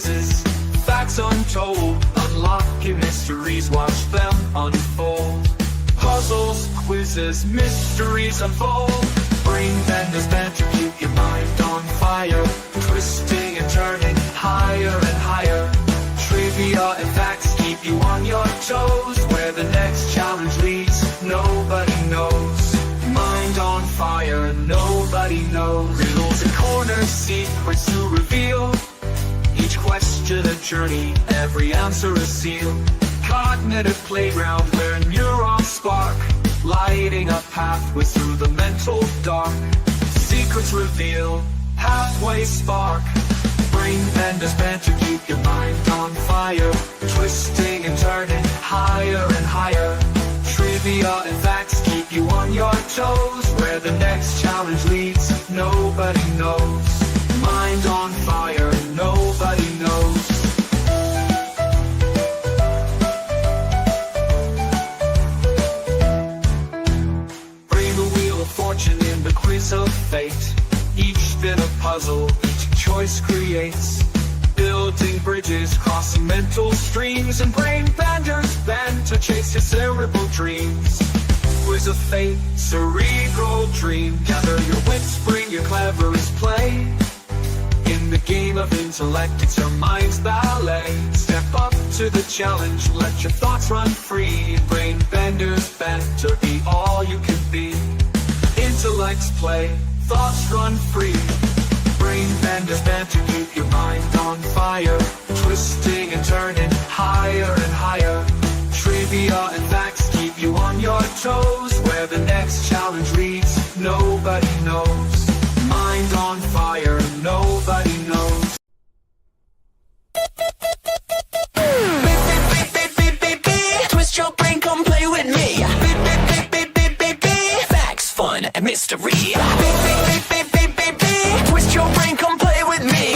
quizzes, facts untold, unlocking mysteries, watch them unfold. Puzzles, quizzes, mysteries unfold. Brain benders banter, keep your mind on fire, twisting and turning higher and higher. Trivia and facts keep you on your toes, where the next challenge leads, nobody knows. Mind on fire, nobody knows. Riddles and corner secrets to reveal, each question a journey, every answer a seal. Cognitive playground where neurons spark, lighting up pathways through the mental dark. Secrets reveal, pathways spark. Brain benders banter, keep your mind on fire, twisting and turning higher and higher. Trivia and facts keep you on your toes, where the next challenge leads, nobody knows. Mind on fire, nobody knows. Bring the wheel of fortune in the quiz of fate. Each spin a puzzle, each choice creates. Building bridges, crossing mental streams, and brain benders bend to chase your cerebral dreams. Quiz of fate, cerebral dream. Gather your wits, bring your cleverest play. In the game of intellect, it's your mind's ballet. Step up to the challenge, let your thoughts run free. Brain benders banter, be all you can be. Intellects play, thoughts run free. Brain benders banter, keep your mind on fire, twisting and turning higher and higher. Trivia and facts keep you on your toes, where the next challenge leads, nobody knows. Mind on fire, nobody knows. Twist your brain, come play with me. Facts, fun, and mystery. Twist your brain, come play with me.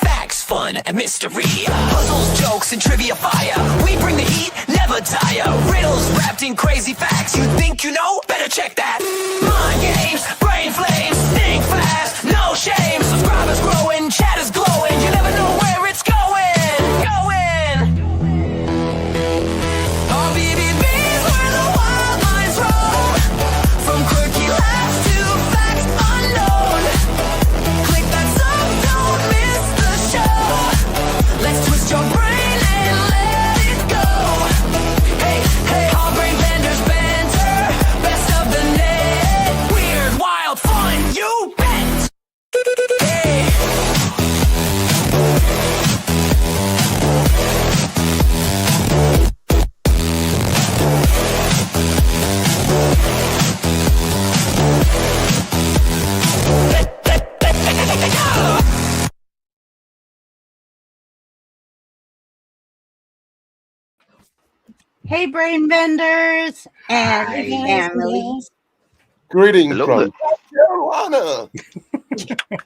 Facts, fun, and mystery. Puzzles, jokes, and trivia fire. We bring the heat, never tire. Riddles wrapped in crazy facts. You think you know? Better check that. Mind games, brain flames, think fast, no shame. Subscribers growing, chat is glowing. You never know where it's going. RBBB's where the wild minds roam. From quirky laughs to facts unknown. Click that sub, don't miss the show. Let's twist your brain and let it go. Hey, hey, all brain benders banter, best of the net. Weird, wild, fun, you bet. Hey. Hey, brain benders and Hi, families. Greetings Hello from South Carolina.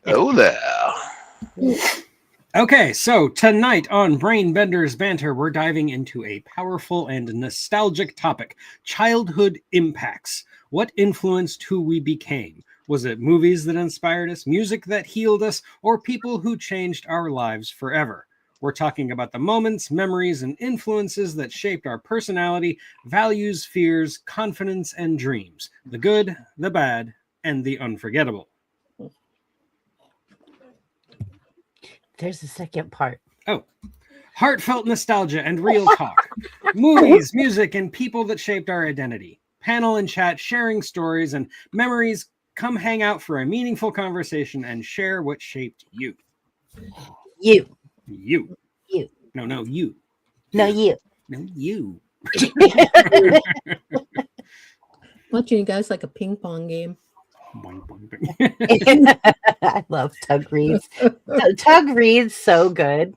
Oh there. Okay, so tonight on Brain Benders Banter, we're diving into a powerful and nostalgic topic: childhood impacts. What influenced who we became? Was it movies that inspired us, music that healed us, or people who changed our lives forever? We're talking about the moments, memories, and influences that shaped our personality, values, fears, confidence, and dreams. The good, the bad, and the unforgettable. There's the second part. Oh, heartfelt nostalgia and real talk. Movies, music, and people that shaped our identity. Panel and chat sharing stories and memories. Come hang out for a meaningful conversation and share what shaped you. You. You. You. No, you. No, you. No, you. Watching you guys like a ping pong game. Boing, boing, boing. I love Tug reads. Tug reads so good.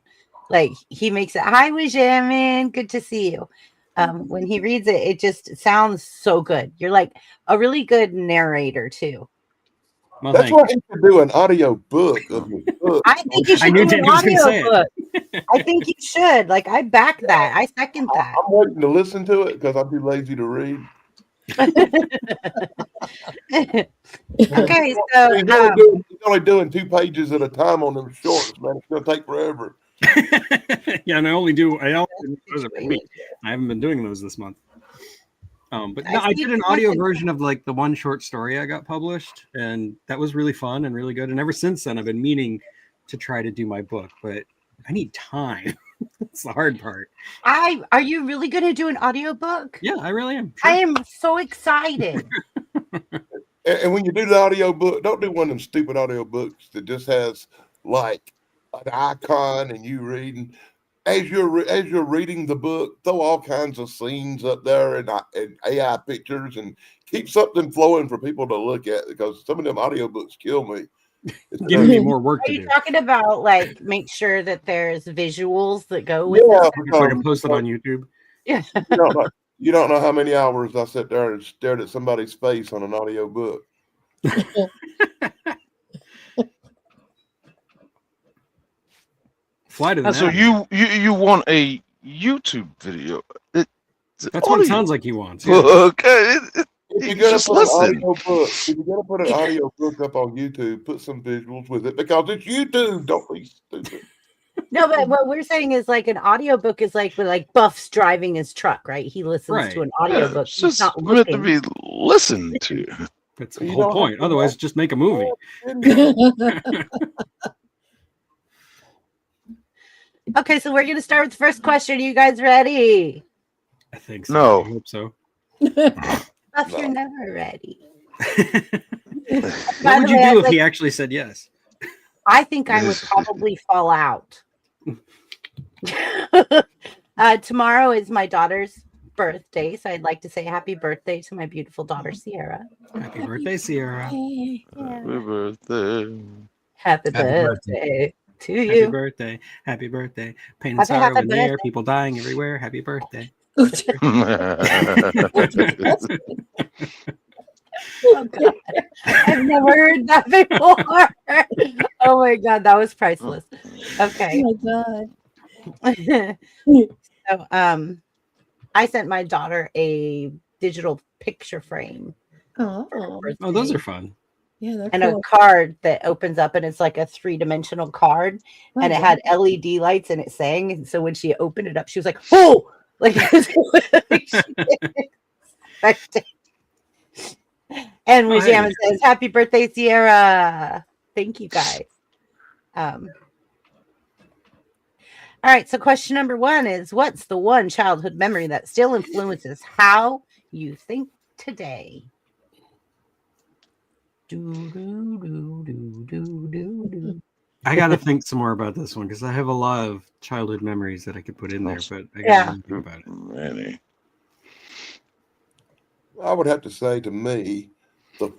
Like he makes it. Hi, Wijamin. Good to see you. When he reads it, it just sounds so good. You're like a really good narrator too. Well, That's why he should do an audio book of his book. I think you should knew do Danny an was gonna audio say it. book. I think you should. Like I back that. I second that. I'm waiting to listen to it because I'm too lazy to read. Okay, so He's only doing 2 pages at a time on them shorts, man. It's gonna take forever. Yeah, and I only do those every week. I haven't been doing those this month. But no, I did an audio version of like the one short story I got published, and that was really fun and really good. And ever since then, I've been meaning to try to do my book, but I need time. That's the hard part. are you really going to do an audiobook? Yeah, I really am. Sure. I am so excited. And when you do the audio book, don't do one of them stupid audio books that just has like an icon and you reading. As you're reading the book, throw all kinds of scenes up there and AI pictures and keep something flowing for people to look at, because some of them audiobooks kill me. It's giving me more work Are to you do. talking about like make sure that there's visuals that go with Yeah, it? So I can post it on YouTube. Yeah. you don't know how many hours I sat there and stared at somebody's face on an audio book. Fly to the So Navy. you want a YouTube video? That's what it sounds like he wants. Yeah. Okay. If You you're gonna just put an listen. audio book, if you're gonna put an audio book up on YouTube, put some visuals with it, because it's YouTube. Don't be stupid. No, but what we're saying is like an audiobook is like with like Buff's driving his truck, right? He listens to an audiobook. It's He's just not meant to looking. be listened to. That's the You whole don't point. have to Otherwise, watch- just make a movie. Okay, so we're gonna start with the first question. Are you guys ready? I think so. No. I hope so. Buff, you're No. never ready. What By would the you way, do if like, he actually said yes? I think I would probably fall out. Tomorrow is my daughter's birthday, so I'd like to say happy birthday to my beautiful daughter Sierra. Happy birthday, Sierra. Happy birthday. Happy birthday to Happy you. birthday. Happy birthday. Pain and Happy sorrow in the air. birthday. People dying everywhere. Happy birthday. Oh, God. I've never heard that before. Oh my God, that was priceless. Okay. Oh my god. So I sent my daughter a digital picture frame Oh, for her Oh, those birthday, are fun. yeah, they're and a cool. card that opens up and it's like a 3-dimensional card, and it had LED lights and it sang. And so when she opened it up, she was like, "Oh!" Like and when Oh, hey. Jammin says, "Happy birthday, Sierra!" Thank you guys. All right. So question number 1 is, what's the one childhood memory that still influences how you think today? I got to think some more about this one because I have a lot of childhood memories that I could put in there, but I got to Yeah. think about it. Many. I would have to say, to me, the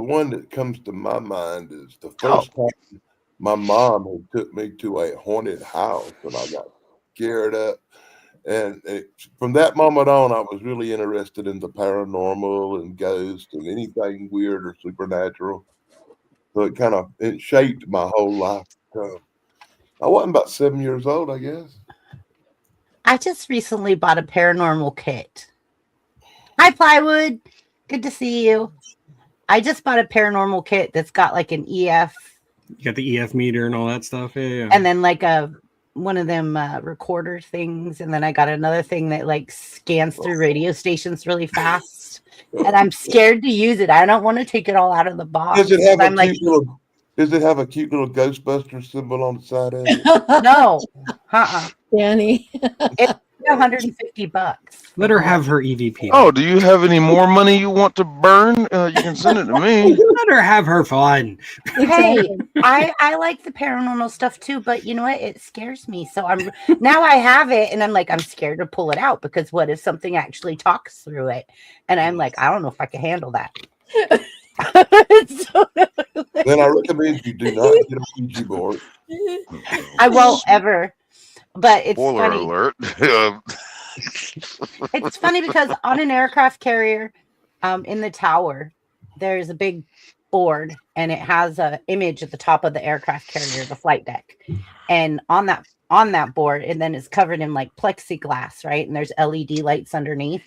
one that comes to my mind is the first time my mom had took me to a haunted house and I got scared up. And from that moment on, I was really interested in the paranormal and ghosts and anything weird or supernatural. So it shaped my whole life. I wasn't about 7 years old, I guess. I just recently bought a paranormal kit. Hi, Plywood. Good to see you. I just bought a paranormal kit that's got like an EF You got the EF meter and all that stuff. Yeah. and then like one of them recorder things, and then I got another thing that like scans through radio stations really fast. And I'm scared to use it. I don't want to take it all out of the box. Does it have I'm like, does it have a cute little Ghostbuster symbol on the side of it? no, Danny. $150. Let her have her EVP. Oh, do you have any more money you want to burn? You can send it to me. Let her have her fun. Hey, I like the paranormal stuff too, but you know what? It scares me. So now I have it, and I'm like, I'm scared to pull it out because what if something actually talks through it? And I'm like, I don't know if I can handle that. Then I recommend you do not get a Ouija board. I won't ever. But it's Spoiler funny. alert. It's funny because on an aircraft carrier, in the tower, there's a big board, and it has an image at the top of the aircraft carrier, the flight deck. And on on that board, and then it's covered in like plexiglass, right? And there's LED lights underneath,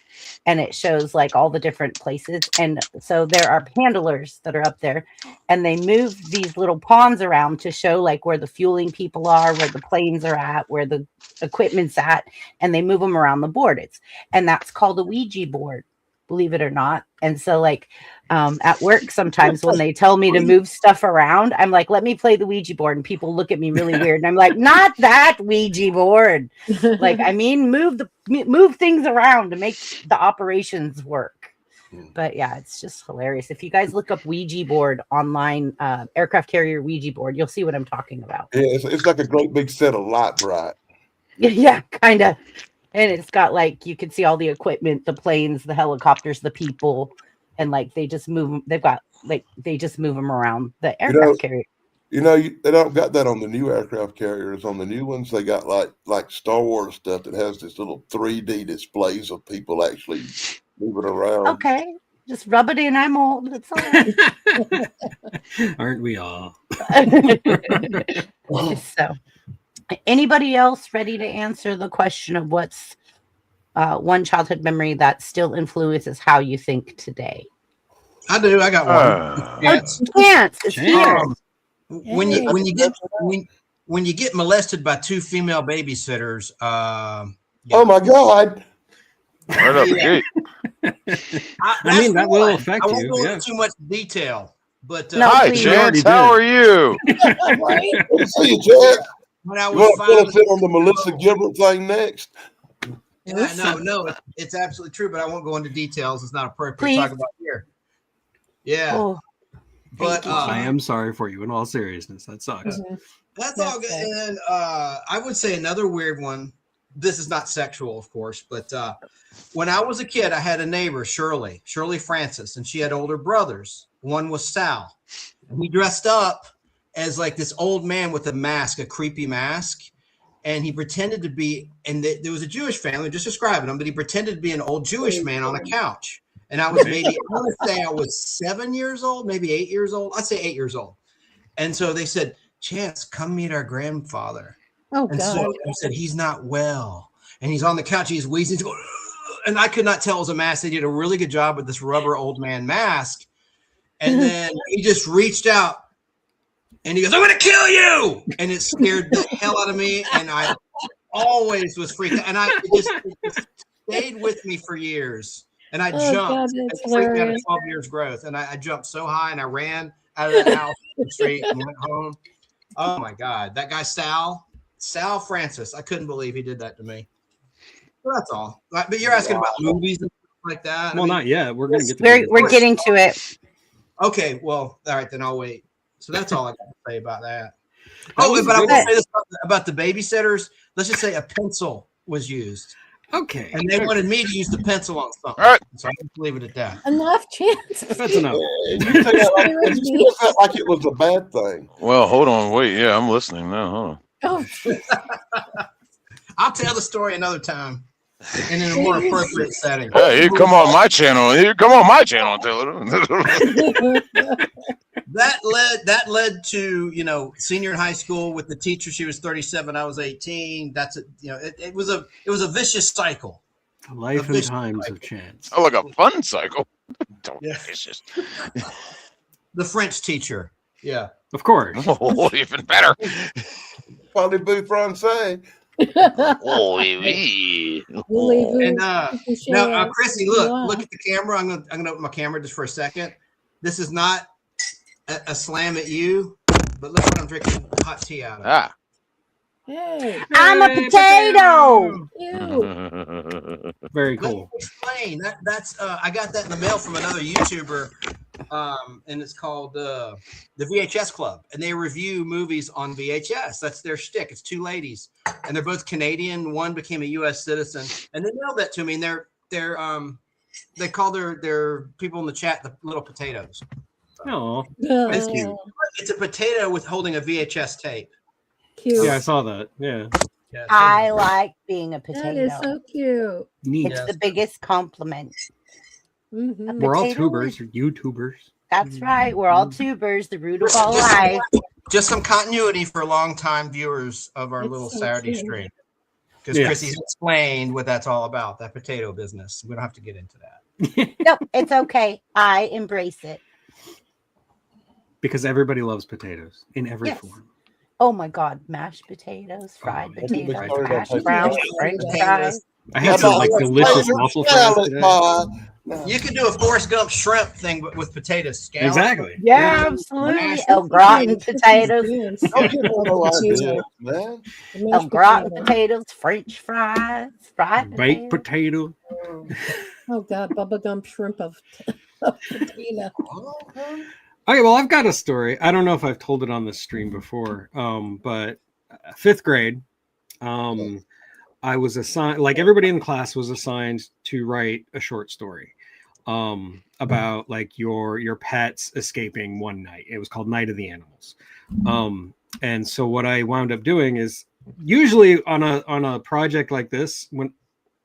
and it shows like all the different places. And so there are handlers that are up there, and they move these little pawns around to show like where the fueling people are, where the planes are at, where the equipment's at, and they move them around the board. And that's called a Ouija board, believe it or not. And so like at work sometimes when they tell me to move stuff around, I'm like, let me play the Ouija board, and people look at me really weird, and I'm like, not that Ouija board. Like, I mean, move things around to make the operations work. But yeah, it's just hilarious. If you guys look up Ouija board online, aircraft carrier Ouija board, you'll see what I'm talking about. Yeah, it's like a great big set of light bright. Yeah, kind of. And it's got like, you can see all the equipment, the planes, the helicopters, the people, and like they just move them. They've got like, they just move them around the aircraft carrier. You know, they don't got that on the new aircraft carriers. On the new ones, they got like Star Wars stuff that has this little 3D displays of people actually moving around. Okay, just rub it in. I'm old. It's all right. Aren't we all? So, anybody else ready to answer the question of what's one childhood memory that still influences how you think today? I do. I got one. Chance. It's here. When you get molested by two female babysitters, Oh my God! Right up the gate. I mean, that will affect I won't you. go Yeah. into too much detail, but No, Hi, please. Chance. How are you? Good to see you, Chad. when I You was want to 5 fit on the Melissa Gilbert thing next? no, it's absolutely true, but I won't go into details. It's not appropriate Please. to talk about here. Yeah, Oh, but I am sorry for you in all seriousness. That sucks. that's all good. And I would say another weird one. This is not sexual, of course, but when I was a kid, I had a neighbor, Shirley Francis, and she had older brothers. One was Sal. And he dressed up as like this old man with a mask, a creepy mask. And he pretended to be, and there was a Jewish family, just describing him, but he pretended to be an old Jewish man on a couch. And I was maybe, I want to say I was 7 years old, maybe 8 years old. I'd say 8 years old. And so they said, Chance, come meet our grandfather. Oh, And God. so I said, he's not well. And he's on the couch, he's wheezing. He's going, and I could not tell it was a mask. They did a really good job with this rubber old man mask. And then he just reached out and he goes, I'm going to kill you. And it scared the hell out of me. And I always was freaked out. And it just stayed with me for years. And I Oh, God, jumped. that's It freaked me out at hilarious. 12 years growth. And I jumped so high and I ran out of that house to the street and went home. Oh my God. That guy, Sal Francis. I couldn't believe he did that to me. Well, that's all. But you're asking about movies and stuff like that. Well, not yet. We're going to get we're getting to it. Okay. Well, all right. Then I'll wait. So that's all I got to say about that. was But I good. will say this about the babysitters. Let's just say a pencil was used. Okay. And they wanted me to use the pencil on something. All right. So I just leave it at that. Enough chance. That's enough. You say that like it was a bad thing. Well, hold on. Wait. Yeah, I'm listening now. Hold on. Oh, I'll tell the story another time and in a more appropriate setting. Hey, you come on my channel. You come on my channel and tell it. That led to senior in high school with the teacher. She was 37, I was 18. That's it was a vicious cycle. Life and times of Chance. Oh, like a fun cycle. Don't Yeah. it's just The French teacher. Yeah. Of course. oh, even better. Parlez-vous français? Oh, oui. And now, Chrissy, look at the camera. I'm gonna open my camera just for a second. This is not a slam at you, but look what I'm drinking hot tea out of. Ah. Hey, I'm a potato. you. Very Let cool. me explain. That's I got that in the mail from another YouTuber, and it's called the VHS Club, and they review movies on VHS. That's their shtick. It's two ladies, and they're both Canadian. One became a U.S. citizen, and they mailed that to me. And they call their people in the chat the little potatoes. Oh, It's, Oh, it's a potato with holding a VHS tape. cute. yeah, I saw that. Yeah. Yeah, I like being a That potato. is so cute. Neat. It's Yes. the biggest compliment. Mhm. We're all potato tubers, YouTubers. That's right. We're all tubers, the root of all Just- life. Just some continuity for long-time viewers of our That's little so Saturday true. stream. Because Yes. Chrissy's explained what that's all about, that potato business. We don't have to get into that. No, it's okay. I embrace it. Because everybody loves potatoes in every Yes. form. Oh my God, mashed potatoes, fried yeah. potatoes, Fried potatoes. hash browns, French fries. I had some like delicious waffle fries today. You can do a Forrest Gump shrimp thing with potatoes. Scallop. Exactly. Yeah, absolutely. Mashed El gratin potatoes, Don't give them no ideas, man. El gratin potatoes, French fries, fried Baked potatoes. potato. Oh God, bubblegum shrimp of potato. Okay, well, I've got a story. I don't know if I've told it on the stream before, but fifth grade, I was assigned, like everybody in the class was assigned to write a short story about like your pets escaping one night. It was called Night of the Animals. And so what I wound up doing is usually on a project like this, when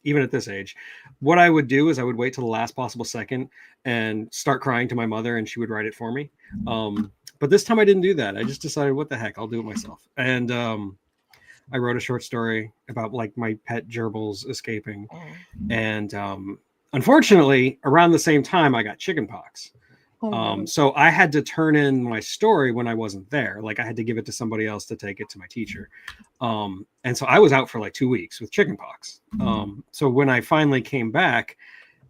even at this age, what I would do is I would wait till the last possible second and start crying to my mother, and she would write it for me. But this time I didn't do that. I just decided, what the heck, I'll do it myself. And I wrote a short story about like my pet gerbils escaping. And unfortunately, around the same time, I got chickenpox. So I had to turn in my story when I wasn't there. Like I had to give it to somebody else to take it to my teacher. And so I was out for like 2 weeks with chickenpox. So when I finally came back,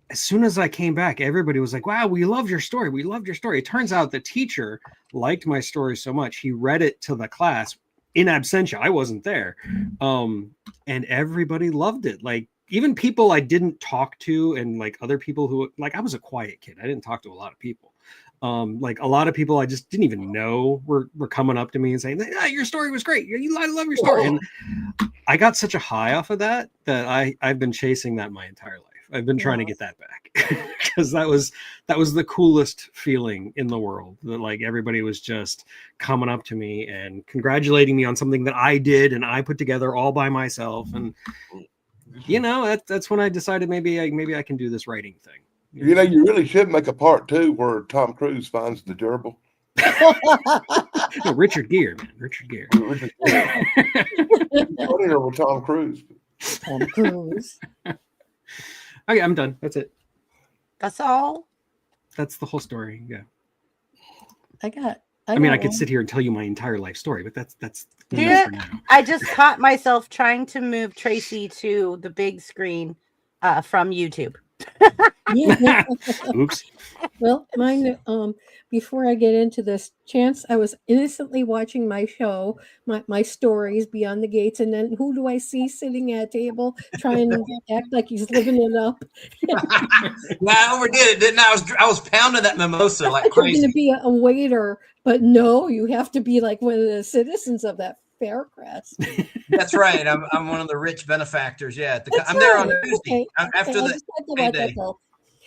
as soon as I came back, everybody was like, wow, we loved your story. We loved your story. It turns out the teacher liked my story so much. He read it to the class in absentia. I wasn't there. And everybody loved it. Like even people I didn't talk to, and like other people who, like, I was a quiet kid. I didn't talk to a lot of people. Like a lot of people I just didn't even know were coming up to me and saying, ah, your story was great. I love your story. And I got such a high off of that I've been chasing that my entire life. I've been trying to get that back because that was the coolest feeling in the world, that like everybody was just coming up to me and congratulating me on something that I did and I put together all by myself. And you know, that's when I decided maybe I can do this writing thing. You know, you really should make a part 2 where Tom Cruise finds the gerbil. No, Richard Gere, man. Richard Gere. Funnier with Tom Cruise. Tom Cruise. Okay, I'm done. That's it. That's all. That's the whole story. Yeah. I mean, I got could one. sit here and tell you my entire life story, but that's Yeah. for now. I just caught myself trying to move Tracy to the big screen from YouTube. Yeah. Oops. Well, mine. Before I get into this, Chance, I was innocently watching my show, my stories Beyond the Gates, and then who do I see sitting at a table trying to act like he's living it up? Yeah, I overdid it, didn't I? I was pounding that mimosa like You're going crazy. to be a waiter, but no, you have to be like one of the citizens of that Faircrest. That's right. I'm one of the rich benefactors. Yeah, That's I'm there on right. Tuesday after I the just had to let that payday. go.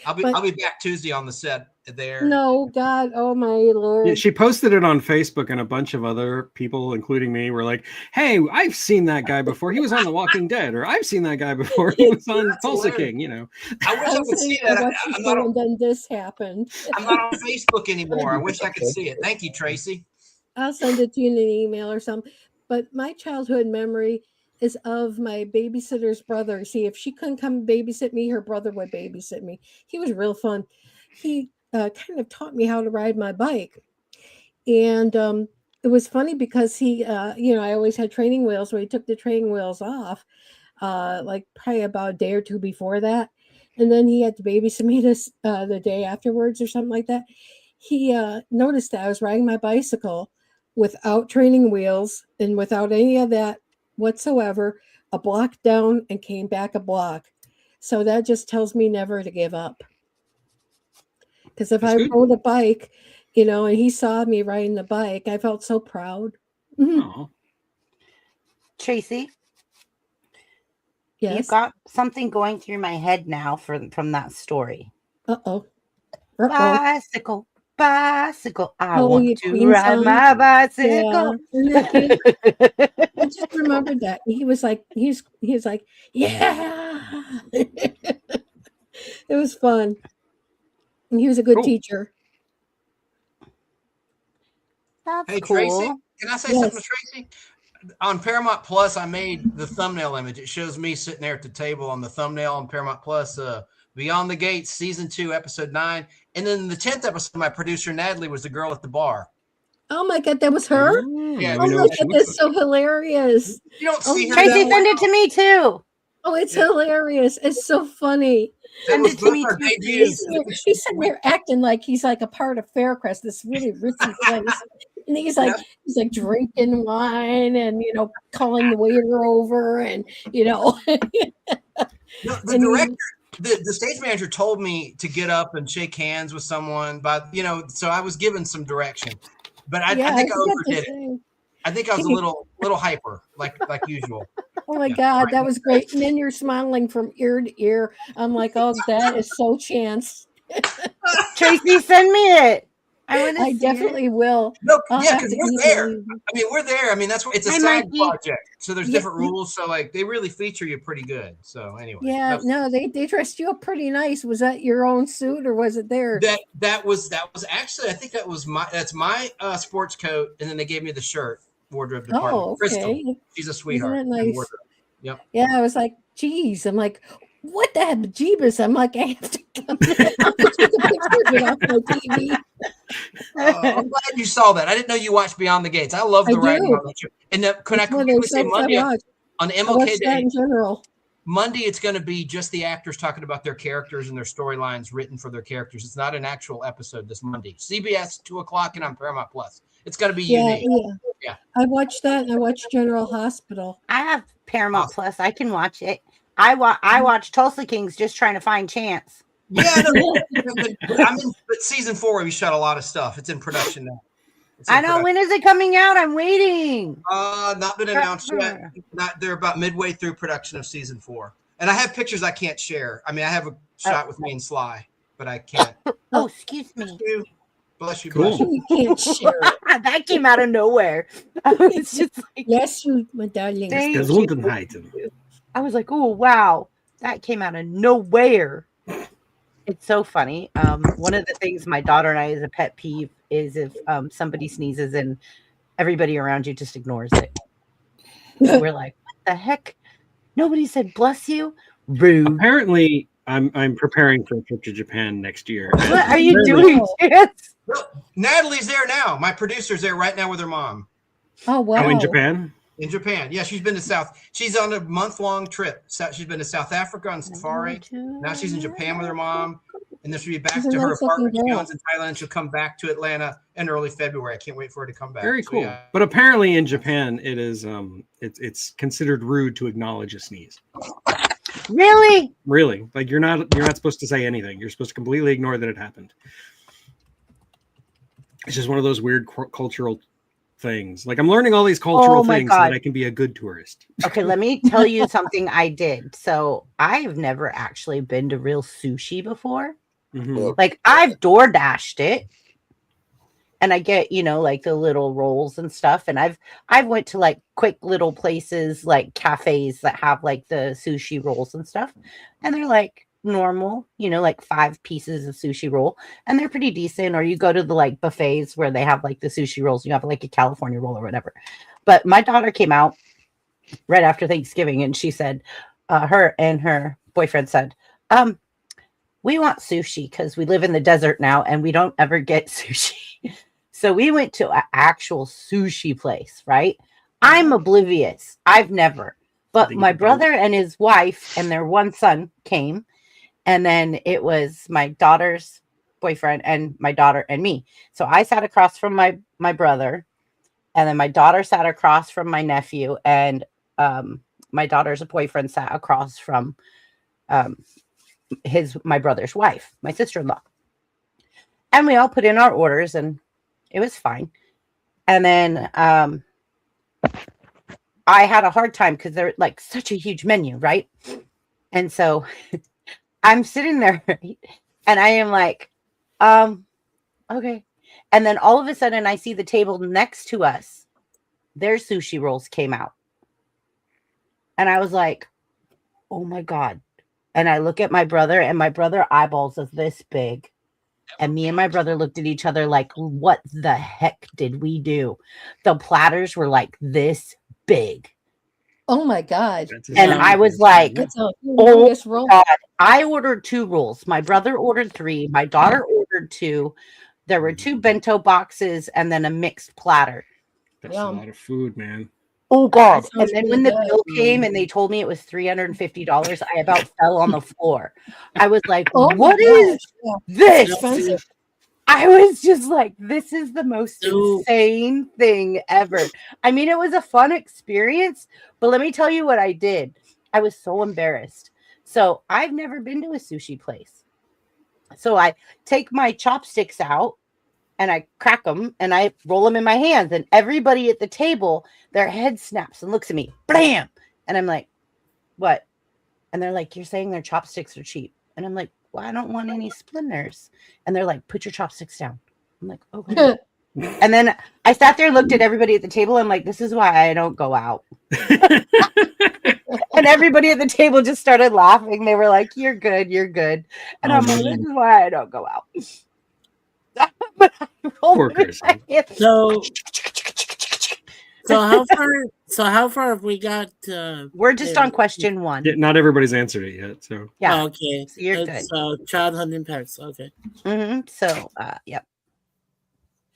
I'll be back Tuesday on the set there. No, God, oh my Lord. Yeah, she posted it on Facebook, and a bunch of other people, including me, were like, "Hey, I've seen that guy before. He was on The Walking Dead, or I've seen that guy before. He was on Tulsa King." You know, I wish I could see that. I'm not and then this happened. I'm not on Facebook anymore. I wish I could see it. Thank you, Tracy. I'll send it to you in an email or something. But my childhood memory is of my babysitter's brother. See, if she couldn't come babysit me, her brother would babysit me. He was real fun. He kind of taught me how to ride my bike. And it was funny because he, I always had training wheels, so he took the training wheels off, like probably about a day or two before that. And then he had to babysit me the day afterwards or something like that. He noticed that I was riding my bicycle without training wheels and without any of that whatsoever, a block down and came back a block. So that just tells me never to give up. Because if I rode a bike, and he saw me riding the bike, I felt so proud. oh, Tracy, Yes. you've got something going through my head now from that story. Uh-oh. Bicycle, bicycle. I Oh, want you to Queen ride song? my bicycle. I just remembered that. He was like, he's like, yeah. It was fun. And he was a good Cool. teacher. That's Hey, cool. Tracy, Can I say Yes. something to Tracy? On Paramount Plus, I made the thumbnail image. It shows me sitting there at the table on the thumbnail on Paramount Plus. Beyond the Gates, season 2, episode 9, and then the 10th episode, my producer Natalie was the girl at the bar. Oh my God, that was her. Yeah, Oh we my know God, she that's so hilarious. You don't Oh see her. my Tracy, that send way. it to me too. Oh, it's hilarious. It's so funny. That Send was it to both me our too, debuts. He's sitting there acting like he's like a part of Faircrest, this really ritzy place. And he's like drinking wine and calling the waiter over and No, the And director, the stage manager told me to get up and shake hands with someone, but so I was given some direction. But I think I overdid it. I think I was a little hyper, like usual. Oh my God, that was great. And then you're smiling from ear to ear. I'm like, oh, that is so Chance. Tracy, send me it. I definitely will. No, I'll yeah, have because to we're there. email you. I mean, we're there. I mean, that's what it's a Hi, side Mikey. project. So there's Yeah. different rules. So like they really feature you pretty good. So anyway. Yeah, no, they dressed you up pretty nice. Was that your own suit or was it theirs? That was actually, I think that's my sports coat, and then they gave me the shirt wardrobe department. Oh, okay. Crystal, she's a sweetheart. Isn't that in nice? wardrobe. Yep. Yeah, I was like, geez. I'm like, what the bejeebus? I'm like, I have to come. I'll put you the picture of it off my TV. I'm glad you saw that. I didn't know you watched Beyond the Gates. I love the I writing do. on that show. And could I It's one of quickly those say shows I Monday watch. on I watch MLK that Day? in general. Monday, it's going to be just the actors talking about their characters and their storylines written for their characters. It's not an actual episode this Monday. CBS 2:00 and on Paramount Plus. It's going to be Yeah, unique. yeah. I watched that. And I watched General Hospital. I have Paramount Plus. I can watch it. I watch Tulsa Kings just trying to find Chance. Yeah, no, but season 4 we shot a lot of stuff. It's in production now. I know. When is it coming out? I'm waiting. Not been announced yet. They're about midway through production of season 4, and I have pictures I can't share. I mean, I have a shot with me and Sly, but I can't. Oh, excuse me. Bless you. Cool. Bless you. You can't share it. That came out of nowhere. It's just like, Yes, you, my darling. Thank you. Gesundheiten. I was like, oh wow, that came out of nowhere. It's so funny. One of the things my daughter and I is a pet peeve is if somebody sneezes and everybody around you just ignores it. We're like, what the heck? Nobody said bless you. Rude. Apparently, I'm preparing for a trip to Japan next year. What are you doing, Chance? Natalie's there now. My producer's there right now with her mom. Oh, wow. Oh, in Japan? In Japan. Yeah, she's been to she's on a month-long trip. She's been to South Africa on safari. Now she's in Japan with her mom. And then she'll be back She's a to her nice looking apartment she girl. owns in Thailand. She'll come back to Atlanta in early February. I can't wait for her to come back. Very So, cool. yeah. But apparently in Japan, it is it's considered rude to acknowledge a sneeze. Really? Really, like you're not supposed to say anything. You're supposed to completely ignore that it happened. It's just one of those weird cultural things. Like I'm learning all these cultural Oh my things so God. that I can be a good tourist. Okay, let me tell you something I did. So I've never actually been to real sushi before. Mhm. Like I've door dashed it. And I get, like the little rolls and stuff. And I've went to like quick little places like cafes that have like the sushi rolls and stuff. And they're like normal, like 5 pieces of sushi roll. And they're pretty decent. Or you go to the like buffets where they have like the sushi rolls. You have like a California roll or whatever. But my daughter came out right after Thanksgiving and she said, her and her boyfriend said, we want sushi because we live in the desert now and we don't ever get sushi. So we went to an actual sushi place, right? I'm oblivious. I've never. But my brother and his wife and their one son came. And then it was my daughter's boyfriend and my daughter and me. So I sat across from my brother. And then my daughter sat across from my nephew. And my daughter's boyfriend sat across from my brother's wife, my sister-in-law. And we all put in our orders and it was fine. And then I had a hard time because they're like such a huge menu, right? And so I'm sitting there and I am like, okay. And then all of a sudden I see the table next to us. Their sushi rolls came out. And I was like, oh my God. And I look at my brother and my brother eyeballs is this big. And me and my brother looked at each other like, what the heck did we do? The platters were like this big. Oh my God. And I was like, That's a oh humongous roll. God. I ordered 2 rolls. My brother ordered 3. My daughter ordered 2. There were 2 bento boxes and then a mixed platter. That's a Yum. lot of food, man. Oh God. sounds And then really when the good. bill came and they told me it was $350, I about fell on the floor. I was like, Oh my what is gosh. this? Expensive. I was just like, this is the most So- insane thing ever. I mean, it was a fun experience, but let me tell you what I did. I was so embarrassed. So I've never been to a sushi place. So I take my chopsticks out and I crack them and I roll them in my hands. And everybody at the table, their head snaps and looks at me. Blam! And I'm like, what? And they're like, you're saying their chopsticks are cheap. And I'm like, well, I don't want any splinters. And they're like, put your chopsticks down. I'm like, okay. And then I sat there, looked at everybody at the table. I'm like, this is why I don't go out. And everybody at the table just started laughing. They were like, you're good, you're good. And Oh, I'm like, man. this is why I don't go out. But I rolled Poor it in my hand. So how far have we got? We're just on question 1. Yeah, not everybody's answered it yet. So Yeah. Okay. You're good. So childhood impacts. Okay. So, yep.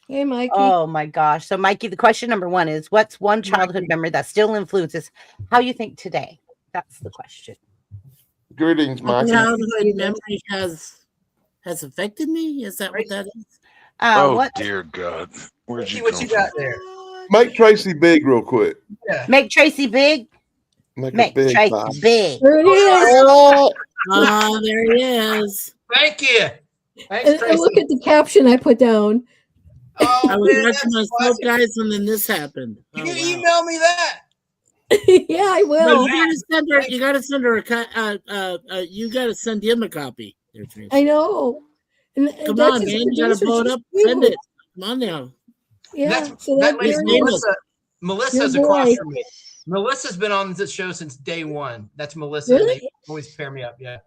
Hey, Mikey. Oh my gosh. So, Mikey, the question number 1 is, what's one childhood memory that still influences how you think today? That's the question. Greetings, Mikey. Childhood memory has affected me. Is that what that is? Oh What dear God, where'd you What come you from? got there? Make Tracy big real quick. make Tracy big? Make Make a big Tracy pie. big. There it is. Oh, there he is. Thank you. Thanks, And Tracy. look at the caption I put down. Oh, I was man, watching that's myself, classic. guys, and then this happened. Can Oh, you wow. email me that? Yeah, I No, will. you gotta send her you gotta send him a copy. There, Tracy. I know. And Come that's on, just- man. You those gotta are blow it just up. Send cute. it. Come on now. Yeah. That's, So that that's lady's very nice. Melissa. Melissa's Your across boy. from me. Melissa's been on this show since day 1. That's Melissa. and Really? They always pair me up. Yeah.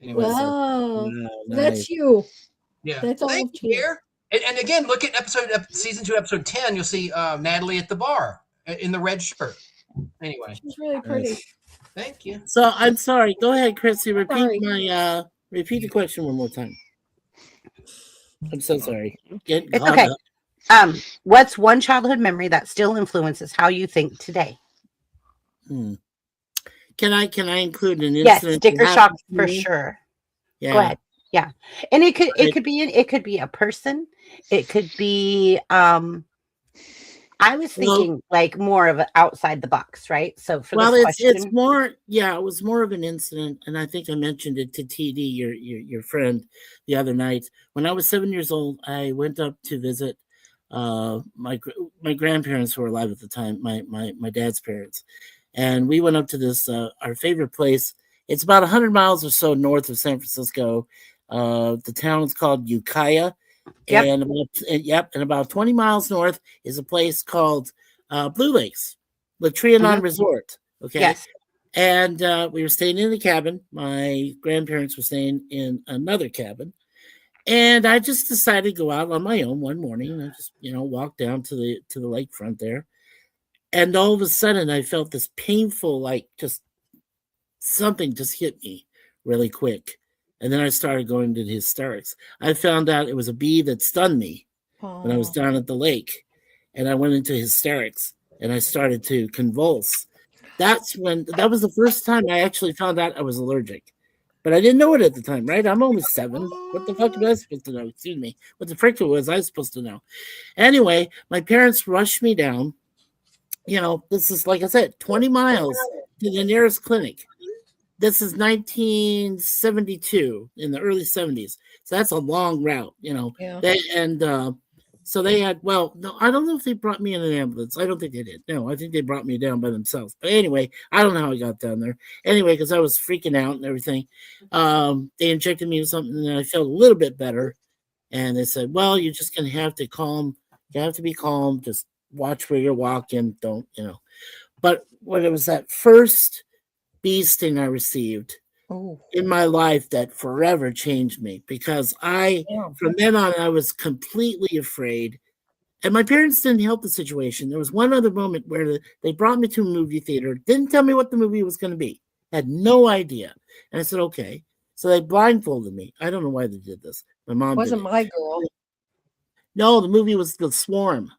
Anyway, so, Wow. Wow, That's nice. you. yeah. That's all Thank of you, dear. And again, look at season 2, episode 10. You'll see Natalie at the bar in the red shirt. Anyway, She's really pretty. thank you. So I'm sorry. Go ahead, Chrissy. Sorry. Repeat the question one more time. I'm so sorry. Get It's caught okay. up. What's one childhood memory that still influences how you think today? Hmm. Can I include an Yes, incident? sticker that shock happened to for me? sure. Yeah. Go ahead. Yeah. And it could Right. could be a person. It could be I was Well- thinking like more of outside the box, right? So for Well, this it's question, more. Yeah, it was more of an incident, and I think I mentioned it to TD, your friend, the other night. When I was 7 years old, I went up to visit my grandparents who were alive at the time, my dad's parents, and we went up to this our favorite place. It's about 100 miles or so north of San Francisco. The town is called Ukiah. Yep. And about 20 miles north is a place called Blue Lakes, La Trianon Resort. Okay. yes. And we were staying in the cabin. My grandparents were staying in another cabin. And I just decided to go out on my own one morning. And I just, walked down to the lakefront there. And all of a sudden I felt this painful, like just something just hit me really quick. And then I started going into hysterics. I found out it was a bee that stunned me when I was down at the lake. And I went into hysterics and I started to convulse. That was the first time I actually found out I was allergic. But I didn't know it at the time, right? I'm only 7. What the fuck am I supposed to know? Excuse me. What the frick was I supposed to know? Anyway, my parents rushed me down. This is, like I said, 20 miles to the nearest clinic. This is 1972, in the early 70s. So that's a long route, Yeah. So they had, no, I don't know if they brought me in an ambulance. I don't think they did. No, I think they brought me down by themselves. But anyway, I don't know how I got down there. Anyway, because I was freaking out and everything. They injected me with something and I felt a little bit better. And they said, well, you're just going to have to calm. You have to be calm. Just watch where you're walking. Don't. But when it was that first bee sting I received, Oh, in my life that forever changed me because yeah. from then on, I was completely afraid. And my parents didn't help the situation. There was one other moment where they brought me to a movie theater, didn't tell me what the movie was going to be, had no idea. And I said, okay. So they blindfolded me. I don't know why they did this. My mom Wasn't did it. my girl. No, the movie was The Swarm,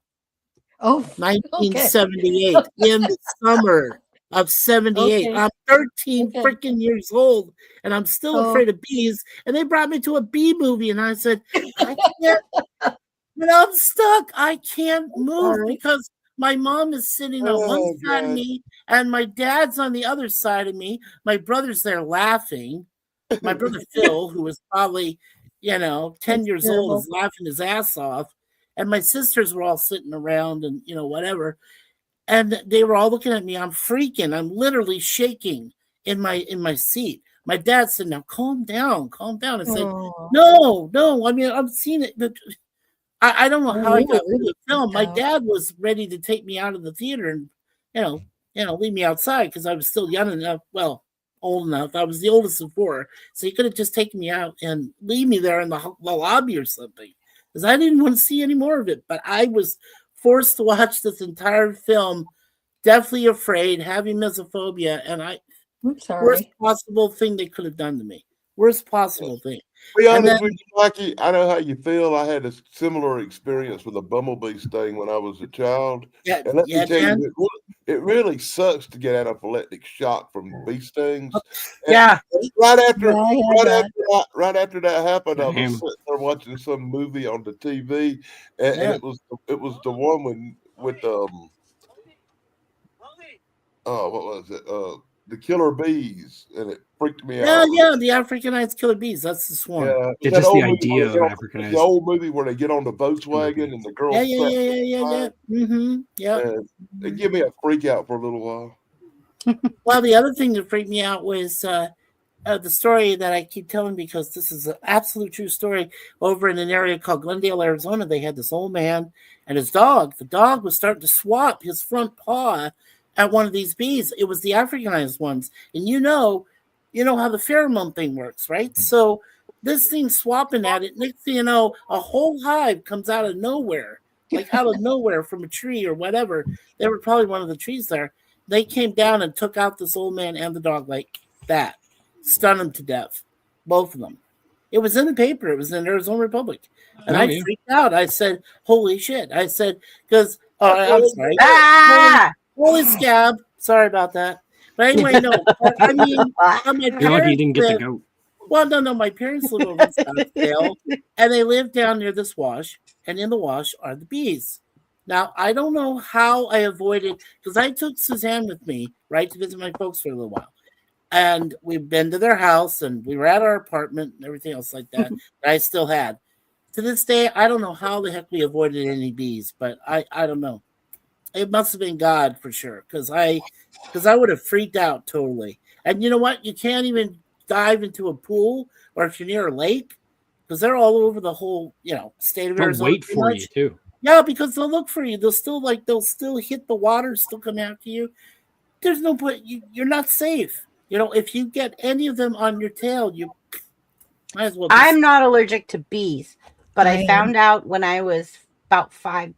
Oh, okay. 1978, in the summer of 78. Okay. I'm 13 Okay. freaking years old, and I'm still Oh. afraid of bees. And they brought me to a bee movie, and I said, I can't. But I'm stuck. I can't move sorry. because my mom is sitting on one Oh, side of God. me and my dad's on the other side of me. My brother's there laughing. My brother Phil, who was probably, 10 That's years terrible. old, is laughing his ass off. And my sisters were all sitting around and, whatever. And they were all looking at me. I'm freaking. I'm literally shaking in my seat. My dad said, now calm down. I said, Oh. no. I mean, I've seen it. But I don't know Oh, how I you got were through the really film. My freaked out. dad was ready to take me out of the theater and, leave me outside because I was still young enough. Well, old enough. I was the oldest of four, so he could have just taken me out and leave me there in the lobby or something because I didn't want to see any more of it. But I was forced to watch this entire film, deathly afraid, having mesophobia, and I'm worst sorry. possible thing they could have done to me. Worst possible thing. Be And honest then, with you, Mikey. I know how you feel. I had a similar experience with a bumblebee sting when I was a child. yeah, And let me tell Dan. you, it really sucks to get anaphylactic shock from bee stings. And Yeah. right after Yeah, I had that. right after that happened, I was Damn. sitting there watching some movie on the TV, and Yeah. it was the one with what was it? The killer bees, and it freaked me out. Yeah, the Africanized killer bees. That's the swarm. Yeah, Yeah, that just the old movie idea where of they get on- Africanized. the old movie where they get on the Volkswagen and the girl Yeah. strapped Mm-hmm. Yeah. and it gave me a freak out for a little while. Well, the other thing that freaked me out was the story that I keep telling because this is an absolute true story. Over in an area called Glendale, Arizona, they had this old man and his dog. The dog was starting to swap his front paw at one of these bees. It was the Africanized ones, and you know how the pheromone thing works, right? So this thing's swapping at it. Next thing you know, a whole hive comes out of nowhere, like out of nowhere from a tree or whatever. They were probably one of the trees there. They came down and took out this old man and the dog like that, stunned them to death, both of them. It was in the paper. It was in Arizona Republic, and Oh, I yeah. freaked out. I said, "Holy shit!" I said, "Because I'm sorry, Ah! holy scab." Sorry about that. But anyway, no. I mean, my You're lucky you parents didn't get the live- goat. Well, no. My parents live over in Scottsdale, and they live down near this wash, and in the wash are the bees. Now, I don't know how I avoided, because I took Suzanne with me, right, to visit my folks for a little while. And we've been to their house, and we were at our apartment and everything else like that I still had. To this day, I don't know how the heck we avoided any bees, but I don't know. It must have been God for sure, because I would have freaked out totally. And you know what? You can't even dive into a pool or if you're near a lake, because they're all over the whole, state of They'll Arizona. wait pretty for much. you too. Yeah, because they'll look for you. They'll still hit the water, still come after you. There's no point. You're not safe. If you get any of them on your tail, you might as well. I'm not allergic to bees, but I I am. found out when I was about 4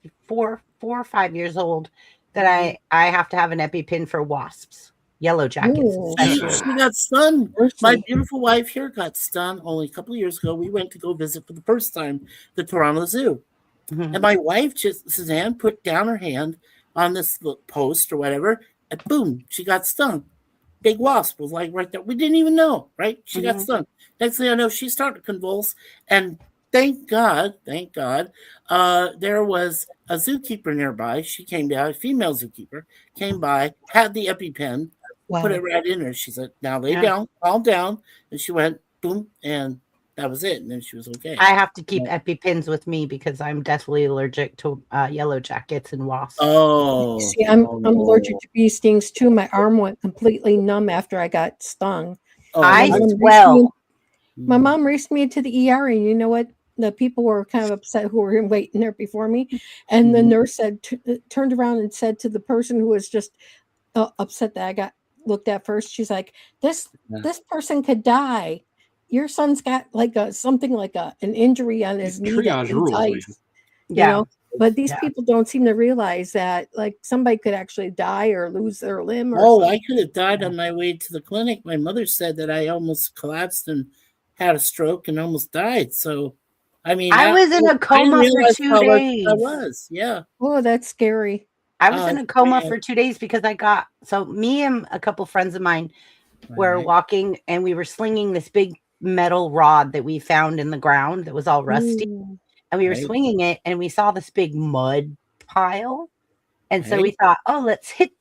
or 5 years old that I have to have an EpiPen for wasps, yellow jackets. Ooh. especially. She got stung. Mercy. My beautiful wife here got stung only a couple of years ago. We went to go visit for the first time the Toronto Zoo. Mhm. And my wife, Suzanne, put down her hand on this post or whatever, and boom, she got stung. Big wasp was like right there. We didn't even know, right? She got Mhm. stung. Next thing I know, she started to convulse. And thank God, there was a zookeeper nearby. She came down, a female zookeeper, came by, had the EpiPen, Wow. put it right in her. She said, now lay Yeah. down, calm down. And she went, boom, and that was it. And then she was okay. I have to keep EpiPens with me because I'm deathly allergic to yellow jackets and wasps. Oh. See, I'm allergic to bee stings too. My arm went completely numb after I got stung. Oh, I My mom raced swell. me- My mom raced me into the ER, and you know what? The people were kind of upset who were waiting there before me. And the nurse said, turned around and said to the person who was just upset that I got looked at first. She's like, this Yeah. this person could die. Your son's got like something like an injury on his knee that Triage needs rules, man. ice. You know, but these Yeah. people don't seem to realize that like somebody could actually die or lose their limb or Oh, something. I could have died on my way to the clinic. My mother said that I almost collapsed and had a stroke and almost died. So, I mean, I was in a I coma for realized 2 how lucky days. I was. Yeah. Oh, that's scary. I was in a coma man. for 2 days because me and a couple friends of mine were Right. walking and we were slinging this big metal rod that we found in the ground that was all rusty. Ooh. And we were Right. swinging it and we saw this big mud pile. And so Right. we thought, oh, let's hit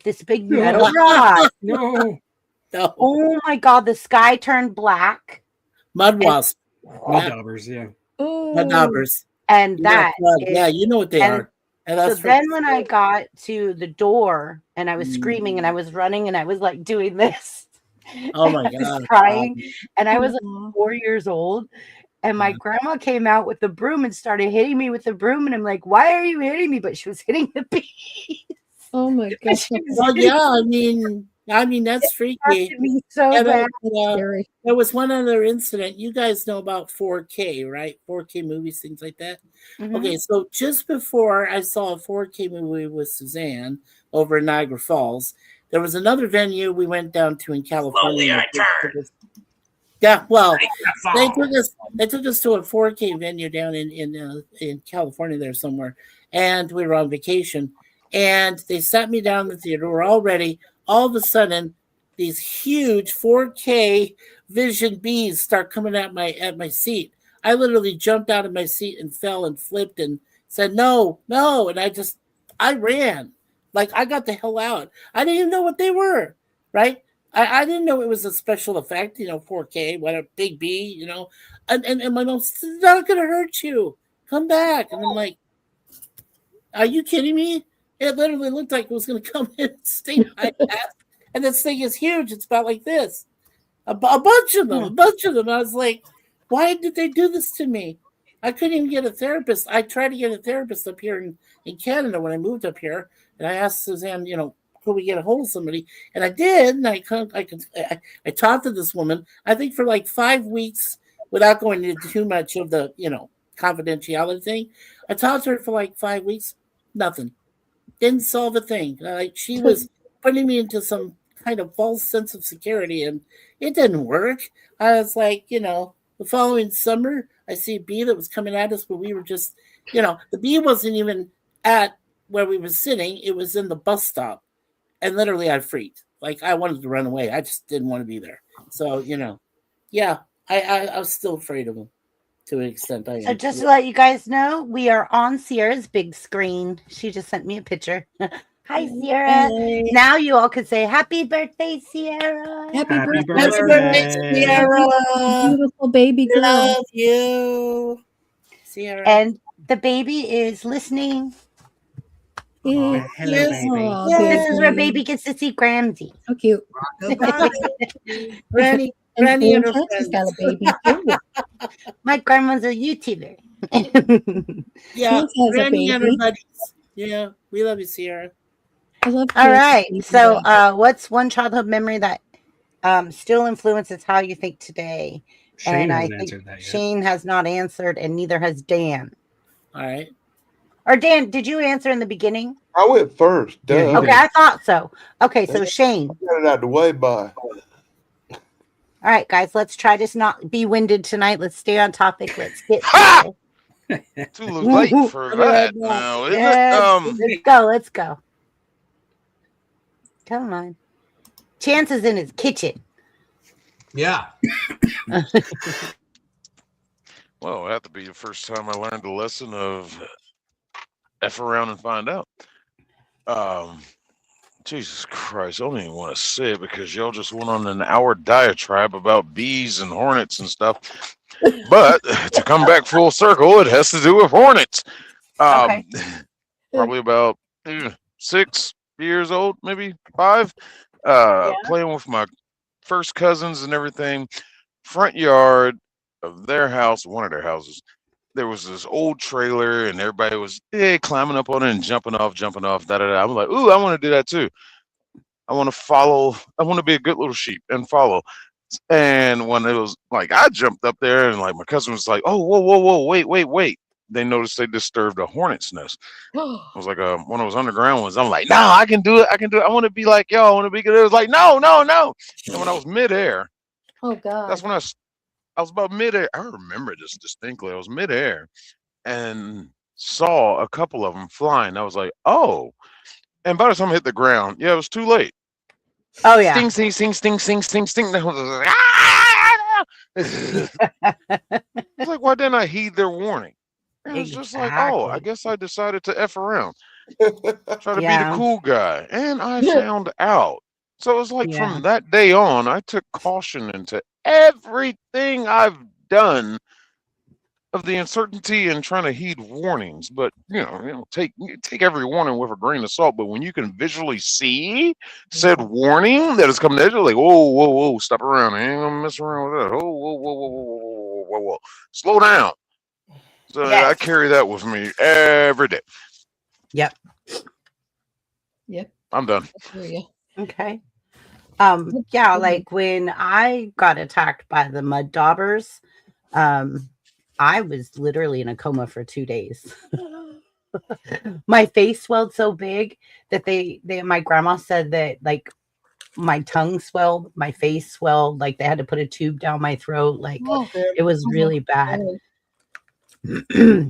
this big No. metal rod. No. No. Oh my God, the sky turned black. Mud wasp. Mud Yeah. daubers, yeah. Oh, Mud daubers. And You got that blood. is- Yeah, you know what they and are. And so that's for- then when I got to the door and I was Mm. screaming and I was running and I was like doing this. Oh my I was God. crying and I was like aw. 4 years old. And my Yeah. grandma came out with the broom and started hitting me with the broom. And I'm like, why are you hitting me? But she was hitting the bees. Oh my gosh, She was Well, yeah, I mean that's freaky. hitting me so Yeah, bad. scary. there was one other incident. You guys know about 4K, right? 4K movies, things like that. Mhm. Okay, so just before I saw a 4K movie with Suzanne over in Niagara Falls, there was another venue we went down to in California. Yeah, well, they took us to a 4K venue down in California there somewhere, and we were on vacation. And they sat me down in the theater. We're all ready. All of a sudden, these huge 4K Vision bees start coming at my seat. I literally jumped out of my seat and fell and flipped and said, no, no. And I ran. Like, I got the hell out. I didn't even know what they were, right? I didn't know it was a special effect, 4K, what a big bee, And my mom said, it's not going to hurt you. Come back. And I'm like, are you kidding me? It literally looked like it was going to come in and sting my ass. And this thing is huge. It's about like this. A bunch of them. I was like, why did they do this to me? I couldn't even get a therapist. I tried to get a therapist up here in Canada when I moved up here. And I asked Suzanne, could we get a hold of somebody? And I did. And I talked to this woman, I think for like 5 weeks without going into too much of the, confidentiality thing. I talked to her for like 5 weeks. Nothing. Didn't solve a thing. Like she was putting me into some kind of false sense of security, and it didn't work. I was like, the following summer, I see a bee that was coming at us, but we were just, the bee wasn't even at where we were sitting. It was in the bus stop, and literally I freaked. Like I wanted to run away. I just didn't want to be there. So, yeah, I was still afraid of them to an extent. I So am. just to let you guys know, we are on Sierra's big screen. She just sent me a picture. Hi, Sierra. Hey. Now you all could say happy birthday, Sierra. Happy Happy birthday, Happy birthday, Sierra. beautiful baby girl. Love you, Sierra. And the baby is listening. Yeah. Hello, Yes. baby. Aw, This is where baby. baby gets to see Gramsy. So cute. Granny, And Granny and her Francesca's friends. got a baby too. My grandma's a YouTuber. Yeah, Chance has a Granny and her baby. buddies. Yeah, we love you, Sierra. I love All Chance's right. baby So, girl. what's one childhood memory that still influences how you think today? Shane and I hasn't think answered that yet. Shane has not answered, and neither has Dan. All right. Or Dan, did you answer in the beginning? I went first. Duh. Yeah, you Okay, I thought so. Okay, so Shane. Got it out the way by. All right, guys, let's try to not be winded tonight. Let's stay on topic. Let's get Ha! to Too late for that now, is it? let's go. Let's go. Come on. Chance is in his kitchen. Yeah. Well, it had to be the first time I learned the lesson of F around and find out. Jesus Christ, I don't even want to say it because y'all just went on an hour diatribe about bees and hornets and stuff. But to come back full circle, it has to do with hornets. Okay. Probably about 6 years old, maybe 5. Playing with my first cousins and everything. Front yard of their house, one of their houses, there was this old trailer, and everybody was climbing up on it and jumping off, da da da. I'm like, ooh, I want to do that too. I want to follow. I want to be a good little sheep and follow. And when it was like I jumped up there and like my cousin was like, "Oh, whoa, wait." They noticed they disturbed a hornet's nest. It was like one of those underground ones. I'm like, "No, I can do it. I want to be like y'all. I want to be good." It was like, "No." And when I was midair, Oh God. that's when I was about midair. I remember this distinctly. I was midair and saw a couple of them flying. I was like, "Oh." And by the time I hit the ground, yeah, it was too late. Oh yeah. Sting. That was like, "Ah!" It's like, why didn't I heed their warning? It was just like, oh, I Exactly. guess I decided to F around. Try to be Yeah. the cool guy. And I found out. So it was like Yeah. from that day on, I took caution into everything I've done of the uncertainty and trying to heed warnings. But take every warning with a grain of salt. But when you can visually see said warning that is coming at you, like, whoa, stop around. I ain't gonna mess around with that. Oh, whoa. Slow down. So I Yes. carry that with me every day. Yep. Yep. I'm done. I hear you. Okay. Yeah, like when I got attacked by the mud daubers, I was literally in a coma for 2 days. My face swelled so big that my grandma said that like my tongue swelled, my face swelled, like they had to put a tube down my throat. Like Oh, it was really bad. God.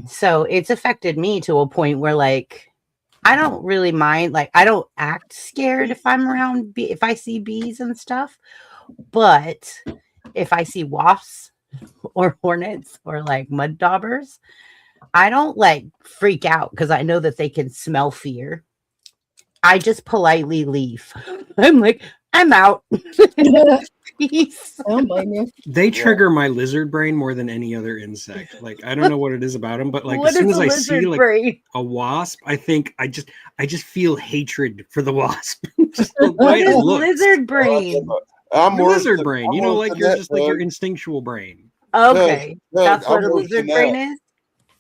So it's affected me to a point where like I don't really mind. Like I don't act scared if I'm around if I see bees and stuff. But if I see wasps or hornets or like mud daubers, I don't like freak out because I know that they can smell fear. I just politely leave. I'm like, I'm out. Peace. I don't blame you. They trigger my lizard brain more than any other insect. Like I don't know what it is about them, but like What as soon is as a I see lizard like brain? a wasp, I think I just feel hatred for the wasp. Just the What way it is looks. lizard brain? I'm Your worse lizard than- brain, I'm you know, worse like than you're that, just like your Doug. instinctual brain. Okay. Doug, That's what I'm a worse than lizard brain that. is?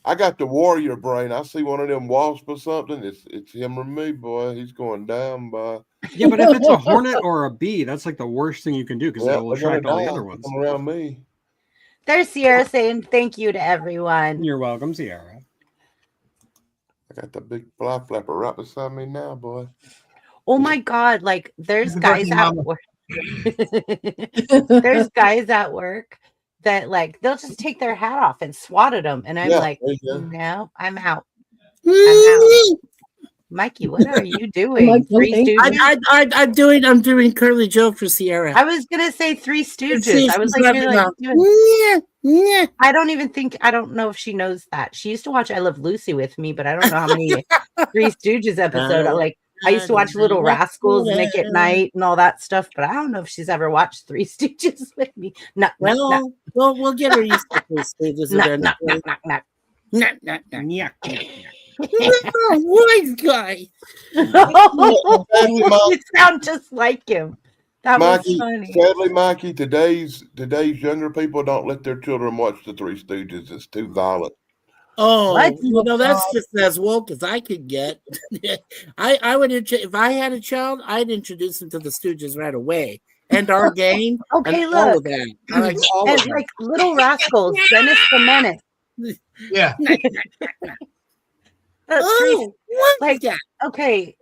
I got the warrior brain. I see one of them wasps or something. It's him or me, boy. He's going down, boy. Yeah, but if it's a hornet or a bee, that's like the worst thing you can do because Yeah, it'll they're gonna attract all the die. other ones. Come around me. There's Sierra saying thank you to everyone. You're welcome, Sierra. I got the big fly flapper right beside me now, boy. Oh my God. Like there's Happy guys birthday, at Mama. work. There's guys at work that like they'll just take their hat off and swat at them. And I'm Yeah, like, there you go. no, I'm out. I'm out. Mikey, what are you doing? like, Three okay. Stooges? I'm doing Curly Joe for Sierra. I was gonna say Three See, Stooges. I was she's like, laughing you're like now. Yeah. I don't know if she knows that. She used to watch I Love Lucy with me, but I don't know how many Three Stooges episode. I used to watch Little Rascals, Nick at Night, and all that stuff, but I don't know if she's ever watched Three Stooges with me. No. Well, we'll get her used to these stages eventually. Yeah. Wise guy. You sound just like him. That Mikey, was funny. sadly, Mikey, today's younger people don't let their children watch the Three Stooges. It's too violent. Oh, What? that's just as woke as I could get. I would if I had a child, I'd introduce him to the Stooges right away and our gang. Okay, and all of look. that. I like all And of like Little Rascals, Dennis the Menace. Yeah. Oh, what like that? okay.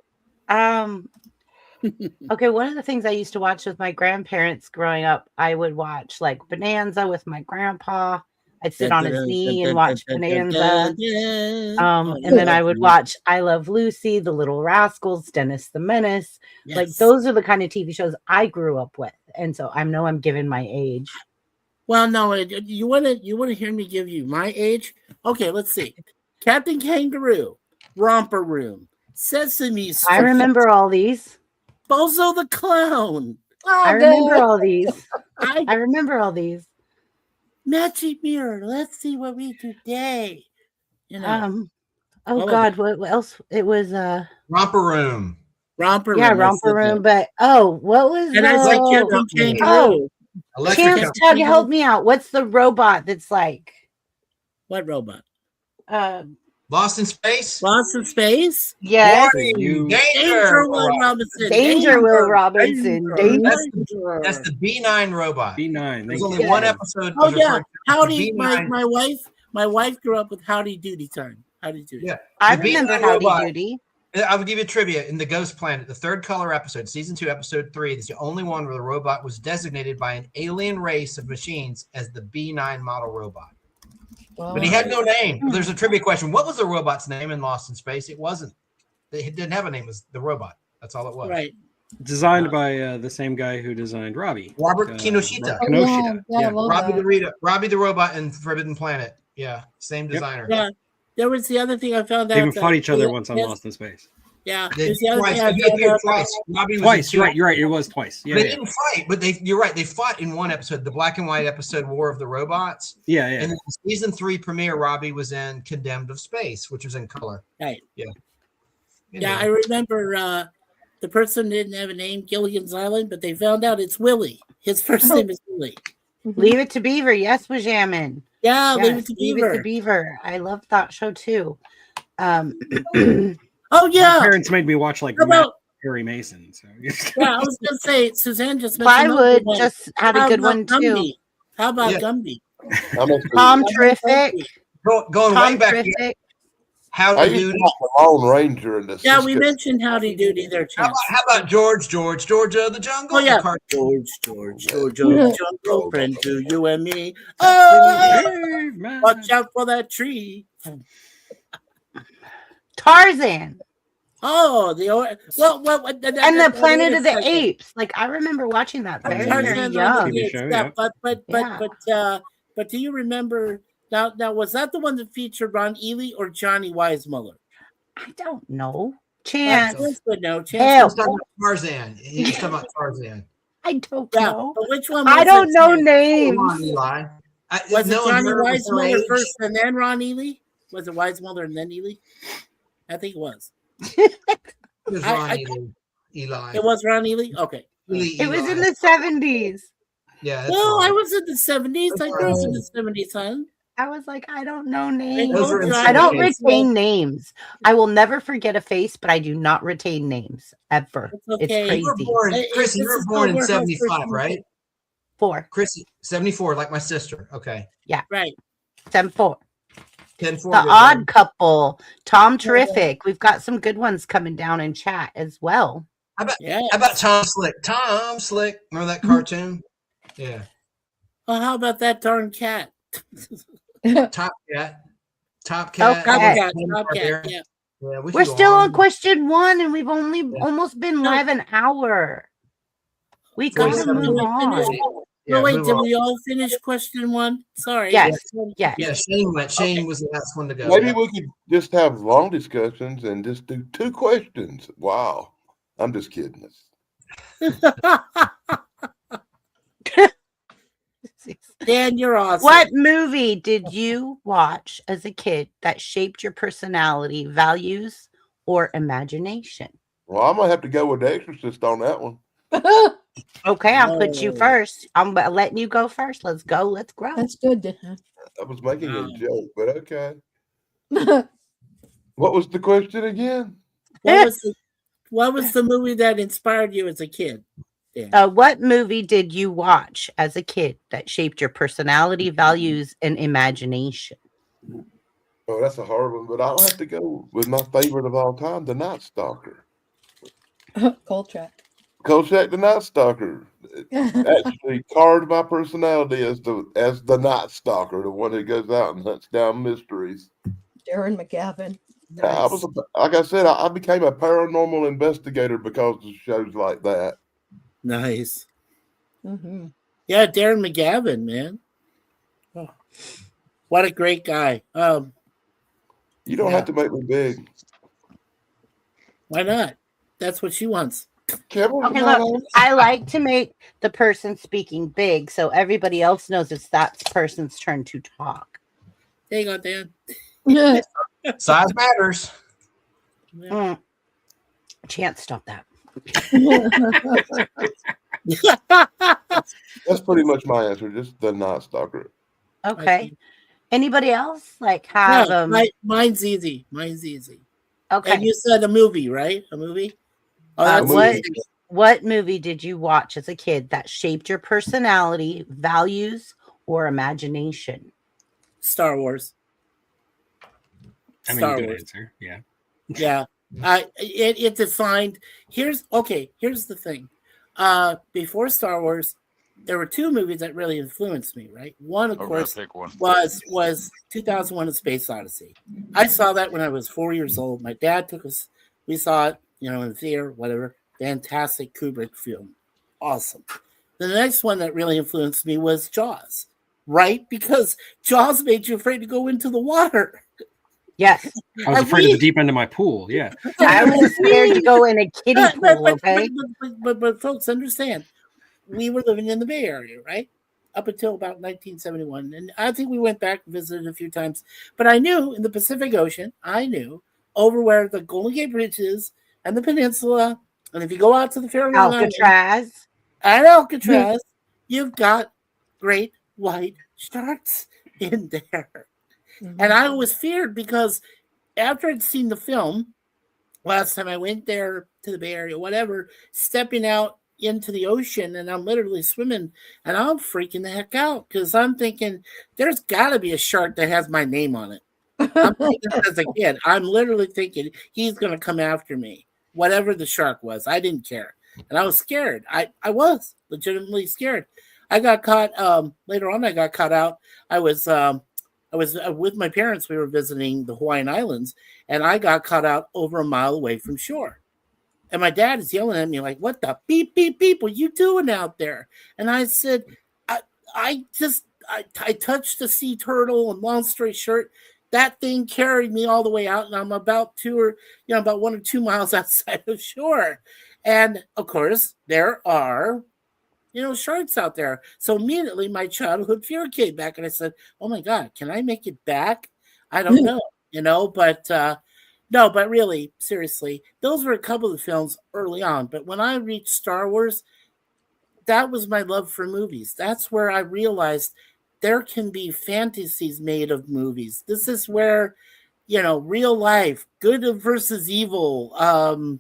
Okay, one of the things I used to watch with my grandparents growing up, I would watch like Bonanza with my grandpa. I'd sit on his knee and watch Bonanza. And then I would watch I Love Lucy, The Little Rascals, Dennis the Menace. Like those are the kind of TV shows I grew up with. And so I know I'm giving my age. Well, no, you want to hear me give you my age? Okay, let's see. Captain Kangaroo, Romper Room, Sesame Street. I remember all these. Bozo the Clown. I remember all these. I I remember all these. Magic Mirror. Let's see what we do today. You know, Oh all of God, what else? It was Romper Room. Romper yeah, Room. Romper Room, but what was And I was like the Captain Kangaroo. Electric Chance Company. Tug, help me out. What's the robot that's like What robot? Lost in Space. Lost in Space. Yes. Warning, You- Danger, Will Robinson. Danger, Will Robinson. Danger. That's the B9 robot. B9. There's Thank only you. one episode. Oh was yeah, referred to as Howdy. the My B9. my wife grew up with Howdy Doody time. Howdy Doody. Yeah, I the remember B9 Howdy robot. Doody. I will give you trivia. In the Ghost Planet, the third color episode, season 2, episode 3, it's the only one where the robot was designated by an alien race of machines as the B9 model robot. But he had no name. There's a trivia question. What was the robot's name in Lost in Space? It wasn't. It didn't have a name. It was the robot. That's all it was. Right. Designed by the same guy who designed Robbie. Robert Kinoshita. Kinoshita. Yeah, I Yeah. love Robbie the robot and Forbidden Planet. Yeah, same designer. Yeah. There was the other thing I found out. They even that- fought each other once on yes, Lost in Space. Yeah. They, There's the other twice. thing I He found appeared out. twice. Robbie was Twice. in two. You're right. It was twice. Yeah. They Yeah. didn't fight, but you're right. They fought in one episode, the black and white episode War of the Robots. Yeah. And then the season 3 premiere, Robbie was in Condemned of Space, which was in color. Right. Yeah. Yeah, I remember the person didn't have a name, Gilligan's Island, but they found out it's Willie. His first name is Willie. Leave It to Beaver. Yes, was jamming. Yeah, Leave It Yes, to Leave Beaver. It to Beaver. I love that show too. Oh My yeah. parents made me watch like How Matt about- Perry Mason. So. Yeah, I was gonna say Suzanne just mentioned Plywood another one. just had a How good about one too. Gumby? How about Yeah. Gumby? I must be- Tom Terrific. Going way Tom back, Terrific. How I to used do. to watch the Lone Ranger in the Yeah, we Cisco. mentioned Howdy Doody there, Chance. How about George of the Jungle? Oh yeah, The cartoon. George, jungle friend to you and me. Oh, watch out for that tree. Tarzan. Oh, And the Planet of the Apes. Like I remember watching that very, very young. TV show, Yeah, yeah. but do you remember now was that the one that featured Ron Ely or Johnny Weissmuller? I don't know. Chance. Chance would know. Hell. Chance He's talking about Tarzan. He's talking about Tarzan. I don't yeah, know. but which one? I was don't it, know Chance? names. Come on, Eli. Was no it one Johnny heard of her Weissmuller age. first and then Ron Ely? Was it Weissmuller and then Ely? I think it was. It was I- Ron I- Eli. It was Ron Ely? Okay. It was in the 70s. Yeah. That's Well, fine. I was in the 70s. I grew up in the 70s, son. I was like, I don't know names. Those were in I don't 70s. retain names. I will never forget a face, but I do not retain names ever. It's okay. It's You were crazy. born, Hey, Chris, this you were is born in Warehouse 75, versus- right? 4. Chris, 74, like my sister. Okay. Right. 7-4. 10-4. The Odd Couple. Tom Terrific. We've got some good ones coming down in chat as well. Yeah. How about Tom Slick? Tom Slick. Remember that cartoon? Yeah. Well, how about that darn cat? Top Cat. Top Okay. Cat. Top Hanna-Barbera. cat. Yeah. Yeah, we We're should go still on question 1, and we've only Yeah. almost been No. live an hour. We gotta 47 move minutes. on. Yeah, No, wait, move did on. we all finish question 1? Sorry. Yes. Yes. Yeah, Shane went. Shane was the last one to go. Maybe Yeah. we could just have long discussions and just do 2 questions. Wow. I'm just kidding. Dan, you're awesome. What movie did you watch as a kid that shaped your personality, values, or imagination? Well, I'm going to have to go with The Exorcist on that one. Okay, I'll put you No. first. I'm letting you go first. Let's go. Let's grow. That's good. I was making Wow. a joke, but okay. What was the question again? What was the movie that inspired you as a kid? What movie did you watch as a kid that shaped your personality, values, and imagination? Oh, that's a hard one, but I'll have to go with my favorite of all time, The Night Stalker. Coltrane. Kolchak the Night Stalker actually carved my personality as the Night Stalker, the one who goes out and hunts down mysteries. Darren McGavin. I was, like I said, I became a paranormal investigator because of shows like that. Nice. Mm-hmm. Yeah, Darren McGavin, man. Oh, what a great guy. You don't Yeah. have to make me big. Why not? That's what she wants. Kevin, Okay, look, I like to make the person speaking big so everybody else knows it's that person's turn to talk. There you go, Dan. Size matters. Mm. Chance, stop that. that's pretty much my answer. Just the Night Stalker. Okay. Anybody else like Yeah, have mine's easy. Mine's easy. okay? And you said a movie, right? A movie? Oh, that's What easy. what movie did you watch as a kid that shaped your personality, values, or imagination? Star Wars. I mean, Star good Wars. answer. Yeah. Yeah. It defined. Here's the thing. Before Star Wars, there were two movies that really influenced me, right? One, of I'm course, gonna pick one. was 2001: A Space Odyssey. I saw that when I was 4 years old. My dad took us. We saw it, in the theater, whatever. Fantastic Kubrick film, awesome. The next one that really influenced me was Jaws, right? Because Jaws made you afraid to go into the water. Yes, I was afraid of the deep end of my pool. Yeah. I was scared to go in a kiddie pool. Okay, But folks, understand, we were living in the Bay Area, right? Up until about 1971. And I think we went back and visited a few times. But I knew in the Pacific Ocean, over where the Golden Gate Bridge is and the peninsula, and if you go out to the Farallon Alcatraz. and Alcatraz, you've got great white sharks in there. And I was feared because after I'd seen the film, last time I went there to the Bay Area, whatever, stepping out into the ocean and I'm literally swimming and I'm freaking the heck out because I'm thinking there's got to be a shark that has my name on it. I'm thinking as a kid, I'm literally thinking he's going to come after me, whatever the shark was. I didn't care. And I was scared. I was legitimately scared. I got caught. Later on, I got caught out. I was with my parents. We were visiting the Hawaiian Islands, and I got caught out over a mile away from shore. And my dad is yelling at me like, "What the beep, beep, beep? What are you doing out there?" And I said, I touched the sea turtle, and long story short, that thing carried me all the way out, and I'm about 1 or 2 miles outside of shore. And of course, there are sharks out there. So immediately my childhood fear came back and I said, oh my God, can I make it back? I don't know, but no, but really, seriously, those were a couple of films early on. But when I reached Star Wars, that was my love for movies. That's where I realized there can be fantasies made of movies. This is where, real life, good versus evil,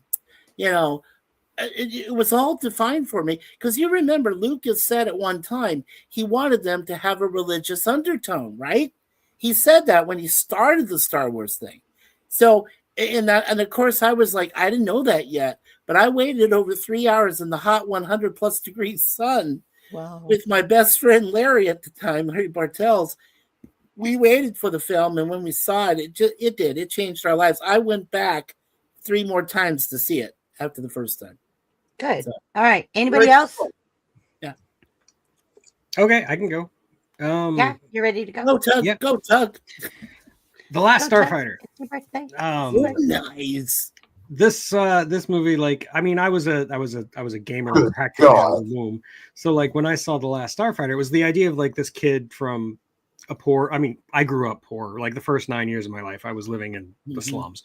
it was all defined for me because you remember Lucas said at one time he wanted them to have a religious undertone, right? He said that when he started the Star Wars thing. So, and of course, I was like, I didn't know that yet, but I waited over 3 hours in the hot 100 plus degrees sun with my best friend Larry at the time, Larry Bartels. We waited for the film, and when we saw it, it changed our lives. I went back 3 more times to see it after the first time. Good. So, all right. Anybody else? Yeah. Okay, I can go. Yeah, you're ready to go. Go, Tug. Yeah. Go, Tug. The Last Starfighter. It's your birthday. Nice. This movie, like, I mean, I was a gamer practically out of the womb. So like when I saw The Last Starfighter, it was the idea of like this kid from a poor. I mean, I grew up poor. Like the first 9 years of my life, I was living in the slums.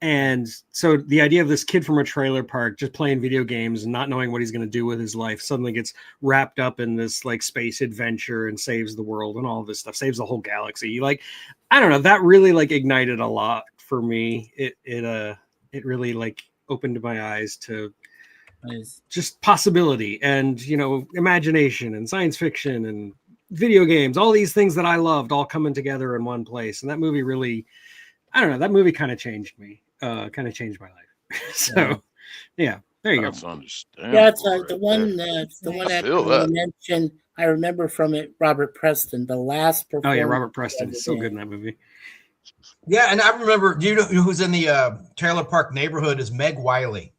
And so the idea of this kid from a trailer park just playing video games and not knowing what he's going to do with his life suddenly gets wrapped up in this like space adventure and saves the world and all this stuff, saves the whole galaxy. Like, I don't know, that really like ignited a lot for me. It really like opened my eyes to just possibility and, imagination and science fiction and video games, all these things that I loved all coming together in one place. And that movie really, I don't know, that movie kind of changed me. Kind of changed my life. So, yeah, there you go. Yeah, it's the one that you mentioned. I remember from it, Robert Preston, the last performance. Oh yeah, Robert Preston is so good in that movie. Yeah, and I remember. Do you know who's in the trailer park neighborhood? Is Meg Wiley.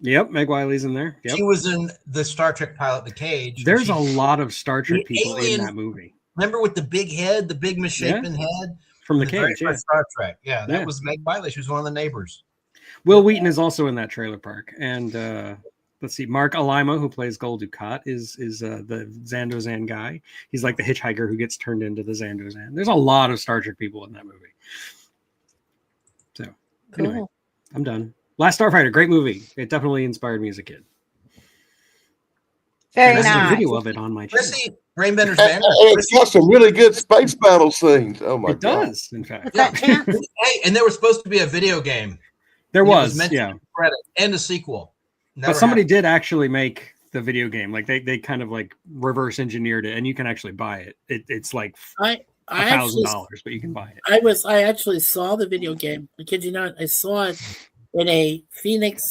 Yep, Meg Wiley's in there. Yep. She was in the Star Trek pilot, The Cage. There's a lot of Star Trek people in that movie. Remember with the big head, the big misshapen head? From The Cage, yeah. Star Trek. Yeah, that was Meg Wiley. She was one of the neighbors. Will Wheaton is also in that trailer park. And let's see, Mark Alima, who plays Gul Dukat, is the Zandozan guy. He's like the hitchhiker who gets turned into the Zandozan. There's a lot of Star Trek people in that movie. So, anyway, I'm done. Last Starfighter, great movie. It definitely inspired me as a kid. Very There's a nice. video of it on my channel. Chrissy, Brainbenders And Banner. it's got some really good space battle scenes. Oh my It god! does, in fact. What's that, Chance? Hey, and there was supposed to be a video game. There And it was, meant to yeah. be credit and a sequel. But somebody did actually make the video game. Like they kind of like reverse engineered it, and you can actually buy it. It's like I actually $1,000, but you can buy it. I actually saw the video game. I kid you not. I saw it in a Phoenix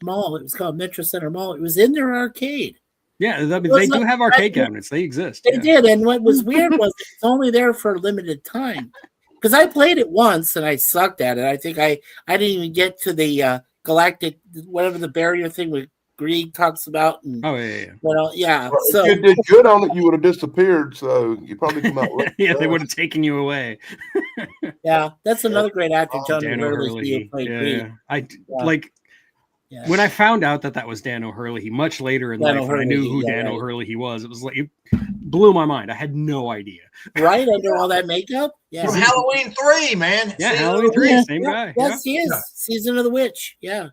mall. It was called Metro Center Mall. It was in their arcade. Yeah, they was do like- have arcade cabinets. They exist. They yeah. did, and what was weird was it's only there for a limited time. Because I played it once and I sucked at it. I think I didn't even get to the galactic, whatever the barrier thing with Greed talks about. And, Oh yeah. yeah. Well, So if you did good on it, you would have disappeared. So you probably come out. Yeah, they would have taken you away. yeah, that's another great actor, John Dan O'Hurley. O'Hurley. Played Yeah, Greed. yeah. Like Yeah. when I found out that was Dan O'Hurley much later in Dan life, when I knew who O'Hurley, yeah, Dan right. O'Hurley he was, it was like it blew my mind. I had no idea. Right under all that makeup. Yeah. From Halloween 3, man. Yeah, See, Halloween 3, Yeah. same guy. Yes, he is. Yeah. Season of the Witch. Yeah.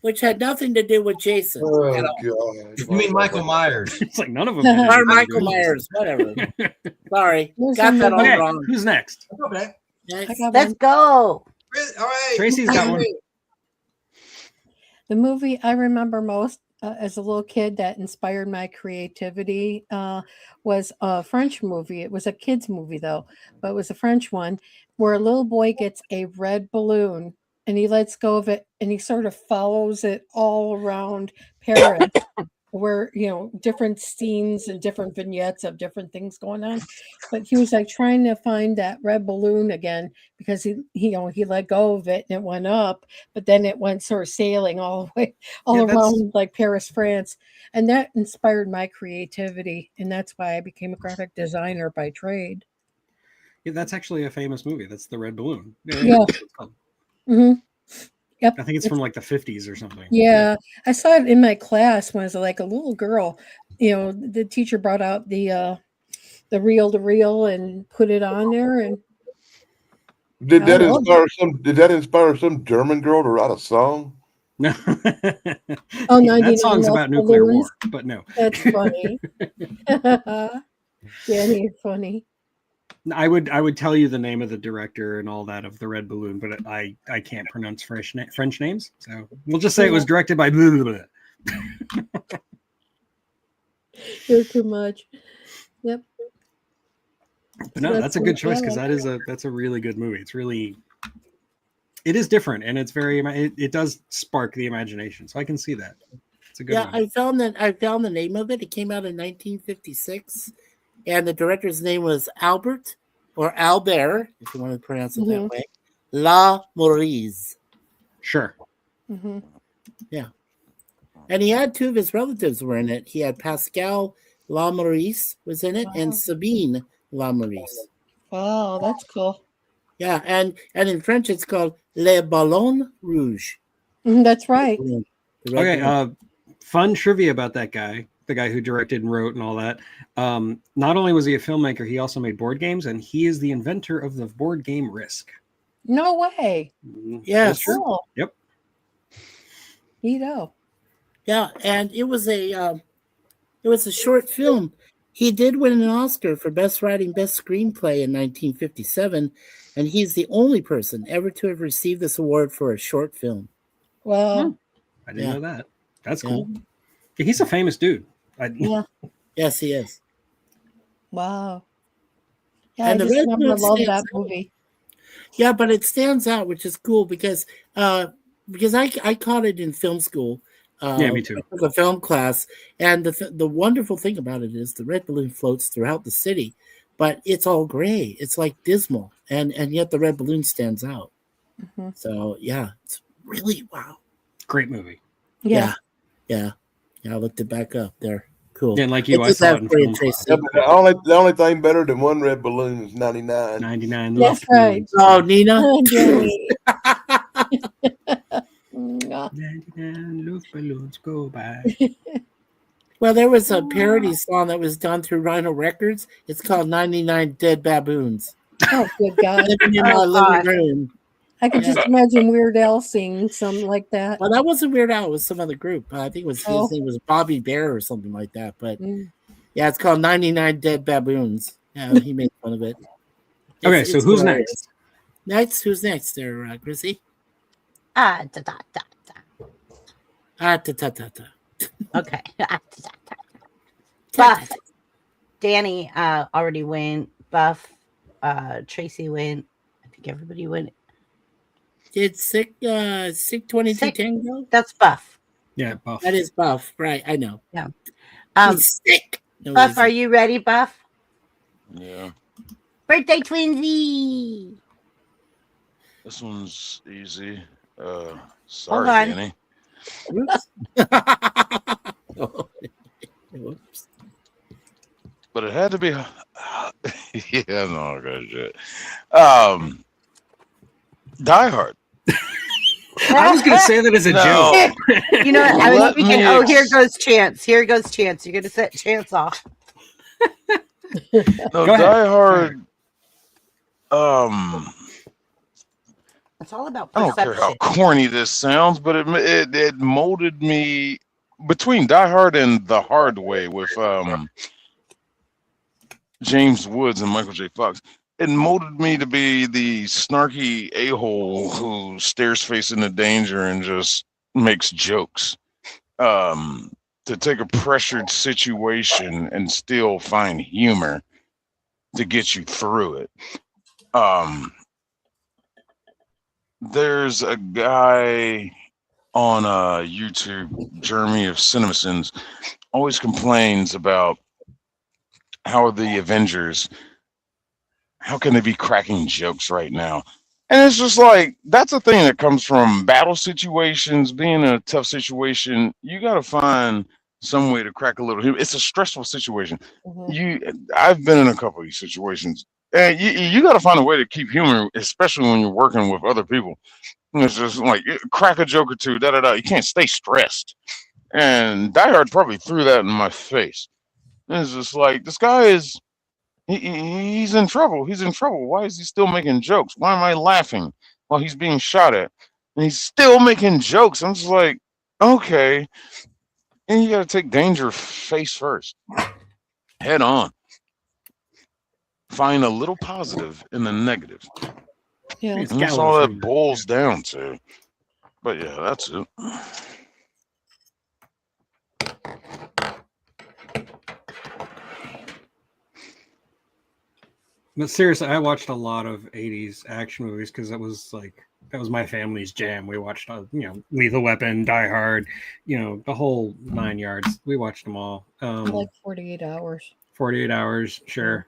Which had nothing to do with Jason. Oh at all. god! You mean Michael Myers? It's like none of them. had anything Or to Michael do with it. Myers, whatever. Sorry. There's Got that all Okay, wrong. who's next? Okay. Next. I got Let's one. go. All right. Tracy's got one. The movie I remember most as a little kid that inspired my creativity was a French movie. It was a kids movie though, but it was a French one where a little boy gets a red balloon and he lets go of it and he sort of follows it all around Paris where different scenes and different vignettes of different things going on, but he was like trying to find that red balloon again because he let go of it and it went up, but then it went sort of sailing all the way all Yeah, that's- around like Paris, France, and that inspired my creativity, and that's why I became a graphic designer by trade. Yeah, that's actually a famous movie. That's The Red Balloon. Yeah. That's what it's called. Hmm. Yep. I think it's from like the 50s or something. Yeah, I saw it in my class when I was like a little girl. The teacher brought out the reel to reel and put it on there, and Did that I love inspire some? Did that inspire some German girl to write a song? No. Oh, Yeah, 99 that song's Love about nuclear war, Balloons. but no. that's funny. Jenny, funny. I would tell you the name of the director and all that of The Red Balloon, but I can't pronounce French names, so we'll just say it was directed by blah, blah, blah. You're too much. Yep. But no, that's a good choice because that's a really good movie. It is different and it's very it does spark the imagination, so I can see that. It's a good one. I found the name of it. It came out in 1956, and the director's name was Albert or Albert, if you want to pronounce it that way. La Maurice. Sure. Mm-hmm. And he had two of his relatives were in it. He had Pascal La Maurice was in it, and Sabine La Maurice. Wow, that's cool. Yeah, and in French it's called Le Ballon Rouge. That's right. The red Okay, balloon. fun trivia about that guy, the guy who directed and wrote and all that. Not only was he a filmmaker, he also made board games, and he is the inventor of the board game Risk. No way. Yes. That's true. Cool. Yep. Neato. Yeah, and it was a short film. He did win an Oscar for Best Writing, Best Screenplay in 1957, and he's the only person ever to have received this award for a short film. Well, I didn't know that. That's Yeah. cool. Yeah, he's a famous dude. yeah. Yes, he is. Wow. Yeah, And I the just Red remember I Balloon love stands that out. movie. Yeah, but it stands out, which is cool because I caught it in film school. Yeah, me too. I took a film class, and the wonderful thing about it is the red balloon floats throughout the city, but it's all gray. It's like dismal, and yet the red balloon stands out. Mhm. So yeah, it's really wow. Great movie. Yeah. Yeah. I looked it back up there. Cool. Yeah, and like you, I did saw that it in for you, film Tracy. Yeah, but the only thing better than one red balloon is 99. 99. That's Love right. Balloons. Oh, Nina. Oh, Jenny. Mwah. 99 love balloons go by. Well, there was a parody song that was done through Rhino Records. It's called 99 Dead Baboons. Oh, good God. Living in my Oh, living gosh. room. I could just imagine Weird Al singing something like that. Well, that wasn't Weird Al. It was some other group. I think it was his name was Bobby Bear or something like that. But yeah, it's called 99 Dead Baboons. Yeah, he made fun of it. Okay, so who's next? Who's next there, Chrissy? Da, da, da, da. Okay. Buff. Danny already went. Buff. Tracy went. I think everybody went. Did Sick 2210 go? That's Buff. Yeah, Buff. That is Buff, right? I know. Yeah. He's sick. No, Buff, he are isn't. you ready, Buff? Yeah. Birthday twinsy. This one's easy. Sorry, on. Danny. Whoops. But it had to be. Yeah, no, good shit. Die Hard. I was going to say that as a No. joke. You know what? I was Let thinking, me oh, here goes Chance. Here goes Chance. You're going to set Chance off. No, Go ahead. Die Hard. It's all about I don't care how perception. corny this sounds, but it molded me between Die Hard and The Hard Way with James Woods and Michael J. Fox. It molded me to be the snarky a-hole who stares face into danger and just makes jokes. To take a pressured situation and still find humor to get you through it. There's a guy on YouTube, Jeremy of CinemaSins, always complains about how the Avengers, how can they be cracking jokes right now? And it's just like, that's a thing that comes from battle situations, being in a tough situation. You got to find some way to crack a little humor. It's a stressful situation. I've been in a couple of these situations. And you got to find a way to keep humor, especially when you're working with other people. And it's just like, crack a joke or two, You can't stay stressed. And Die Hard probably threw that in my face. And it's just like, this guy is, he's in trouble. He's in trouble. Why is he still making jokes? Why am I laughing while he's being shot at? And he's still making jokes. I'm just like, okay. And you got to take danger face first, head on. Find a little positive in the negative. Yeah. It's And that's gallows all that humor. boils down to. But yeah, that's it. But seriously, I watched a lot of 80s action movies because that was my family's jam. We watched, Lethal Weapon, Die Hard, the whole 9 yards. We watched them all. Like 48 hours. 48 hours, sure.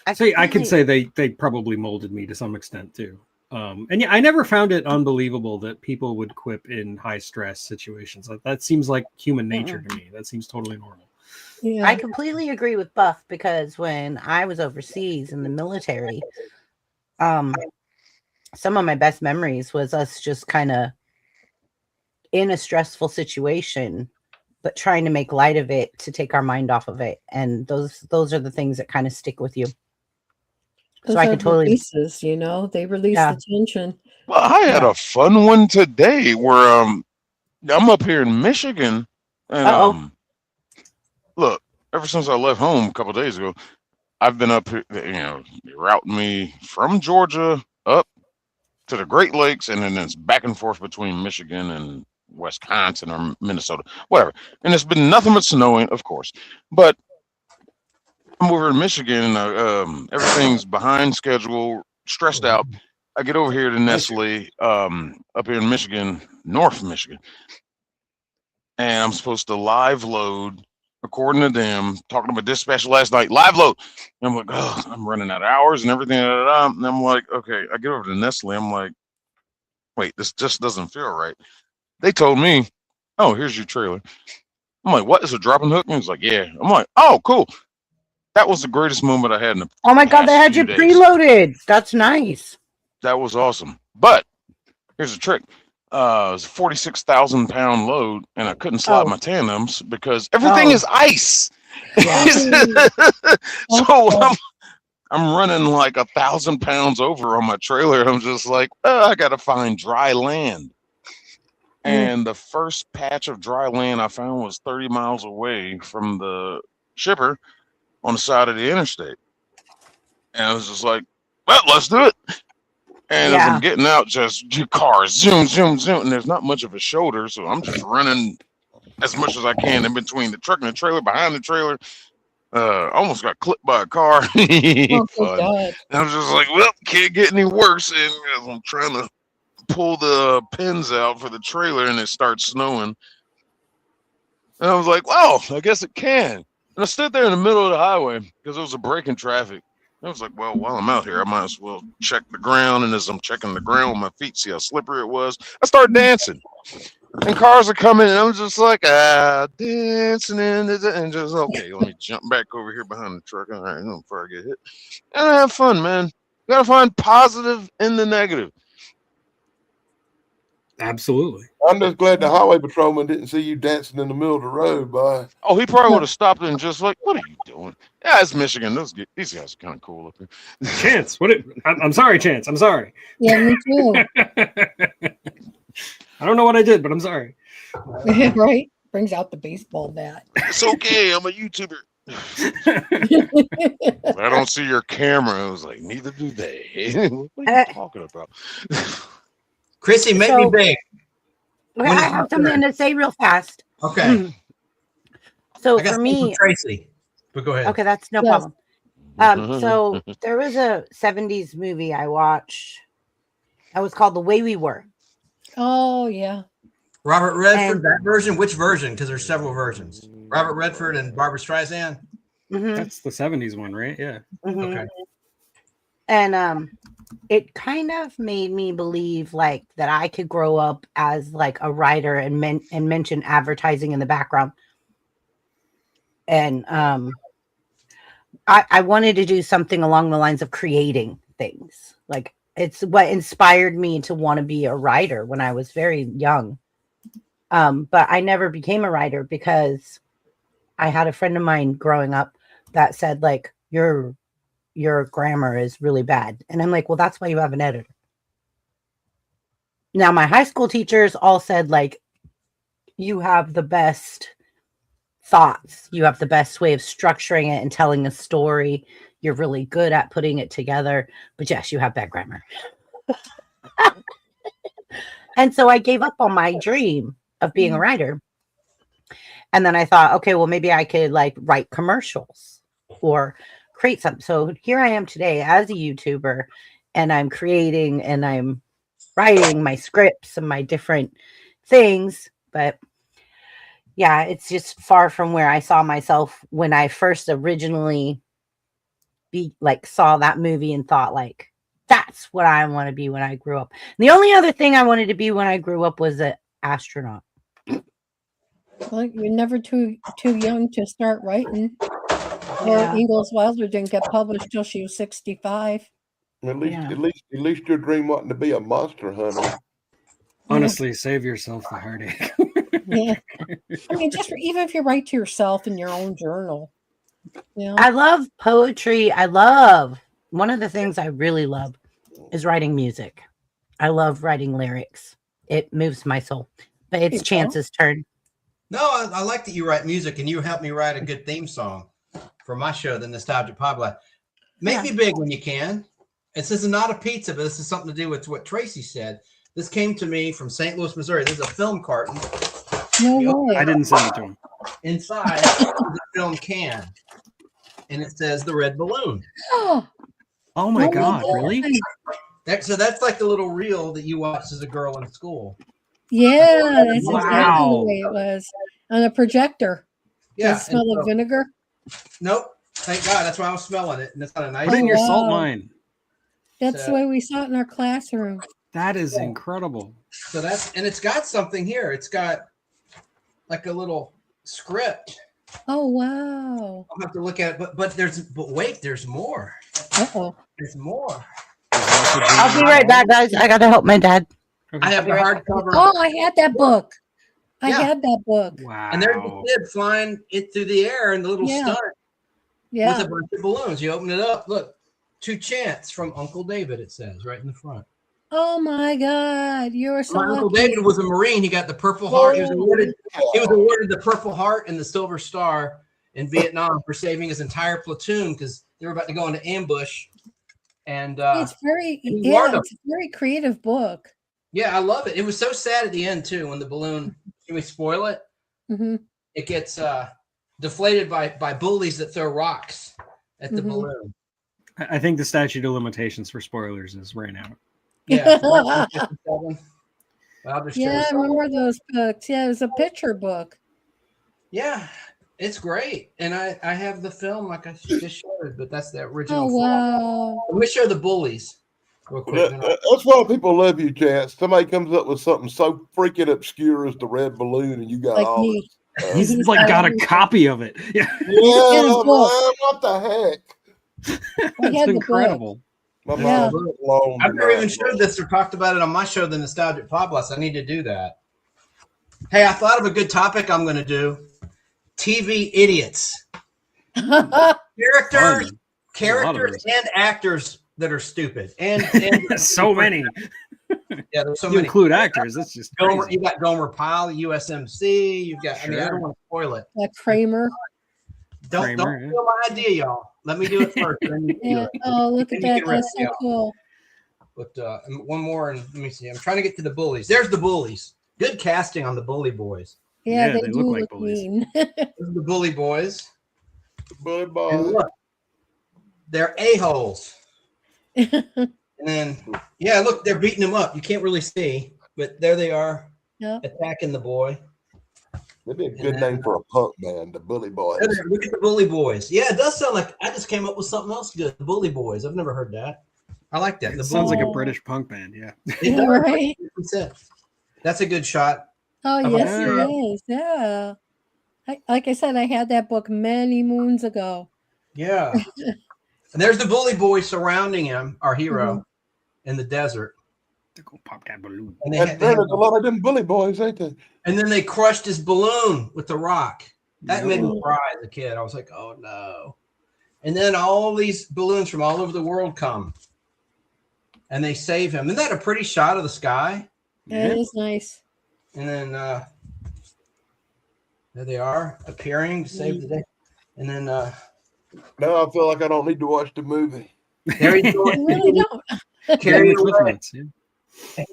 I So I can completely- say they probably molded me to some extent too. And yeah, I never found it unbelievable that people would quip in high stress situations. That seems like human nature to me. That seems totally normal. Yeah. I completely agree with Buff because when I was overseas in the military, some of my best memories was us just kind of in a stressful situation, but trying to make light of it to take our mind off of it. And those are the things that kind of stick with you. Those I are could totally- releases, they release Yeah. the tension. Well, I had a fun one today where I'm up here in Michigan, and look, ever since I left home a couple of days ago, I've been up here, routing me from Georgia up to the Great Lakes, and then it's back and forth between Michigan and Wisconsin or Minnesota, whatever. And it's been nothing but snowing, of course. But I'm over in Michigan, and everything's behind schedule, stressed out. I get over here to Nestle, up here in Michigan, North Michigan, and I'm supposed to live load, according to them, talking to my dispatcher last night, live load. And I'm like, oh, I'm running out of hours and everything. And I'm like, okay, I get over to Nestle. I'm like, wait, this just doesn't feel right. They told me, oh, here's your trailer. I'm like, what? Is a dropping hook? And he's like, yeah. I'm like, oh, cool. That was the greatest moment I had in the Oh my God, they past had few you days. preloaded. That's nice. That was awesome. But here's the trick. It was a 46,000 pound load, and I couldn't slide Oh. my tandems because everything Oh. is ice. Yeah. So I'm running like 1,000 pounds over on my trailer. I'm just like, oh, I got to find dry land. And the first patch of dry land I found was 30 miles away from the shipper on the side of the interstate. And I was just like, well, let's do it. And as I'm getting out, just cars, zoom, zoom, zoom. And there's not much of a shoulder. So I'm just running as much as I can in between the truck and the trailer, behind the trailer. Almost got clipped by a car. Oh, good God. I was just like, well, can't get any worse. And as I'm trying to pull the pins out for the trailer and it starts snowing. And I was like, wow, I guess it can. And I stood there in the middle of the highway because it was a break in traffic. I was like, well, while I'm out here, I might as well check the ground. And as I'm checking the ground with my feet, see how slippery it was, I started dancing. And cars are coming, and I'm just like, dancing and just, okay, let me jump back over here behind the truck. All right, before I get hit. And I have fun, man. You got to find positive in the negative. Absolutely. I'm just glad the highway patrolman didn't see you dancing in the middle of the road, boy. Oh, he probably would have stopped and just like, what are you doing? Yeah, it's Michigan. These guys are kind of cool up here. Chance, I'm sorry, Chance. I'm sorry. Yeah, me too. I don't know what I did, but I'm sorry. Right? Brings out the baseball bat. It's okay. I'm a YouTuber. I don't see your camera. I was like, neither do they. What are you talking about? Chrissy, make me big. Okay, I have something to say real fast. Okay. So I got for me, Tracy, but go ahead. okay, that's no Yes. problem. So there was a 70s movie I watched. It was called The Way We Were. Oh, yeah. Robert Redford, And- that version? Which version? Because there's several versions. Robert Redford and Barbara Streisand? That's the 70s one, right? Yeah. Okay. And it kind of made me believe like that I could grow up as like a writer and mention advertising in the background. And I wanted to do something along the lines of creating things. Like it's what inspired me to want to be a writer when I was very young. But I never became a writer because I had a friend of mine growing up that said like, your grammar is really bad. And I'm like, well, that's why you have an editor. Now, my high school teachers all said like, you have the best thoughts. You have the best way of structuring it and telling a story. You're really good at putting it together. But yes, you have bad grammar. And so I gave up on my dream of being a writer. And then I thought, okay, well, maybe I could like write commercials or create something. So here I am today as a YouTuber, and I'm creating and I'm writing my scripts and my different things. But yeah, it's just far from where I saw myself when I first originally saw that movie and thought like, that's what I want to be when I grew up. And the only other thing I wanted to be when I grew up was an astronaut. Well, you're never too young to start writing. Yeah. Or Ingalls Wilder didn't get published till she was 65. At least your dream wasn't to be a monster hunter. Honestly, save yourself the heartache. Yeah. I mean, even if you write to yourself in your own journal. You know? I love poetry. One of the things I really love is writing music. I love writing lyrics. It moves my soul. But it's Chance's turn. No, I like that you write music and you helped me write a good theme song for my show, The Nostalgic Podcast. Make me big when you can. This is not a pizza, but this is something to do with what Tracy said. This came to me from St. Louis, Missouri. This is a film carton. No way. I didn't send it to him. Inside is a film can. And it says The Red Balloon. Oh my God, really? So that's like the little reel that you watched as a girl in school. Yeah, that's exactly Wow. the way it was. On a projector. Yeah. Does it smell like vinegar? Nope. Thank God. That's why I was smelling it. And it's not a nice Put it in your wow. salt mine. That's the way we saw it in our classroom. That is incredible. So and it's got something here. It's got like a little script. Oh, wow. I'll have to look at it. But wait, there's more. Uh-oh. There's more. I'll be right back, guys. I got to help my dad. I have the hardcover. Oh, I had that book. I Yeah. had that book. Wow. And there's the kid flying it through the air and the little Yeah. stunt Yeah. with a bunch of balloons. You open it up. Look. To Chance from Uncle David, it says right in the front. Oh my God, you're so My Uncle lucky. David was a Marine. He got the Purple Heart. He was awarded the Purple Heart and the Silver Star in Vietnam for saving his entire platoon because they were about to go into ambush. And It's very, he yeah, warned 'em. it's a very creative book. Yeah, I love it. It was so sad at the end too when the balloon. Can we spoil it? Hmm. It gets deflated by bullies that throw rocks at the Mhm. balloon. I think the statute of limitations for spoilers is ran out. Yeah. 1957. I'll just show Yeah, I you. remember those books. Yeah, it was a picture book. Yeah, it's great. And I have the film like I just showed, but that's the original. Oh film. wow. Let me show the bullies real quick. That's why people love you, Chance. Somebody comes up with something so freaking obscure as the red balloon, and you got Like all me. this. He's He's like got a got- copy of it. Yeah, Yeah, his book. man, what the heck? I that's had the book. incredible. My Yeah. mind's blown I've never even tonight, showed man. this or talked about it on my show, The Nostalgic Podcast. I need to do that. Hey, I thought of a good topic I'm going to do. TV idiots. Characters, Fun. characters and actors that are stupid. And So many. yeah, there's so You many. include actors. That's just Gomer, crazy. you got Gomer Pyle, USMC. You've got. I mean, I Sure. don't want to spoil it. Like Kramer. Don't Kramer, yeah. steal my idea, y'all. Let me do it first. Then you do Yeah. it. Oh, look at Then you that. can rip That's me so off. cool. But and one more, and let me see. I'm trying to get to the bullies. There's the bullies. Good casting on the bully boys. Yeah, Yeah, they, they do look like look bullies. mean. Those are the bully boys. Bully And boy. look, they're a-holes. And then, yeah, look, they're beating him up. You can't really see, but there they are Yeah. attacking the boy. That'd be a good name for a punk band, the Bully Boys. Look at the bully boys. Yeah, it does sound like I just came up with something else good. The bully boys. I've never heard that. I like that. It The sounds like a Bully- British punk band. Yeah. It does. Right. That's a good shot. Oh, How about yes, that? it is. Yeah. Like I said, I had that book many moons ago. Yeah. And there's the bully boys surrounding him, our hero, in the desert. They're gonna pop that balloon. And, they And had- there's a lot of them Bully Boys, ain't there? and then they crushed his balloon with the rock. That made me Yeah. cry as a kid. I was like, oh no. And then all these balloons from all over the world come and they save him. Isn't that a pretty shot of the sky? Yeah, it is nice. And then there they are appearing to save the day. And then Now I feel like I don't need to watch the movie. there he's I going, really don't. carried Cliff away. Notes, yeah.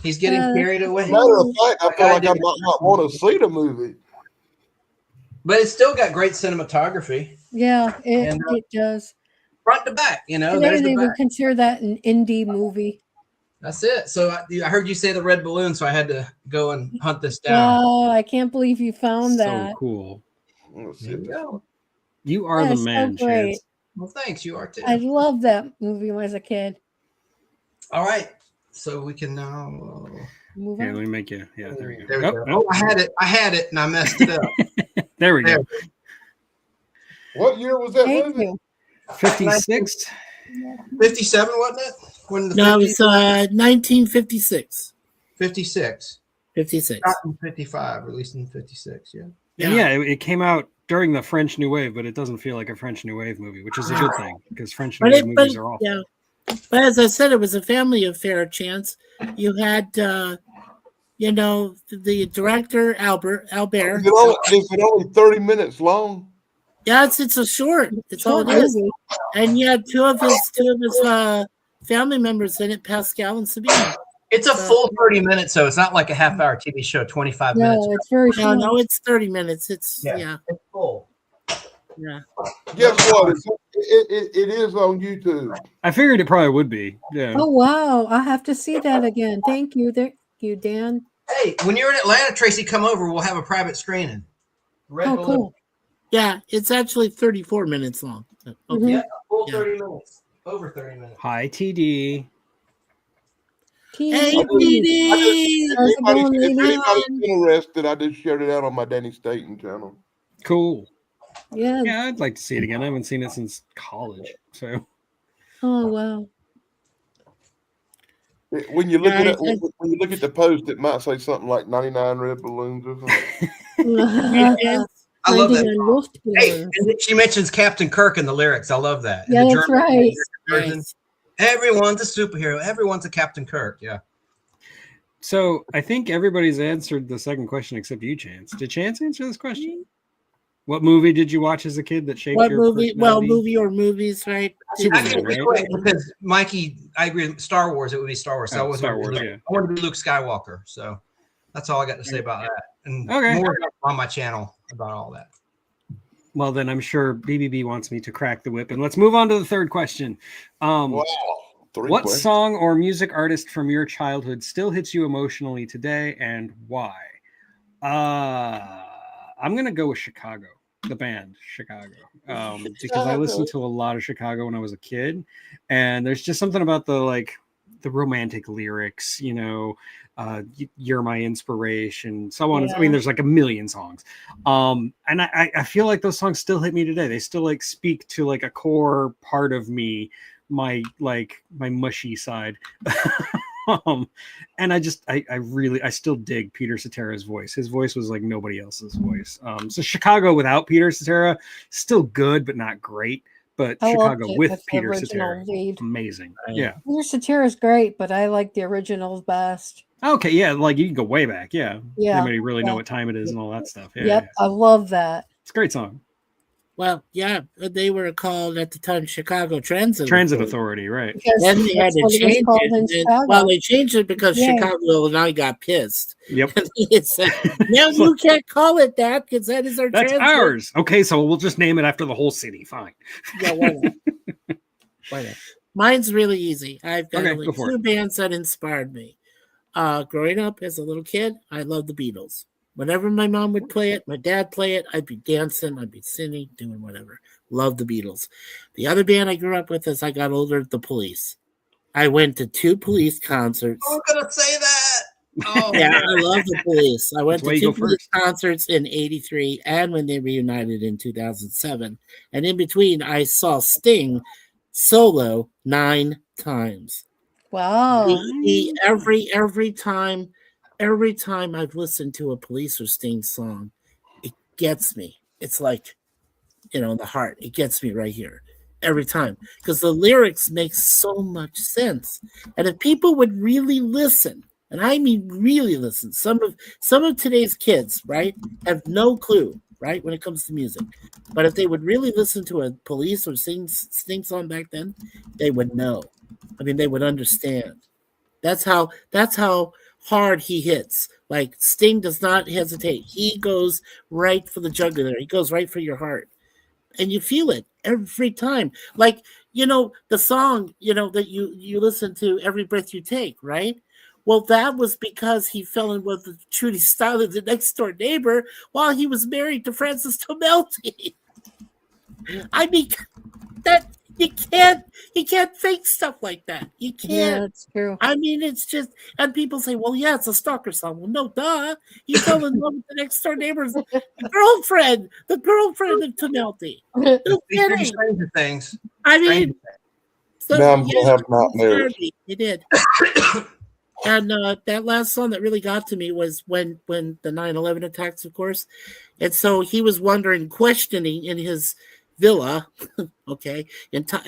He's getting Yeah. carried away. Matter of fact, I feel like I might not want to see the movie. But it's still got great cinematography, Yeah, And, it does. front to back. You know, Today there's they the would back. consider that an indie movie. That's it. So I heard you say the red balloon, so I had to go and hunt this down. Wow, I can't believe you found So that. cool. Let's see There if you this- go. You are That the is so man, great. Chance. Well, thanks. You are too. I loved that movie when I was a kid. All right. So we can now. Move Here, on. let me make you. Yeah, there we There go. we Oh, go. oh, Oh, I had it, and I messed it up. there we go. What year was that Thank movie? you. 56. 57, wasn't it? When the No, 50s? it's 1956. 56. 56. Not in 55, released in 56. Yeah. And yeah, it came out during the French New Wave, but it doesn't feel like a French New Wave movie, which is a good thing because French New But Wave it, movies but, are awful. yeah. But as I said, it was a family affair. Chance, you had, the director Albert. Is it only 30 minutes long? Yes, it's a short. It's all Short it is. movie. And you had two of his family members in it, Pascal and Sabine. It's a full 30 minutes, so it's not like a half hour TV show, 25 minutes. No, it's very No, short. no, it's 30 minutes. It's Yeah. yeah. It's full. Guess what? It is on YouTube. I figured it probably would be. Yeah. Oh wow, I have to see that again. Thank you, Dan. Hey, when you're in Atlanta, Tracy, come over. We'll have a private screening. Red Oh, balloon. cool. Yeah, it's actually 34 minutes long. Okay. Mhm. Yeah, full Yeah. 30 minutes. Over 30 minutes. Hi, TD. Hey, TV. PD! How's it going, If lady? anybody's interested, I just shared it out on my Danny Staten channel. Cool. Yeah. Yeah, I'd like to see it again. I haven't seen it since college. So Oh wow. When you look Yeah, at it, when you look at the post, it might say something like 99 red balloons or something. Hey, Chance, I love that. Finding on Wolf Hey, Town. and she mentions Captain Kirk in the lyrics. I love that. In Yeah, the that's German right. version, Nice. everyone's a superhero. Everyone's a Captain Kirk. Yeah. So I think everybody's answered the second question except you, Chance. Did Chance answer this question? What movie did you watch as a kid that shaped What your movie? Well, personality? movie or movies, right? Superman, Actually, right? wait, because Mikey, I agree. Star Wars, it would be Star Wars. So Oh, I was Star Wars, Luke. yeah. I wanted to be Luke Skywalker. So that's all I got to say about that. And Okay. more on my channel about all that. Well, then I'm sure BBB wants me to crack the whip. And let's move on to the third question. Wow. Three What questions. song or music artist from your childhood still hits you emotionally today, and why? I'm gonna go with Chicago, the band Chicago, because I listened to a lot of Chicago when I was a kid, and there's just something about the romantic lyrics, "You're my inspiration," so on. I mean, there's like a million songs, and I feel like those songs still hit me today. They still like speak to like a core part of me, my mushy side. And I still dig Peter Cetera's voice. His voice was like nobody else's voice. So Chicago without Peter Cetera, still good, but not great. But I loved Chicago it with with the Peter original Cetera, lead. amazing. Right. Yeah. Peter Cetera's great, but I like the originals best. Okay. Yeah. Like you can go way back. Yeah. Yeah, Anybody really know yeah. what time it is and all that stuff. Yeah. Yep, yeah. I love that. It's a great song. Well, yeah, they were called at the time Chicago Transit Authority, right? Because Then they had that's to what it was change called it. in and- Chicago. well, they changed it because Yeah. Chicago and I got pissed. Yep. It said, "No, you can't call it that because that is our That's transit." ours. Okay, so we'll just name it after the whole city. Fine. Yeah, why not? Why not? Mine's really easy. I've got Okay, only go for two it. bands that inspired me. Growing up as a little kid, I loved the Beatles. Whenever my mom would play it, my dad play it, I'd be dancing, I'd be singing, doing whatever. Loved the Beatles. The other band I grew up with as I got older, the Police. I went to 2 Police concerts. I'm gonna say that. Oh, Yeah, I love the Police. I went That's why to you 2 go Police first. concerts in '83 and when they reunited in 2007. And in between, I saw Sting solo 9 times. Wow. Every time I've listened to a Police or Sting song, it gets me. It's like, in the heart. It gets me right here every time because the lyrics make so much sense. And if people would really listen, and I mean really listen, some of today's kids, right, have no clue, right, when it comes to music. But if they would really listen to a Police or Sting song back then, they would know. I mean, they would understand. That's how hard he hits. Like Sting does not hesitate. He goes right for the jugular. He goes right for your heart. And you feel it every time. Like, the song, that you listen to, Every Breath You Take, right? Well, that was because he fell in love with Trudy Styler, the next door neighbor, while he was married to Frances Tomelty. I mean, that you can't fake stuff like that. You Yeah, can't. that's true. I mean, it's just, and people say, well, yeah, it's a stalker song. Well, no, duh. He fell in love with the next door neighbor's girlfriend, the girlfriend of Tomelty. No kidding. Stranger Things. I mean, Now I'm gonna have nightmares. He did. And that last song that really got to me was when the 9/11 attacks, of course. And so he was wondering, questioning in his villa, okay,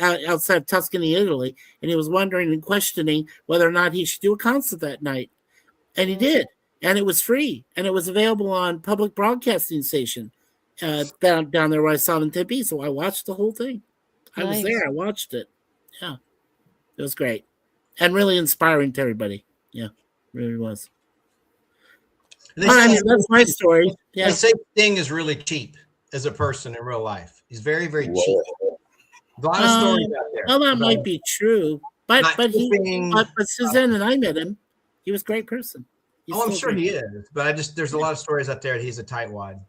outside of Tuscany, Italy, and he was wondering and questioning whether or not he should do a concert that night. And he did. And it was free. And it was available on public broadcasting station down there where I saw it in Tempe. So I watched the whole thing. I was Nice. there. I watched it. Yeah. It was great. And really inspiring to everybody. Yeah, really was. They I say, mean, that's my story. they Yeah. say Sting is really cheap as a person in real life. He's very, very cheap. Wow. A lot of stories out there. Well, that about might be true. But not but tipping. Suzanne and I met him. He was a great person. He's Oh, I'm still sure great. he is, but there's a lot of stories out there that he's a tightwad.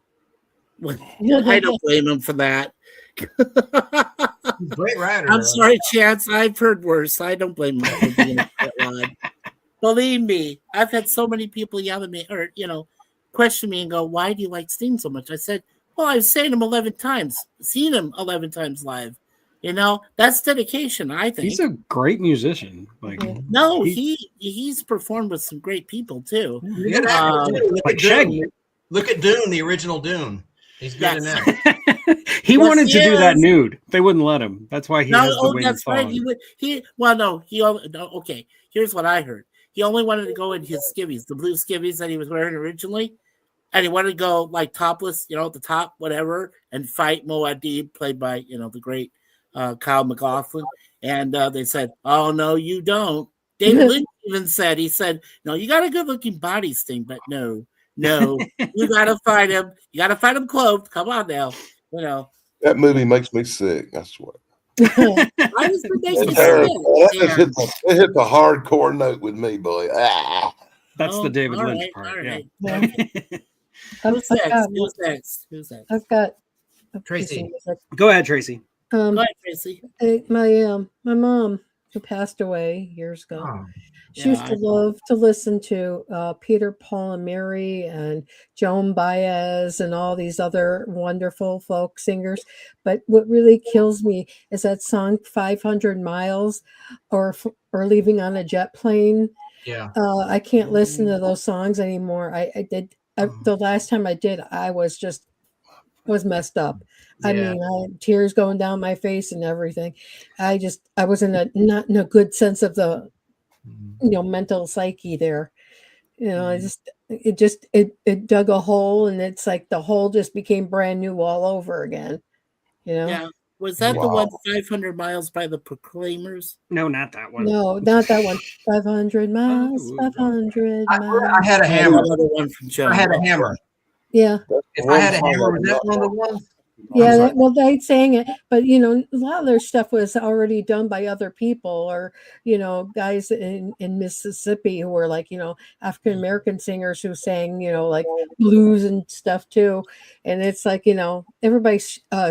I don't blame him for that. He's a great writer. I'm sorry, Chance. I've heard worse. I don't blame him for being a tightwad. Believe me, I've had so many people yell at me or, question me and go, why do you like Sting so much? I said, well, I've seen him 11 times, seen him 11 times live. That's dedication, I think. He's a great musician. Like, No, he- he's performed with some great people too. Look at that. Look like at Shaggy. Dune. Look at Dune, the original Dune. He's good in Yes. that. He wanted to do that yes. nude. They wouldn't let him. That's why he No, has the oh, winged that's right. thong. He would. Well, no. Okay. Here's what I heard. He only wanted to go in his skivvies, the blue skivvies that he was wearing originally, and he wanted to go like topless, at the top, whatever, and fight Muad'Dib, played by the great Kyle MacLachlan. And they said, "Oh no, you don't." David Lynch even said, "No, you got a good-looking body, Sting, but no, you got to fight him. You got to fight him clothed. Come on now, That movie makes me sick. I swear. I was It's terrible. It hit the hardcore note with me, boy. Ah. That's the David all Lynch right, part. all Yeah. right. Yeah. Who's next? I've got a Tracy. piece of music. Go ahead, Tracy. Go ahead, Tracy. My mom, who passed away years ago, Oh, she used to love to listen to Peter, Paul, and Mary and Joan Baez and all these other wonderful folk singers. But what really kills me is that song 500 Miles or Leaving on a Jet Plane. yeah. I can't listen to those songs anymore. I did. The last time I did, I was messed up. I Yeah. mean, I had tears going down my face and everything. I was not in a good sense of the mental psyche there. It dug a hole, and it's like the hole just became brand new all over again. Yeah. Was that the one 500 Miles by the Proclaimers? No, not that one. No, not that one. 500 miles, 500 miles. I had a hammer. Another one from Joan. I had a hammer. Yeah. If I had a hammer, was that one of the ones? Yeah, they sang it, but a lot of their stuff was already done by other people, or guys in Mississippi who were like African American singers who sang like blues and stuff too, and it's like everybody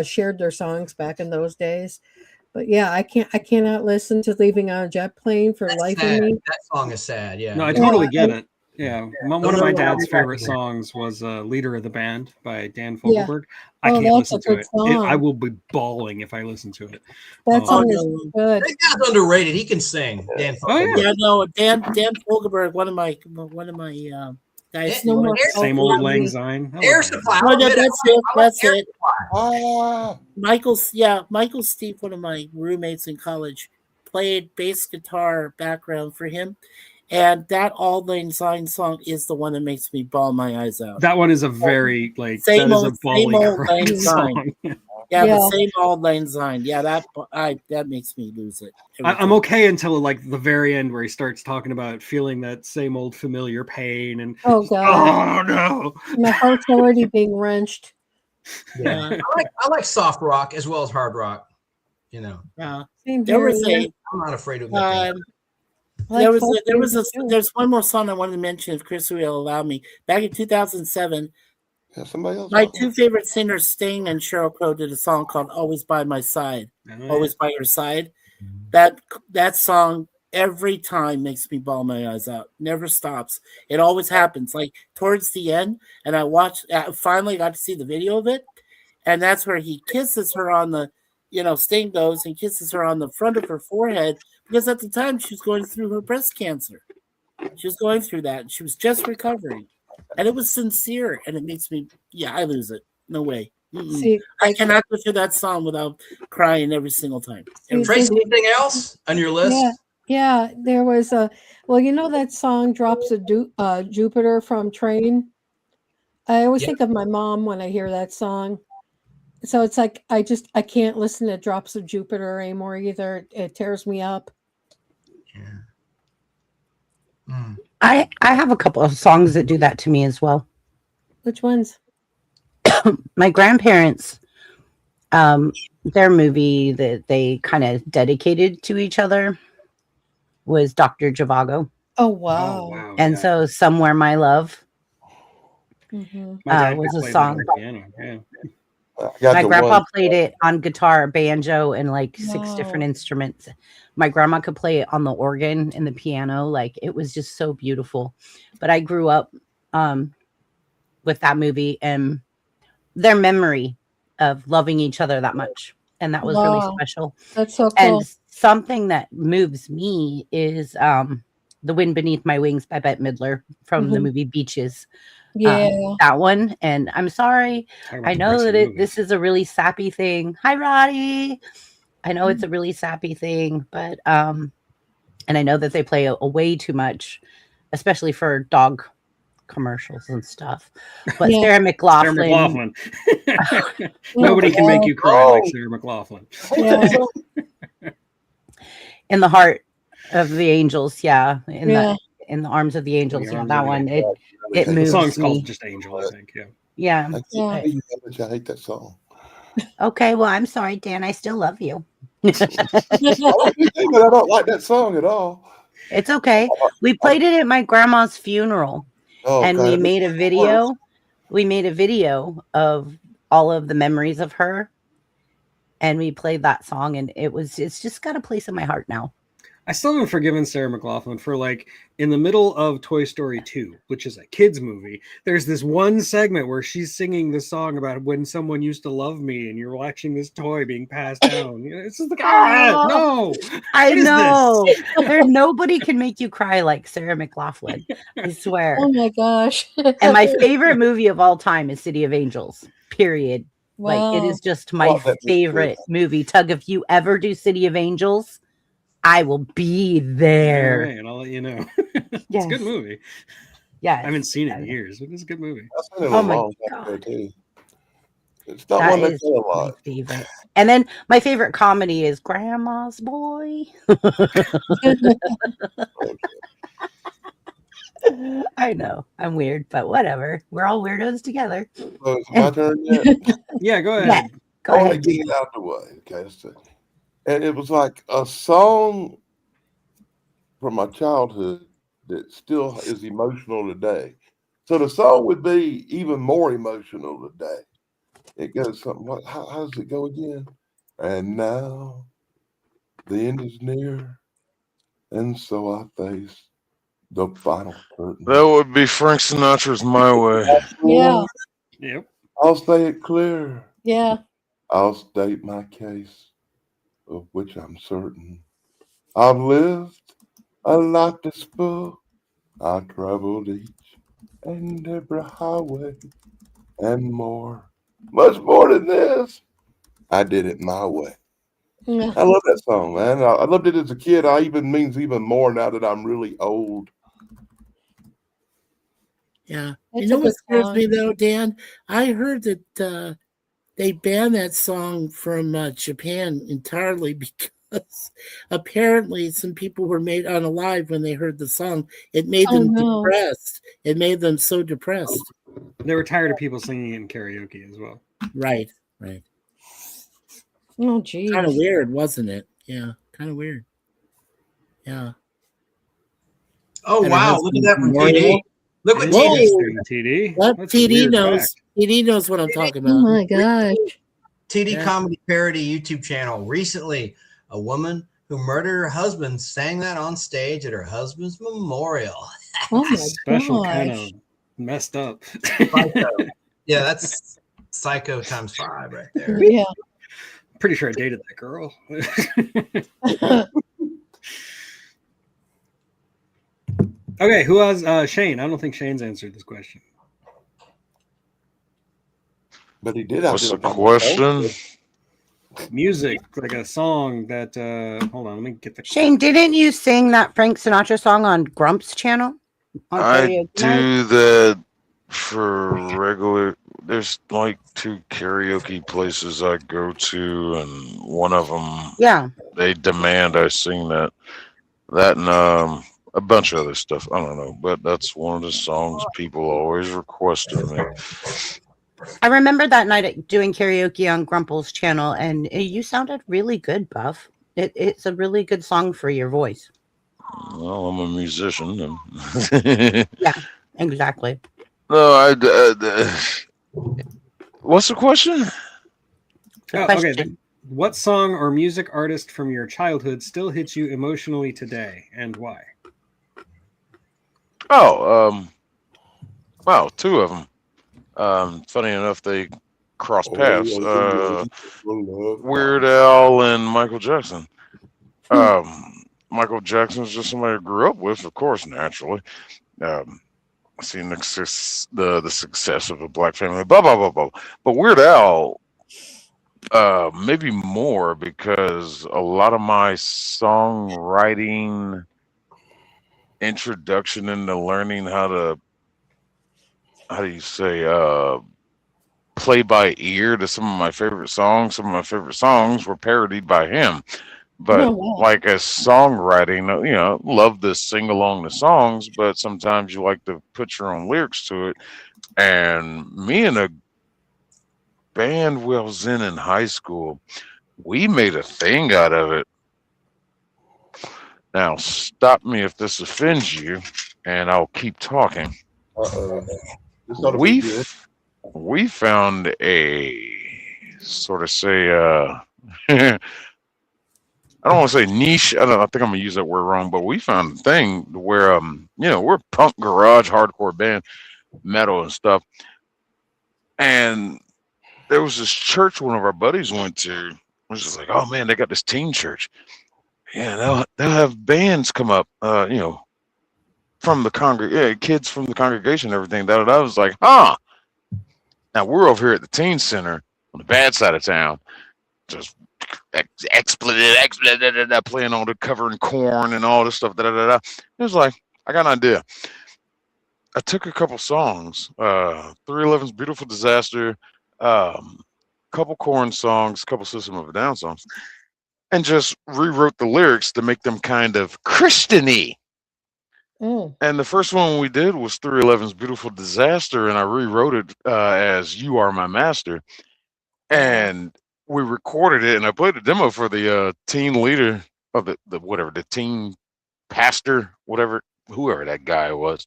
shared their songs back in those days. But yeah, I cannot listen to Leaving on a Jet Plane for That's life sad. of me. That song is sad. Yeah. No, I totally get it. Yeah, one of my dad's favorite songs was "Leader of the Band" by Dan Yeah. Fogelberg. I can't that's a listen to good it. song. I will be bawling if I listen to it. That song is no. good. That guy's underrated. He can sing. Dan Oh, yeah. Fogelberg. Yeah, no, Dan Fogelberg, one of my guys. No more Same old Lang Syne. I Air love that. Supply. Oh, no, that's it. That's it. Ah. Michael Steve, one of my roommates in college, played bass guitar background for him. And that Auld Lang Syne song is the one that makes me bawl my eyes out. That one is a very Same that is old- a bawling same old cry Lang Syne. song. Yeah, Yeah. the same Auld Lang Syne. Yeah, that makes me lose it. every I'm time. okay until the very end where he starts talking about feeling that same old familiar pain and Oh God, oh no. my heart's already being wrenched. Yeah, I like soft rock as well as hard rock. yeah. Same There here, was yeah. I'm not afraid of that. I like folk music too. there's one more song I wanted to mention if Chris will allow me. Back in 2007, Yeah, somebody else. my two favorite singers, Sting and Sheryl Crow, did a song called "Always by My Side." Always by your side. That song every time makes me bawl my eyes out. Never stops. It always happens. Like towards the end, and I finally got to see the video of it, and that's where he kisses her on the, Sting goes and kisses her on the front of her forehead because at the time she was going through her breast cancer. She was going through that, and she was just recovering, and it was sincere, and it makes me, I lose it. No way. Mm-mm. See, I cannot go through that song without crying every single time. Every Tracy, anything else on your list? yeah, there was that song "Drops of Jupiter" from Train. I always think of my mom when I hear that song. So it's like I can't listen to "Drops of Jupiter" anymore either. It tears me up. I have a couple of songs that do that to me as well. Which ones? My grandparents, their movie that they kind of dedicated to each other was Dr. Zhivago. Oh wow! wow. And so Somewhere My Love Mhm. My dad was could a play that song. on the piano, yeah. I got My the grandpa one. played it on guitar, banjo, and like 6 Wow. different instruments. My grandma could play it on the organ and the piano. Like it was just so beautiful. But I grew up with that movie and their memory of loving each other that much. And that was really Wow. special. That's so cool. And something that moves me is The Wind Beneath My Wings by Bette Midler from the Mhm. movie Beaches. Yeah. That one. And I'm sorry. Talk about I know that depressing this is a really sappy thing. Hi, Roddy. I know it's a really sappy thing, but and I know that they play a way too much, especially for dog commercials and stuff. But Yeah. Sarah Sarah McLaughlin, McLaughlin. Nobody can make you cry like Sarah McLaughlin. Yeah. in the heart of the angels, yeah, Yeah. in the arms of the angels, the yeah, arms that of the one, angels. it The moves song's me. called just Angel, I think. Yeah. Yeah. I can't Yeah. believe how much I hate that song. Okay, well, I'm sorry, Dan. I still love you. I don't do that, but I don't like that song at all. It's okay. We played it at my grandma's funeral, Oh, and God, we it made a makes it video. worse. We made a video of all of the memories of her, and we played that song, and it's just got a place in my heart now. I still haven't forgiven Sarah McLaughlin for, like, in the middle of Toy Story 2, which is a kid's movie. There's this one segment where she's singing the song about when someone used to love me, and you're watching this toy being passed down. You know, it's just like, no. I What is know. this? There's nobody can make you cry like Sarah McLaughlin. I swear. Oh my gosh. And my favorite movie of all time is City of Angels. Period. Wow. Like, it is just my love that movie, favorite movie. Tug, if you ever do City of Angels, I will be All there. right, I'll let you know. It's Yes. a good movie. Yeah. I haven't seen it in years, but it's a good movie. I've seen it Oh a my long time ago, God. too. It's not That one they is play a my lot. favorite. And then my favorite comedy is Grandma's Boy. I know. I'm weird, but whatever. We're all weirdos together. So it's my turn yet? Yeah, go Yeah. ahead. Go I want to ahead. get it out of the way. Okay, let's see. And it was like a song from my childhood that still is emotional today. So the song would be even more emotional today. It goes something like, how does it go again? And now the end is near, and so I face the final curtain. That would be Frank Sinatra's My Way. Yeah. Yep. I'll say it clear. Yeah. I'll state my case, of which I'm certain. I've lived a life that's full. I traveled each and every highway and more. Much more than this. I did it my way. Yeah. I love that song, man. I loved it as a kid. I even means even more now that I'm really old. Yeah. It's You know a what good scares song. me though, Dan? I heard that they banned that song from Japan entirely because apparently some people were made unalive when they heard the song. It made Oh, them no. depressed. It made them so depressed. They were tired of people singing it in karaoke as well. Right. Right. Oh, geez. Kind of weird, wasn't it? Yeah. Kind of weird. Yeah. Oh, And it wow. has Look at the that from memorial. TD. Look what Whoa. TD. TD. That That's a TD weird knows. fact. TD knows what I'm talking Oh about. my gosh. TD Yeah. Comedy Parody YouTube channel. Recently, a woman who murdered her husband sang that on stage at her husband's memorial. Oh my Special kind gosh. of messed up. Psycho. Yeah, that's psycho times 5 right there. Yeah. Pretty sure I dated that girl. Okay, who has Shane? I don't think Shane's answered this question. But he did. What's the question? Music, like a song that hold on, let me get the Shane, didn't you sing that Frank Sinatra song on Grump's channel? On I karaoke night? do that for regular. There's like 2 karaoke places I go to, and one of them Yeah. they demand I sing that. That and a bunch of other stuff. I don't know, but that's one of the songs people always request of me. I remember that night at doing karaoke on Grumple's channel, and you sounded really good, Buff. It's a really good song for your voice. Well, I'm a musician. And Yeah, exactly. no, what's the question? The Oh, question. okay. What song or music artist from your childhood still hits you emotionally today, and why? Oh, wow, 2 of them. Funny enough, they cross paths. Weird Al and Michael Jackson. Michael Jackson's just somebody I grew up with, of course, naturally. seen the success of a black family, blah blah blah blah. But Weird Al, maybe more because a lot of my songwriting introduction into learning how do you say play by ear to some of my favorite songs. Some of my favorite songs were parodied by him. But Oh, wow. like as songwriting, love to sing along the songs, but sometimes you like to put your own lyrics to it. And me and a band we was in high school, we made a thing out of it. Now, stop me if this offends you, and I'll keep talking. Uh-oh. This ought to be good. We found a sort of say I don't want to say niche. I think I'm gonna use that word wrong, but we found a thing where we're a punk garage hardcore band, metal and stuff. And there was this church one of our buddies went to. It was just like, oh man, they got this teen church. Yeah, they'll have bands come up, from the kids from the congregation and everything. That I was like, huh. Now we're over here at the teen center on the bad side of town, just expletive, playing all the covering corn and all this stuff. It was like, I got an idea. I took a couple songs, 311's Beautiful Disaster, couple Korn songs, couple System of a Down songs, and just rewrote the lyrics to make them kind of Christian-y. Mm. And the first one we did was 311's Beautiful Disaster, and I rewrote it as You Are My Master. And we recorded it, and I played a demo for the teen leader of the teen pastor, whoever that guy was.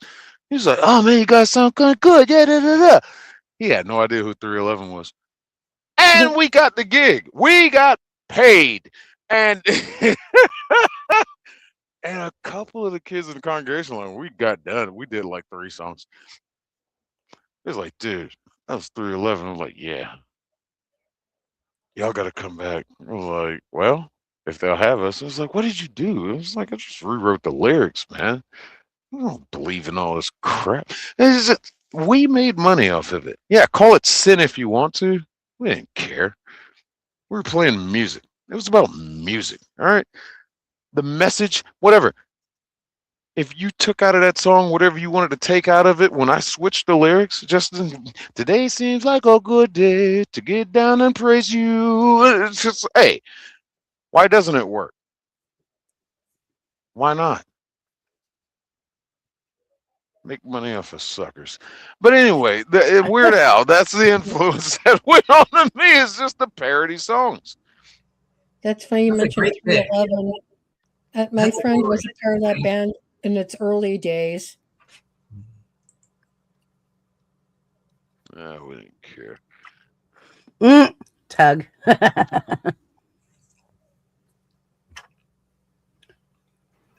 He was like, oh man, you guys sound kind of good. Yeah, da, da, da. He had no idea who 311 was. And we got the gig. We got paid. And and a couple of the kids in the congregation, like, we got done. We did like 3 songs. It was like, dude, that was 311. I was like, yeah. Y'all got to come back. I was like, well, if they'll have us. I was like, what did you do? It was like, I just rewrote the lyrics, man. I don't believe in all this crap. We made money off of it. Yeah, call it sin if you want to. We didn't care. We were playing music. It was about music, all right? The message, whatever. If you took out of that song whatever you wanted to take out of it, when I switched the lyrics, just today seems like a good day to get down and praise you. It's just, hey, why doesn't it work? Why not? Make money off of suckers. But anyway, Weird Al, that's the influence that went on to me, is just the parody songs. That's funny you That's a mentioned great pick. 311. My friend was a part of that band in its early days. We didn't care. Tug.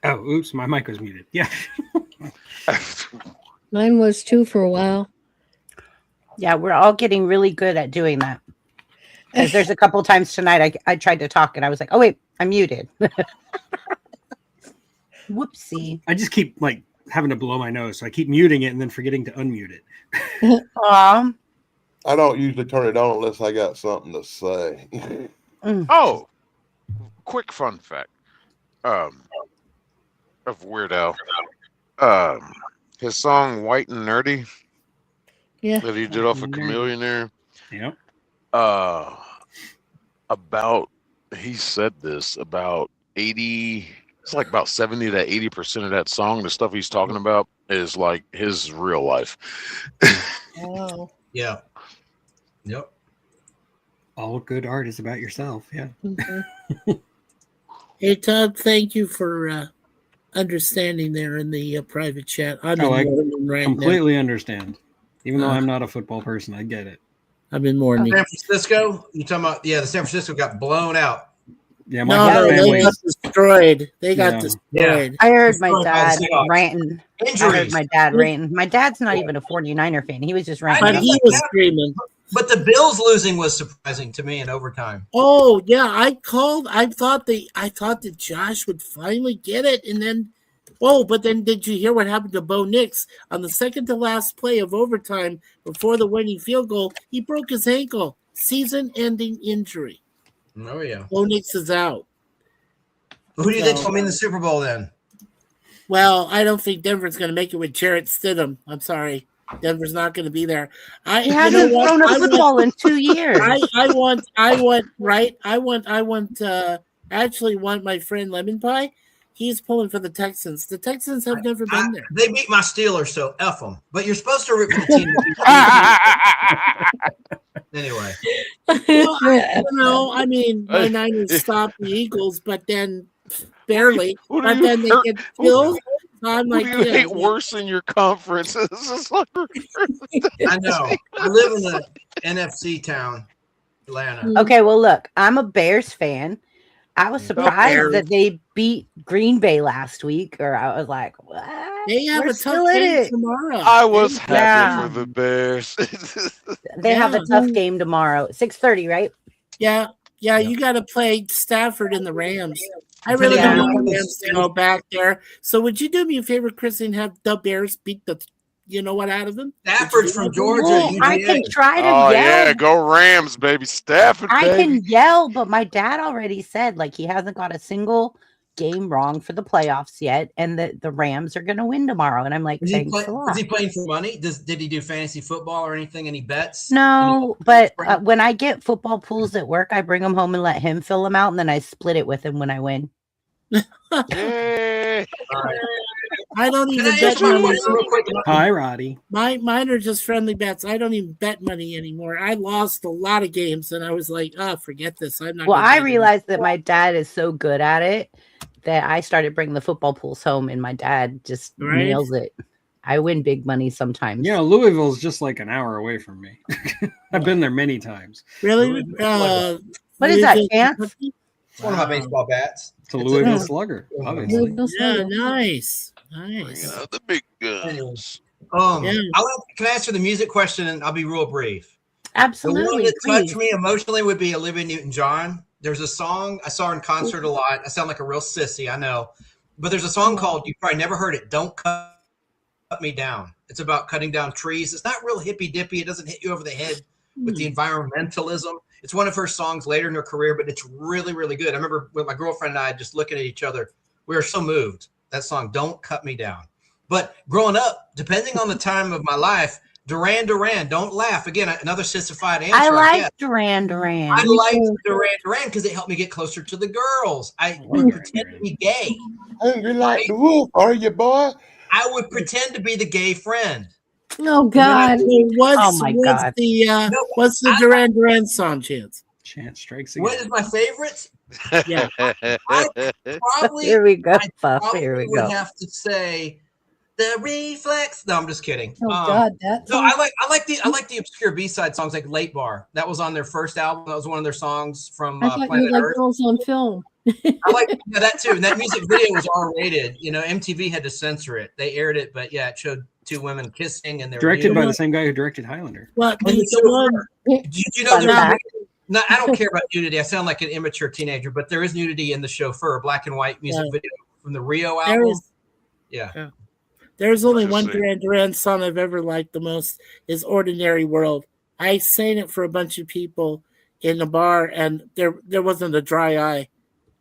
Oh, oops, my mic was muted. Yeah. Mine was too for a while. Yeah, we're all getting really good at doing that. Because there's a couple times tonight I tried to talk and I was like, oh wait, I'm muted. Whoopsie. I just keep like having to blow my nose, so I keep muting it and then forgetting to unmute it. Aw. I don't usually turn it on unless I got something to say. Oh, quick fun fact of Weird Al. His song White and Nerdy Yeah. that he did off of Chameleon there. Yep. He said this about 80, it's like about 70 to 80% of that song, the stuff he's talking about is like his real life. Wow. Yeah. Yep. All good art is about yourself. Yeah. Mhm. Hey, Todd, thank you for understanding there in the private chat. I'm Oh, I in Morning right now. Completely understand. Even though I'm not a football person, I get it. I'm in Morning. San Francisco? You talking about? Yeah, the San Francisco got blown out. Yeah, my No, whole they family. got destroyed. They got Yeah. destroyed. I heard my Destroyed by dad the Seahawks. ranting. I heard Injuries. my dad ranting. My dad's not even a 49er fan. He was just ranting. But I was he like, was screaming. But the Bills losing was surprising to me in overtime. Oh yeah, I called. I thought that Josh would finally get it, and then Oh, but then did you hear what happened to Bo Nix on the second to last play of overtime before the winning field goal? He broke his ankle, season-ending injury. Oh yeah. Bo Nix is out. Who do you think's gonna win the Super Bowl then? Well, I don't think Denver's going to make it with Jarrett Stidham. I'm sorry, Denver's not going to be there. He hasn't thrown a football in 2 years. I actually want my friend Lemon Pie. He's pulling for the Texans. The Texans have never been there. They beat my Steelers, so F them. But you're supposed to root for the team. Anyway. Well, I mean, my Niners stopped the Eagles, but then barely. But then they get killed. I'm like, Who do you hate worse in your conference? I know. I live in the NFC town, Atlanta. Okay, well, look, I'm a Bears fan. I was surprised that they beat Green Bay last week, or I was like, what? They have We're a still tough in game it. tomorrow. I was happy Yeah. for the Bears. They have a tough game tomorrow. 6:30, right? Yeah, you got to play Stafford and the Rams. I really don't want the Rams to go back there. So would you do me a favor, Chris, and have the Bears beat the you know what out of them? Stafford's from Georgia. Well, I can try to Oh yell. yeah, go Rams, baby. Stafford, I baby. can yell, but my dad already said like he hasn't got a single game wrong for the playoffs yet, and the Rams are going to win tomorrow. And I'm like, Is he, thanks a lot. is he playing for money? Did he do fantasy football or anything? Any bets? No, but when I get football pools at work, I bring them home and let him fill them out, and then I split it with him when I win. Yay. I don't even Can I bet answer my money. question real quick? Hi, Roddy. Mine are just friendly bets. I don't even bet money anymore. I lost a lot of games, and I was like, forget this. I'm not. Well, gonna I bet realized that my dad is so good at it that I started bringing the football pools home, and my dad just Right. nails it. I win big money sometimes. You know, Louisville's just like an hour away from me. I've been there many times. Really? What is that, Louisville, Chance? Kentucky? It's one of my baseball bats. It's a Louisville Slugger, obviously. Louisville Yeah, Slugger. nice. Bringing out the big guns. Yeah. Can I answer the music question? And I'll be real brief. The Absolutely. one that please. touched me emotionally would be Olivia Newton-John. There's a song I saw her in concert a lot. I sound like a real sissy, I know, but there's a song called, you probably never heard it, "Don't Cut Me Down." It's about cutting down trees. It's not real hippy dippy. It doesn't hit you over the head with the environmentalism. It's one of her songs later in her career, but it's really, really good. I remember with my girlfriend and I just looking at each other, we were so moved. That song, "Don't Cut Me Down." But growing up, depending on the time of my life, Duran Duran, "Don't Laugh." Again, another sissified answer. I like guess. Duran Duran. I liked Duran Duran because it helped me get closer to the girls. I would pretend to be gay. Hungry like the wolf, are you, boy? I would pretend to be the gay friend. Oh God. Oh, my God. What's the Duran Duran song, Chance? Chance strikes What again. is my favorite? Yeah. Probably, Here we go, I Puff. probably Here we would go. have to say the Reflex. No, I'm just kidding. Oh God, that. No, I like the obscure B-side songs like Late Bar. That was on their first album. That was one of their songs from I thought you Planet like Earth. girls on film. I like that too. And that music video was R-rated. You know, MTV had to censor it. They aired it, but yeah, it showed two women kissing and they were Directed by nude. the same guy who directed Highlander. What? And The one, Did you know Fun there fact. no, I don't care about nudity. I sound like an immature teenager, but there is nudity in the Chauffeur, a black and white music Yeah. video from the Rio there album. is, Yeah. there's only one Interesting. Duran Duran song I've ever liked the most is "Ordinary World." I sang it for a bunch of people in the bar, and there wasn't a dry eye.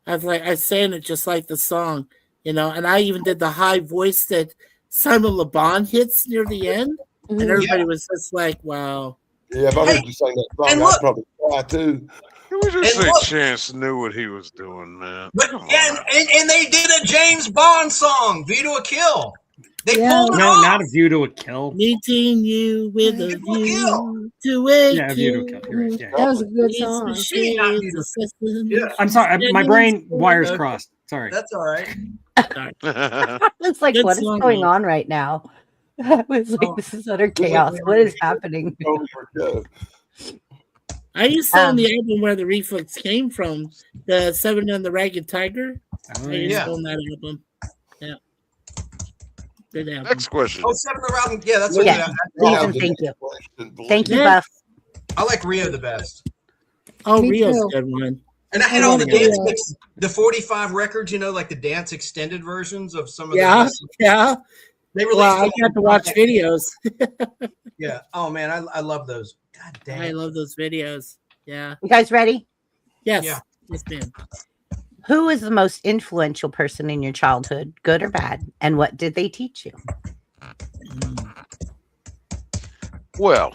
I sang it just like the song, and I even did the high voice that Simon Le Bon hits near the end, and everybody was just like, "Wow." Yeah, if I heard you sing that song, and I'd look- probably cry too. Can we just And say look- Chance knew what he was doing, man? But Come on. and they did a James Bond song, "View to a Kill." They Yeah. pulled it No, off. not A View to a Kill. Meeting you with a View to a Kill. view to a Yeah, A View to a Kill. You're right. Yeah. That was a good It's song. the She's not shades beautiful. assassin. Yeah. I'm sorry. My brain wires crossed. Sorry. That's all right. It's like, Good what is song, going though. on right now? I was like, Oh. this is utter chaos. What is happening? Totally forgot. I used to own the album where the Reflex came from, the Seven and the Ragged Tiger. Oh, I used Yeah. to own that album. Yeah. Good album. Next question. Oh, Seven around. Yeah, that's Yeah. what Ethan, thank you. Thank you, Yeah. Buff. I like Rio the best. Oh, Me Rio's too. a good one. And I had all the dance Yeah. mixes, the 45 records, like the dance extended versions of some of Yeah, the. yeah. They released. Well, I all got to watch videos. Yeah. Oh man, I love those. God damn. I love those videos. Yeah. You guys ready? Yes. Yeah. Yes, ma'am. Who was the most influential person in your childhood, good or bad? And what did they teach you? Well,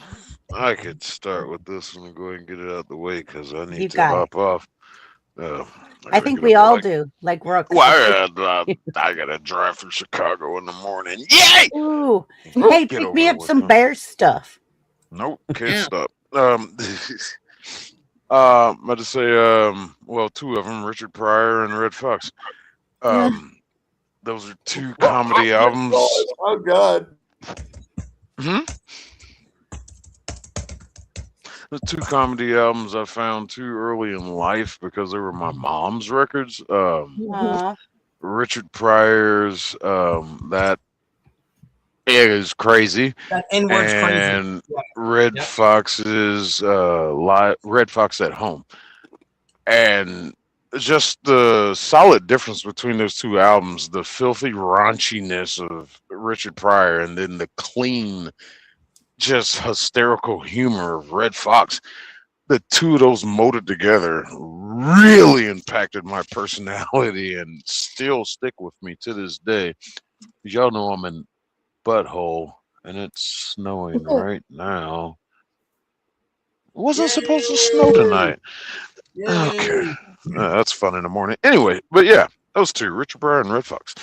I could start with this one and go ahead and get it out the way because I need You to got hop off. I gotta think get we up at, all like, do. Like we're Well, I gotta drive through Chicago in the morning. Yay! Ooh. Hey, Get pick over me it up with some them. bear stuff. Nope, can't Yeah. stop. I just say, well, two of them, Richard Pryor and Red Fox. Those are two comedy albums. Oh God. Hmm? The two comedy albums I found too early in life because they were my mom's records. Aw. Richard Pryor's that is crazy, That N-word's crazy. and Yeah. Red Yep. Fox's Red Fox at Home, and just the solid difference between those two albums, the filthy raunchiness of Richard Pryor and then the clean, just hysterical humor of Red Fox. The two of those molded together really impacted my personality and still stick with me to this day. Y'all know I'm in Butthole and it's snowing right now. It wasn't supposed to snow tonight. Okay. That's fun in the morning. Anyway, but yeah, those two, Richard Pryor and Red Fox.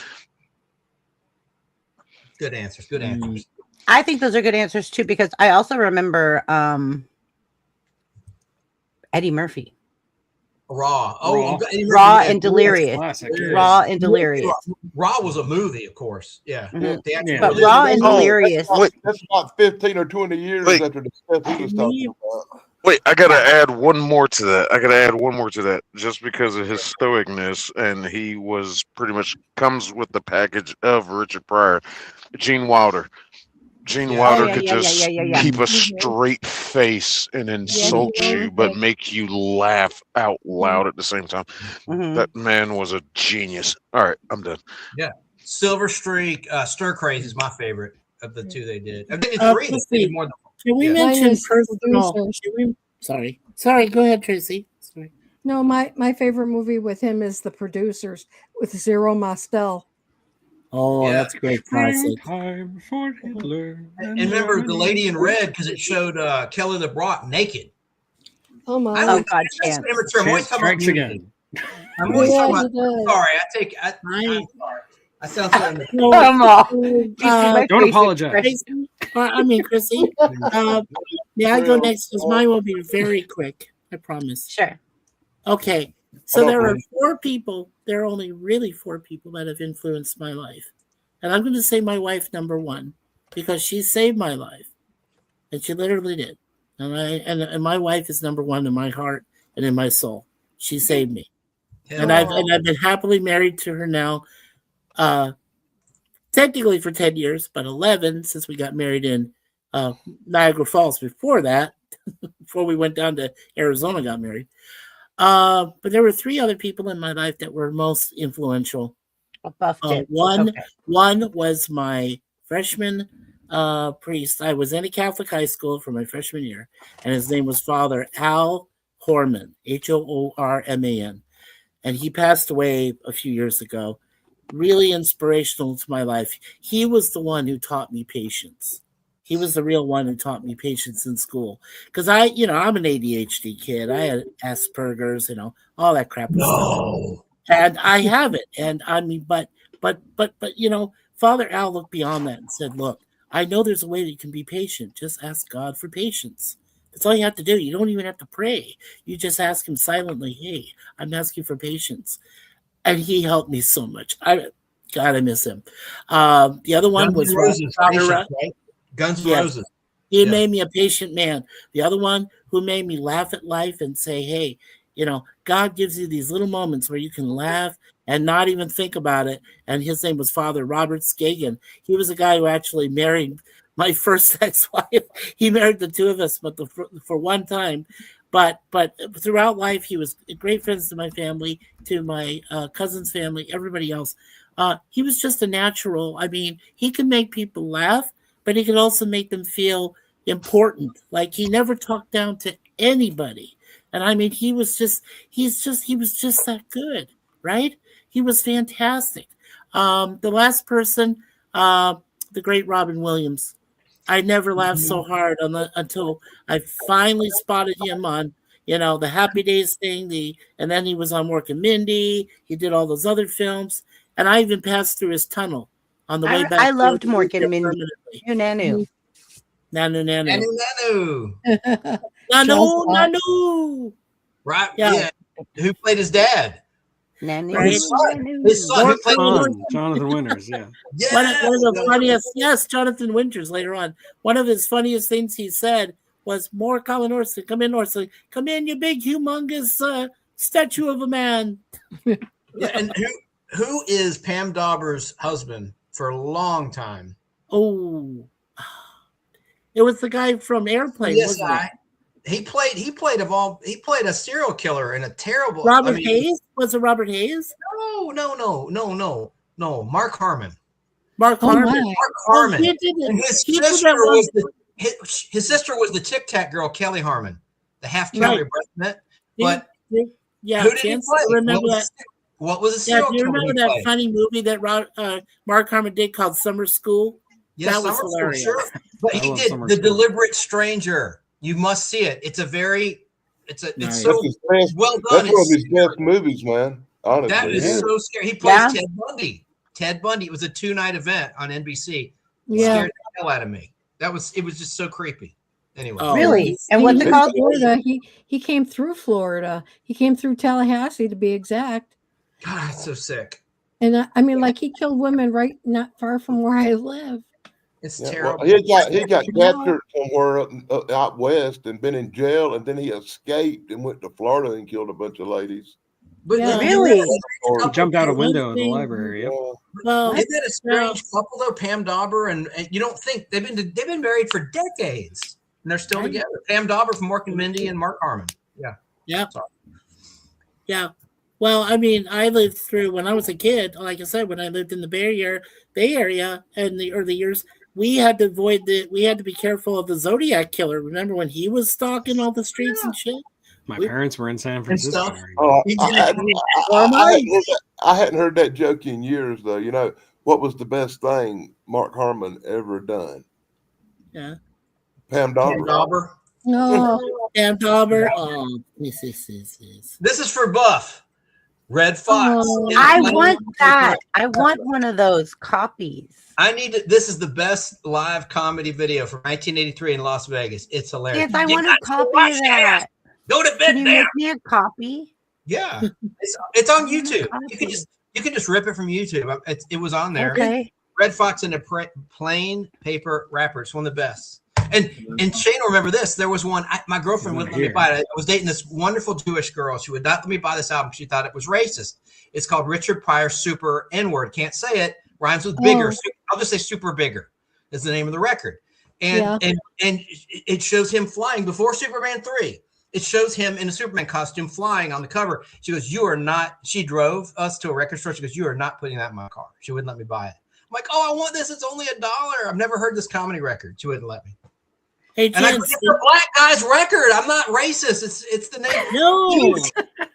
Good answers. Good answers. I think those are good answers too, because I also remember Eddie Murphy. Raw. Oh, Eddie Murphy, Raw yeah, and Delirious. Classic. Raw and Delirious. Raw was a movie, of course. Yeah. Mhm. The actual But movie. Raw and Oh, Delirious. That's about 15 or 20 years Wait. after the stuff he was talking about. Wait, I gotta add one more to that. Just because of his stoicness, and he was pretty much comes with the package of Richard Pryor, Gene Wilder. Gene Yeah. Wilder Oh, yeah, could yeah, just yeah, yeah, yeah. keep a Mhm. straight face and insult he you, was but good. make you laugh out loud at the same time. Mhm. That man was a genius. All right, I'm done. Silver Streak, Stir Crazy is my favorite of the two they did. I did Uh, three. let's They did see. more than Can we Yeah. Mine mention is personal? producers. Sorry. Go ahead, Tracy. Sorry. No, my favorite movie with him is The Producers with Zero Mostel. Oh, Yeah. that's a great classic. Time for Hitler. And remember The Lady in Red because it showed Kelly LeBrock naked. Oh my! Oh, God, that's Chance. amateur. I'm always Chance talking about strikes music. again. I'm always Yeah, talking he about. does. Sorry, I'm sorry. I sound so. No, Come on. Do you see my Don't face apologize. expression? Tracy, Chrissy. May I go next? Because mine will be very quick. I promise. Sure. Okay. So Hold on, there are please. 4 people. There are only really 4 people that have influenced my life. And I'm going to say my wife, number 1, because she saved my life. And she literally did. And my wife is number 1 in my heart and in my soul. She saved me. And I've been happily married to her now, technically for 10 years, but 11 since we got married in Niagara Falls. Before that, before we went down to Arizona, got married. But there were 3 other people in my life that were most influential. Buff tits. One Okay. was my freshman priest. I was in a Catholic high school for my freshman year, and his name was Father Al Horman, Hoorman. And he passed away a few years ago. Really inspirational to my life. He was the one who taught me patience. He was the real one who taught me patience in school. Because I'm an ADHD kid. I had Asperger's, all that crap. No. And I have it. And I mean, but Father Al looked beyond that and said, look, I know there's a way that you can be patient. Just ask God for patience. That's all you have to do. You don't even have to pray. You just ask him silently, hey, I'm asking for patience. And he helped me so much. I miss him. The other one Guns was N' Roses. Father Patience, right? Guns N' Yes. Roses. He Yeah. made me a patient man. The other one who made me laugh at life and say, hey, God gives you these little moments where you can laugh and not even think about it. And his name was Father Robert Skagen. He was a guy who actually married my first ex-wife. He married the 2 of us, but for one time. But throughout life, he was great friends to my family, to my cousin's family, everybody else. He was just a natural. I mean, he could make people laugh, but he could also make them feel important. Like he never talked down to anybody. And I mean, he was just that good, right? He was fantastic. The last person, the great Robin Williams. I never laughed so hard until I finally spotted him on, the Happy Days thing. And then he was on Mork and Mindy. He did all those other films, and I even passed through his tunnel on the way back. I loved Mork and Mindy. Nanu. Nanu. Right? Yeah. Who played his dad? Nanu. Right. His son. Who played Jonathan Winters. Yeah. One of the funniest, yes, Jonathan Winters later on. One of his funniest things he said was, "More Colin Orson, come in, Orson, come in, you big, humongous statue of a man." Yeah, and who is Pam Dauber's husband for a long time? Oh, it was the guy from Airplane. Yes, wasn't it? He played a serial killer in a terrible. Robert Hayes? Was it Robert Hayes? No. Mark Harmon. Mark Harmon. Mark Harmon. He did it. And his He did sister that was one- his sister was the Tic Tac girl, Kelly Harmon, the half Kelly Right. breastnet. He- But yeah, who did he Chance, play? remember that? What was the Yeah, serial do you killer remember he that played? funny movie that Mark Harmon did called Summer School? Yes, that was Summer School, hilarious. sure. But I he love did Summer The School. Deliberate Stranger. You must see it. It's Nice. so That's his best, well that's done. one of his best movies, man. Honestly. That is Yeah. so scary. He plays Yeah. Ted Bundy. Ted Bundy. It was a 2-night event on NBC. Yeah. Scared the hell out of me. It was just so creepy. Anyway. Oh. Really? And what's it He called? Florida. He came through Florida. He came through Tallahassee, to be exact. God, that's so sick. And I mean, like, he killed women right not far from where I live. It's Yeah, terrible. well, he got captured somewhere up out west and been in jail, and then he escaped and went to Florida and killed a bunch of ladies. But Yeah. Really? He jumped out a window in the thing- library. Yep. Well, Isn't that a strange couple though? Pam Dauber and you don't think they've been married for decades and they're still Right. together. Pam Dauber from Mork and Mindy and Mark Harmon. yeah. Sorry. Yeah. Well, I mean, I lived through when I was a kid, like I said, when I lived in the Bay Area in the early years, we had to be careful of the Zodiac killer. Remember when he was stalking all the streets and shit? My parents were in San Francisco. stuff. Oh, He I, did I, it. I hadn't heard that joke in years, though. You know, what was the best thing Mark Harmon ever done? Yeah. Pam Pam Dauber. Dauber. No. Pam Dauber. Oh, this. This is for Buff. Red Fox. Oh. I want that. I want one of those copies. This is the best live comedy video from 1983 in Las Vegas. It's hilarious. Yes, I You want a got to copy watch of that. Go to Can bed you now. make me a copy? Yeah, it's on want a YouTube. copy. You can just rip it from YouTube. It was on there. Okay. Red Fox in a plain paper wrapper. It's one of the best. And Shane will remember this. There was one. My girlfriend wouldn't let me buy it. I was dating this wonderful Jewish girl. She would not let me buy this album. She thought it was racist. It's called Richard Pryor Super N-Word. Can't say it. Rhymes with bigger. Oh. I'll just say Super Bigger is the name of the record. And it shows him flying before Superman 3. It shows him in a Superman costume flying on the cover. She goes, "You are not." She drove us to a record store. She goes, "You are not putting that in my car." She wouldn't let me buy it. I'm like, "Oh, I want this. It's only $1. I've never heard this comedy record." She wouldn't let me. Hey, And I go, Chance. "It's a black guy's record. I'm not racist. It's the name." No.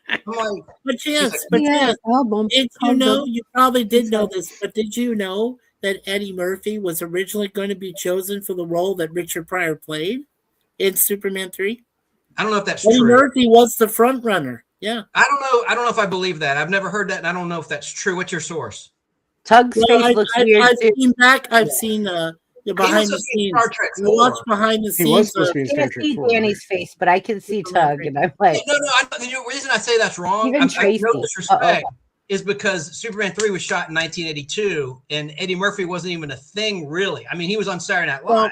I'm like, But Chance, Yeah, album. did you know, you probably did know this, but did you know that Eddie Murphy was originally going to be chosen for the role that Richard Pryor played in Superman 3? I don't know if that's Eddie true. Murphy was the front runner. Yeah. I don't know. I don't know if I believe that. I've never heard that, and I don't know if that's true. What's your source? Tug's Well, face looks weird I've too. seen He behind was the supposed to be in scenes. Star Trek I watched 4. behind the He was scenes. supposed to be in I Star can't Trek see 4. Danny's face, but I can see Tug, and I'm like, No. The reason I say that's wrong, Even no Tracy. disrespect, is because Superman 3 was shot in 1982, and Eddie Murphy wasn't even a thing, really. I mean, he was on Saturday Night Well, Live.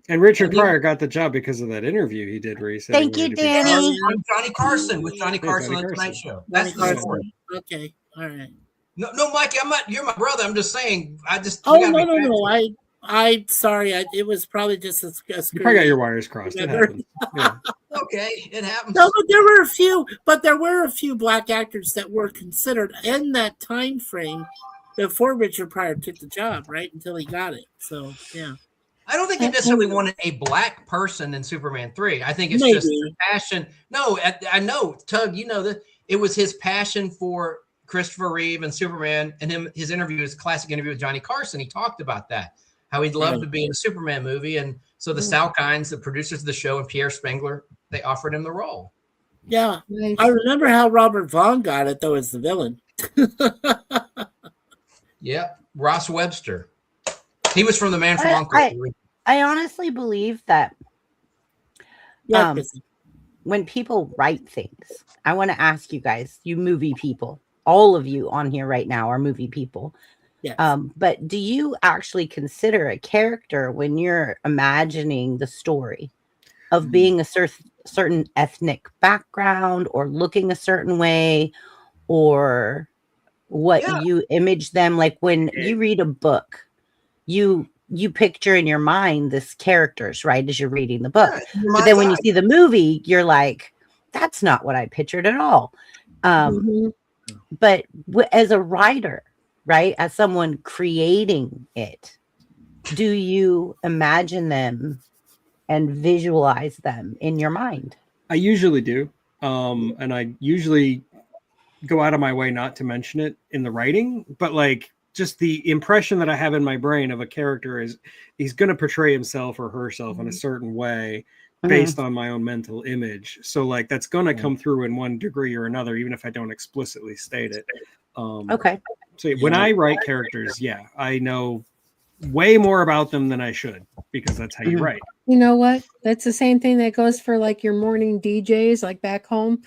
And Richard Pryor got the job because of that interview he did where he said he Thank you, wanted to be- Danny. I'm Johnny Carson with Johnny Carson on Johnny the Tonight Carson. Show. That's the Carson. story. Okay. All right. No, Mikey, I'm not. You're my brother. I'm just saying. Oh, no. I'm sorry. It was probably just a You screw. probably got your wires crossed. It Remember? happens. Yeah. Okay, it happens. No, but there were a few black actors that were considered in that time frame before Richard Pryor took the job, right? Until he got it. So yeah. I don't think they necessarily wanted a black person in Superman 3. I think it's Maybe. just their passion. No, I know, Tug, you know that it was his passion for Christopher Reeve and Superman, and his interview, his classic interview with Johnny Carson. He talked about that, how he'd love to be in a Superman movie. And so the Salkinds, the producers of the show, and Pierre Spengler, they offered him the role. Yeah. Nice. I remember how Robert Vaughn got it, though, as the villain. Yeah, Ross Webster. He was from The Man from I- Uncle. I honestly believe that Yeah, Um, Chrissy. when people write things, I want to ask you guys, you movie people, all of you on here right now are movie people. Yes. But do you actually consider a character when you're imagining the story of being a certain ethnic background or looking a certain way, or what you image them like? When you read a book, you picture in your mind this characters, right, as you're reading the book. But then when you see the movie, you're like, that's not what I pictured at all. But as a writer, right, as someone creating it, do you imagine them and visualize them in your mind? I usually do. And I usually go out of my way not to mention it in the writing, but like just the impression that I have in my brain of a character is he's going to portray himself or herself in a certain way based on my own mental image. So like that's going to come through in one degree or another, even if I don't explicitly state it. Okay. So when I write characters, I know way more about them than I should, because that's how you write. You know what? That's the same thing that goes for like your morning DJs, like back home.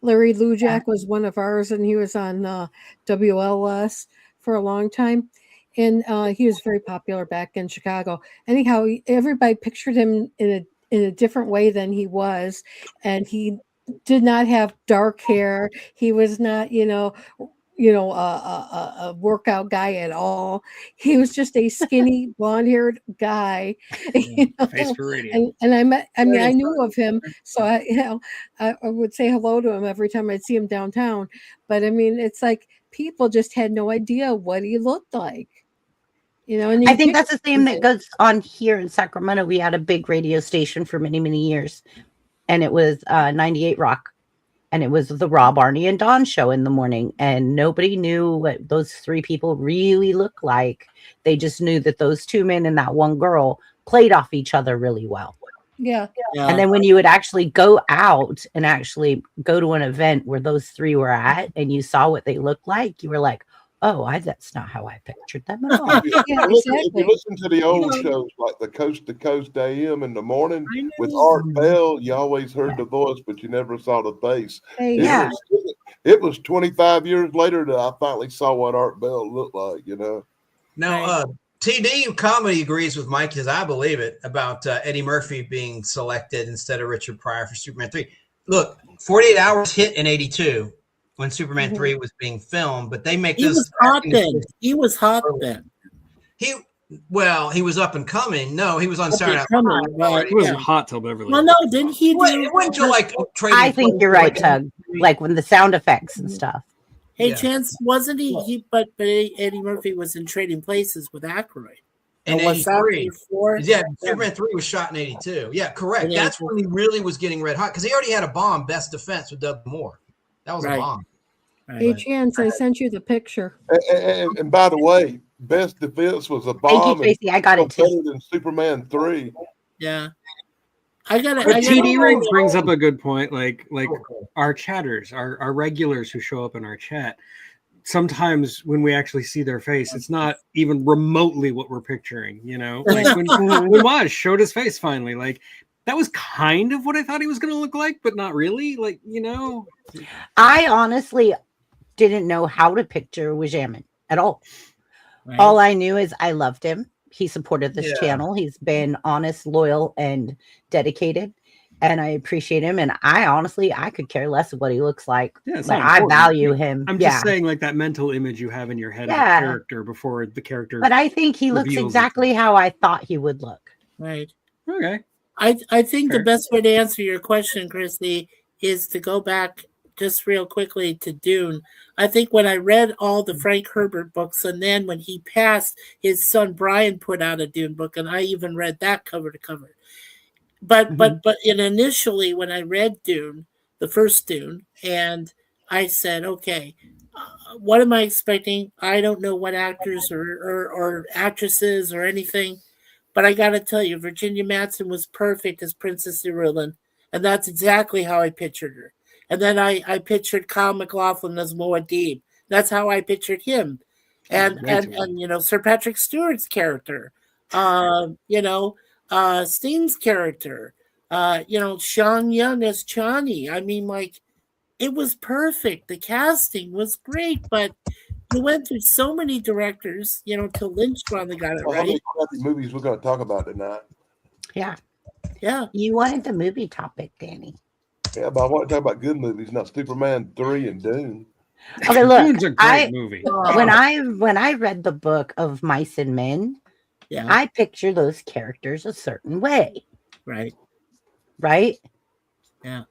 Larry Lujak was one of ours, and he was on WLS for a long time. And he was very popular back in Chicago. Anyhow, everybody pictured him in a different way than he was. And he did not have dark hair. He was not, a workout guy at all. He was just a skinny, blonde-haired guy. Face for radio. And I knew of him, so I would say hello to him every time I'd see him downtown. But I mean, it's like people just had no idea what he looked like. And I think that's the same that goes on here in Sacramento. We had a big radio station for many, many years, and it was 98 Rock. And it was the Rob, Arnie, and Don show in the morning. And nobody knew what those three people really looked like. They just knew that those two men and that one girl played off each other really well. Yeah. And then when you would actually go out and actually go to an event where those three were at and you saw what they looked like, you were like, oh, that's not how I pictured them at all. If you listen to the old shows like the Coast to Coast AM in the morning with Art Bell, you always heard the voice, but you never saw the face. It was 25 years later that I finally saw what Art Bell looked like, Now, TD Comedy agrees with Mike, because I believe it, about Eddie Murphy being selected instead of Richard Pryor for Superman 3. Look, 48 Hours hit in 82. When Superman 3 was being filmed, but they make He this. was hot then. He was hot then. He was up and coming. No, he was on Saturday Night Live. Right. He wasn't hot till Beverly. Well, no, didn't he? It went until like Trading I think you're right, Tug. Like when the sound effects and stuff. Hey, Chance, wasn't he? But Eddie Murphy was in Trading Places with Aykroyd. In was that 83. before? Yeah, Superman 3 was shot in 82. Yeah, correct. Yeah. That's when he really was getting red hot, because he already had a bomb, Best Defense, with Doug Moore. That was a bomb. Hey, Chance, I sent you the picture. And by the way, Best Defense was a Thank bomb. you, Tracy. I got it better too. than Superman 3. Yeah. I got it. But TD brings up a good point. Like our chatters, our regulars who show up in our chat, sometimes when we actually see their face, it's not even remotely what we're picturing, Like when Waj showed his face finally, like that was kind of what I thought he was going to look like, but not really. Like, I honestly didn't know how to picture Wajamin at all. Right. All I knew is I loved him. He supported this channel. He's been honest, loyal, and dedicated. and I appreciate him. And I honestly, I could care less of what he looks like. Yeah, it's Like, not I important. value him. I'm yeah. just saying, like that mental image you have in your head of Yeah. a character before the character. But I think he looks reveals exactly how I thought he would look. Right. Okay. I think Fair. the best way to answer your question, Christy, is to go back just real quickly to Dune. I think when I read all the Frank Herbert books, and then when he passed, his son Brian put out a Dune book, and I even read that cover to cover. But initially, when I read Dune, the first Dune, and I said, okay, what am I expecting? I don't know what actors or actresses or anything. But I got to tell you, Virginia Madsen was perfect as Princess Irulan. And that's exactly how I pictured her. And then I pictured Kyle MacLachlan as Muad'Dib. That's how I pictured him. And Sir Patrick Stewart's character. Steen's character. Sean Young as Chani. I mean, like, it was perfect. The casting was great, but you went through so many directors, till Lynch finally got it Well, how right. many crappy movies we're going to talk about tonight? Yeah. Yeah. You wanted the movie topic, Danny. Yeah, but I want to talk about good movies, not Superman 3 and Dune. Okay, look. Dune's a great movie. When I read the book of Mice and Men, Yeah. I picture those characters a certain way. Right. Right? Yeah.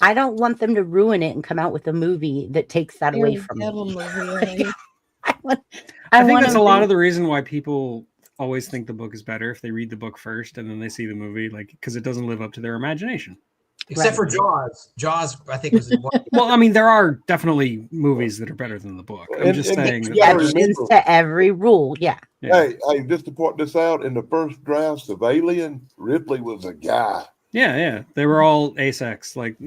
I don't want them to ruin it and come out with a movie that takes that away Very from me. devil movie. I I think want that's a them lot to- of the reason why people always think the book is better if they read the book first and then they see the movie, like, because it doesn't live up to their imagination. Except for Jaws. Jaws, I think, was one. Well, I mean, there are definitely movies that are better than the book. I'm And- just and- saying. that Yeah, there's- it's to every rule. Yeah. Yeah. Hey, just to point this out, in the first drafts of Alien, Ripley was a guy. Yeah. They were all asex. Like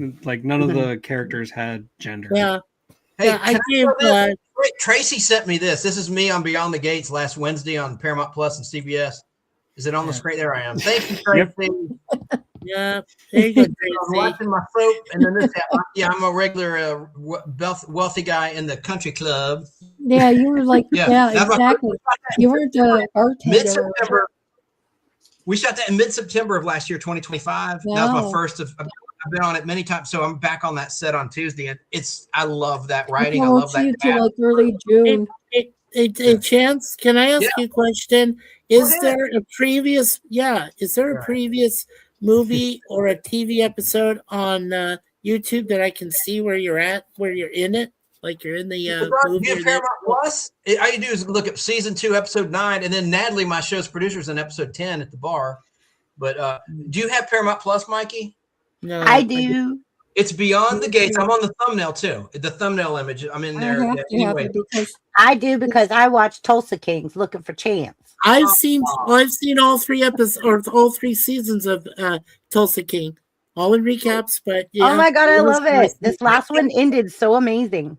none of the characters had gender. Yeah. Hey, Yeah, I can gave, throw this? Wait, Tracy sent me this. This is me on Beyond the Gates last Wednesday on Paramount Plus and CBS. Is it on the screen? There I am. Thank you, Tracy. Yeah. There you go, I'm Tracy. watching my soap, and then this. Yeah, I'm a regular wealthy guy in the country club. Yeah, you were like, Yeah, yeah, that's my exactly. You weren't a bartender. Mid-September. We shot that in mid-September of last year, 2025. That was Wow. my first of. I've been on it many times, so I'm back on that set on Tuesday, and I love that writing. I won't love see you that. till cast. like early June. Hey, Chance, can I ask you a question? Is ahead. there a previous movie or a TV episode on YouTube that I can see where you're in it? Like you're in the movie? Do you have Paramount Plus? All you do is look at season 2, episode 9, and then Natalie, my show's producer, is in episode 10 at the bar. But do you have Paramount Plus, Mikey? No, I do. It's Beyond the Gates. I'm on the thumbnail too. The thumbnail image. I'm in I there. have to have Anyway, it because I do because I watch Tulsa Kings looking for Chance. I've seen all 3 episodes or all 3 seasons of Tulsa King, all in recaps. But yeah, Oh my God, I it was love it. nice. This last one ended so amazing.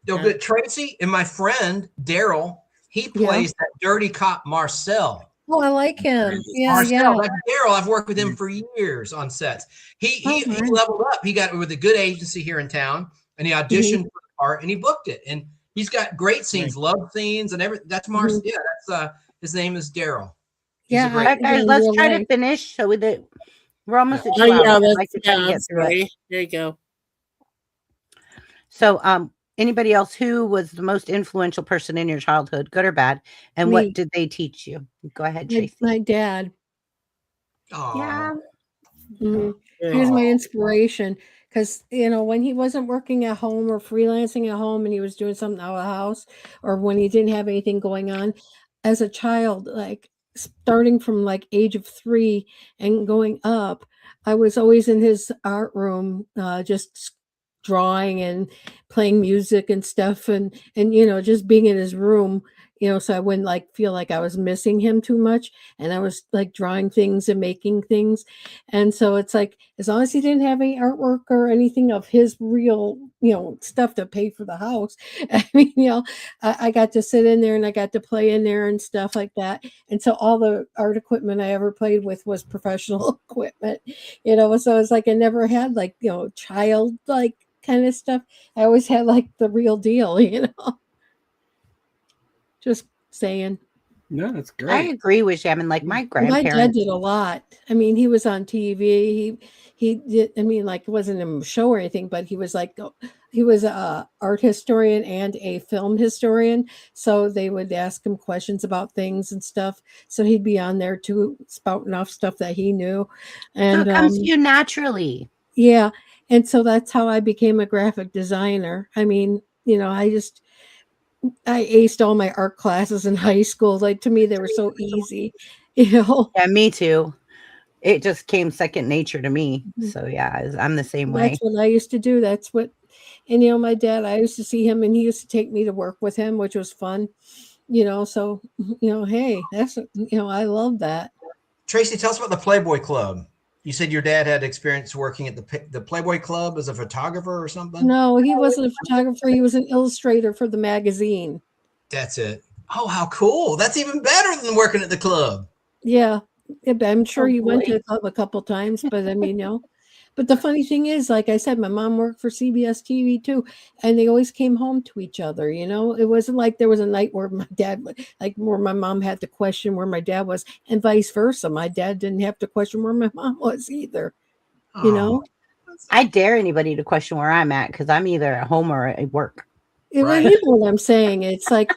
no, but Tracy and my friend Daryl, he plays that dirty cop Marcel. oh, I like him. Yeah, Marcel, yeah. like Daryl, I've worked with him for years on sets. He nice. leveled up. He got with a good agency here in town, and he auditioned for the part, and he booked it. And he's got great scenes, love scenes, and everything. That's Marcel. Yeah, that's his name is Daryl. He's a Yeah, great- All right, guys, in let's real try to life. finish so that we're almost at 2 Oh hours. yeah, I'd that's like to try to I'm get through it. sorry. There you go. So, anybody else who was the most influential person in your childhood, good or bad, and Me. what did they teach you? Go ahead, My, Tracy. my dad. Aw. Yeah. Mhm. He was my inspiration because when he wasn't working at home or freelancing at home and he was doing something out of the house, or when he didn't have anything going on, as a child, like starting from like age of 3 and going up, I was always in his art room, just drawing and playing music and stuff, and just being in his room. So I wouldn't like feel like I was missing him too much, and I was like drawing things and making things. And so it's like, as long as he didn't have any artwork or anything of his real, stuff to pay for the house, I mean, I got to sit in there and I got to play in there and stuff like that. And so all the art equipment I ever played with was professional equipment, so it's like I never had like, child like kind of stuff. I always had like the real deal, just saying. No, that's I great. agree with Shaman. Like my My dad grandparents. did a lot. I mean, he was on TV. He did. I mean, like it wasn't a show or anything, but he was like he was a art historian and a film historian. So they would ask him questions about things and stuff. So he'd be on there too, spouting off stuff that he knew. So And it comes to you naturally. yeah, and so that's how I became a graphic designer. I mean, I aced all my art classes in high school. Like to me, they were so easy, you know. Yeah, me too. It just came second nature to me. Mhm. So yeah, I'm the same way. That's what I used to do. And my dad, I used to see him and he used to take me to work with him, which was fun, So, hey, I love that. Tracy, tell us about the Playboy Club. You said your dad had experience working at the Playboy Club as a photographer or something? No, he wasn't a photographer. He was an illustrator for the magazine. That's it. Oh, how cool. That's even better than working at the club. Yeah. But I'm sure Oh, he went boy. to the club a couple times, but I mean, But the funny thing is, like I said, my mom worked for CBS TV too, and they always came home to each other. It wasn't like there was a night where my dad, where my mom had to question where my dad was, and vice versa. My dad didn't have to question where my mom was either. Oh, I dare anybody to question where I'm at because I'm either at home or at work. Right. You know what I'm saying? It's like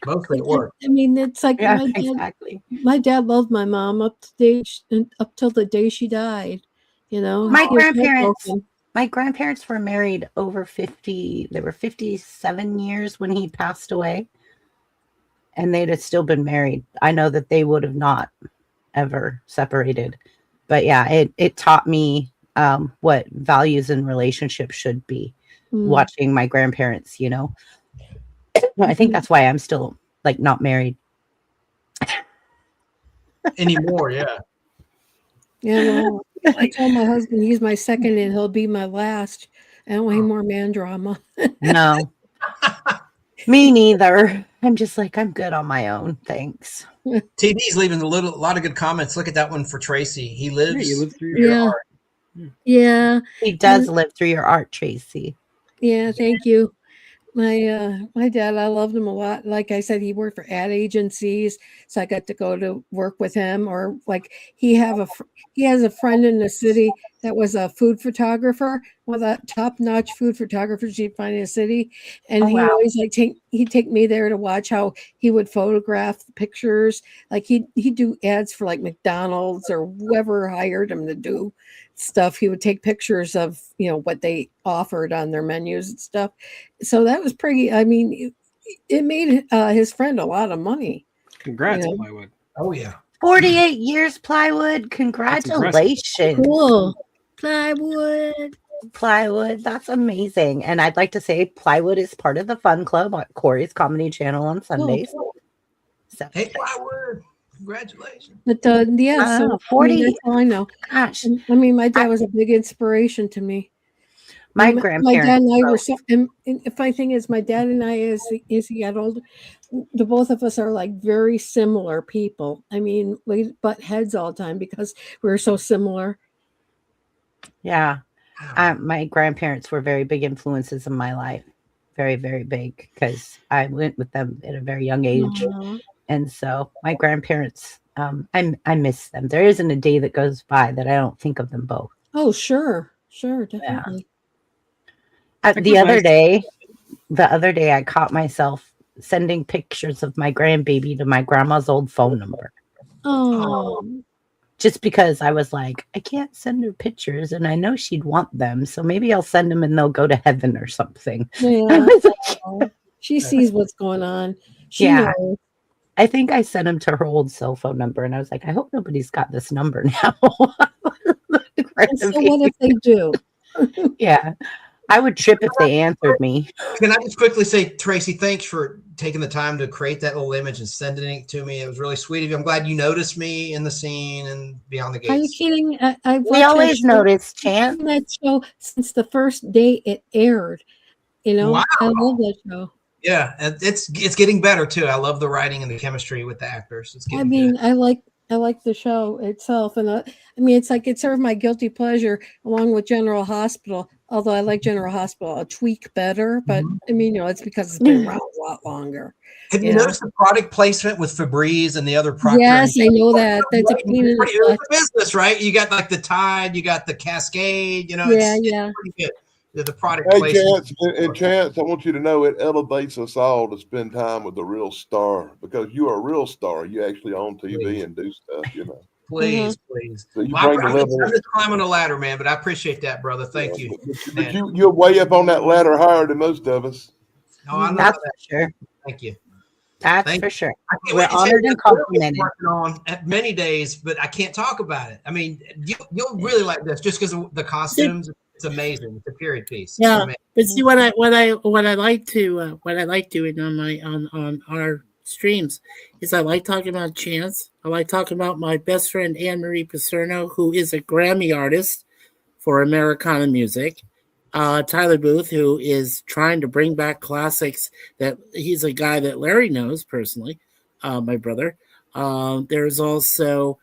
mostly at work. I mean, it's like Yeah, exactly. my dad loved my mom up till the day she died. My He was grandparents. heartbroken. My grandparents were married over 50. They were 57 years when he passed away. And they'd have still been married. I know that they would have not ever separated. But yeah, it taught me what values in relationships should be. Watching my grandparents, I think that's why I'm still like not married Anymore, yeah. Yeah, well, I told my husband he's my second and he'll be my last. I don't want any more man drama. No. Me neither. I'm just like, I'm good on my own. Thanks. TD's leaving a lot of good comments. Look at that one for Tracy. He lives. Yeah, you live through your Yeah. art. Yeah, He does live through your art, Tracy. yeah, thank you. My dad, I loved him a lot. Like I said, he worked for ad agencies, so I got to go to work with him. Or like he has a friend in the city that was a food photographer, one of the top-notch food photographers you'd find in the city. And Oh, he wow. always he'd take me there to watch how he would photograph the pictures. Like he'd do ads for like McDonald's or whoever hired him to do stuff. He would take pictures of what they offered on their menus and stuff. So that was pretty. I mean, it made his friend a lot of money. Congrats, Yeah. Plywood. Oh, yeah. 48 years, Plywood. Congratulations. Cool. Plywood. Plywood. That's amazing. And I'd like to say Plywood is part of the Fun Club on Corey's Comedy Channel on Sundays. So, Hey, Plywood. Congratulations. But yeah, so 40. that's all I know. gosh, I mean, my dad was a big inspiration to me. my My grandparents. dad and I were so. And the funny thing is, my dad and I, as he got older, the both of us are like very similar people. I mean, we butt heads all the time because we're so similar. Yeah. My grandparents were very big influences in my life. Very, very big because I went with them at a very young age. Aw. And so my grandparents, I miss them. There isn't a day that goes by that I don't think of them both. Oh, sure, definitely. The other day, I caught myself sending pictures of my grandbaby to my grandma's old phone number. Oh, Just because I was like, I can't send her pictures and I know she'd want them. So maybe I'll send them and they'll go to heaven or something. I yeah. was like, She sees what's going on. She Yeah. knows. I think I sent him to her old cell phone number and I was like, I hope nobody's got this number now. And so what if they do? Yeah. I would trip if they answered me. Can I just quickly say, Tracy, thanks for taking the time to create that little image and sending it to me. It was really sweet of you. I'm glad you noticed me in the scene and Beyond the Are you Gates. kidding? I watched We that always show- notice, Chan. that show since the first day it aired. Wow. I love that show. Yeah, and it's getting better too. I love the writing and the chemistry with the actors. It's getting I mean, good. I like the show itself, and I mean, it's like it served my guilty pleasure along with General Hospital. Although I like General Hospital a tweak better, but I mean, it's because it's been around a lot longer. Have you Yeah. noticed the product placement with Febreze and the other Procter? Yes, I know that. That's a pain in the It's butt. a business, right? You got like the Tide, you got the Cascade. Yeah, it's pretty good. The product Hey, placement. Chance, I want you to know it elevates us all to spend time with a real star, because you are a real star. You actually on TV and do stuff, Please, please. So you Well, bring the I'm level. just climbing a ladder, man, but I appreciate that, brother. Thank you. But you're way up on that ladder higher than most of us. No, I know That's that. for sure. Thank you. That's Thank for you. sure. I can't We're wait to honored say and what Bill is complimented. working on at many days, but I can't talk about it. I mean, you'll really like this just because of the costumes. It's amazing. It's a period piece. It's Yeah, amazing. but see what I like doing on our streams is I like talking about Chance. I like talking about my best friend Anne Marie Paserno, who is a Grammy artist for Americana music. Tyler Booth, who is trying to bring back classics. That he's a guy that Larry knows personally, my brother. There's also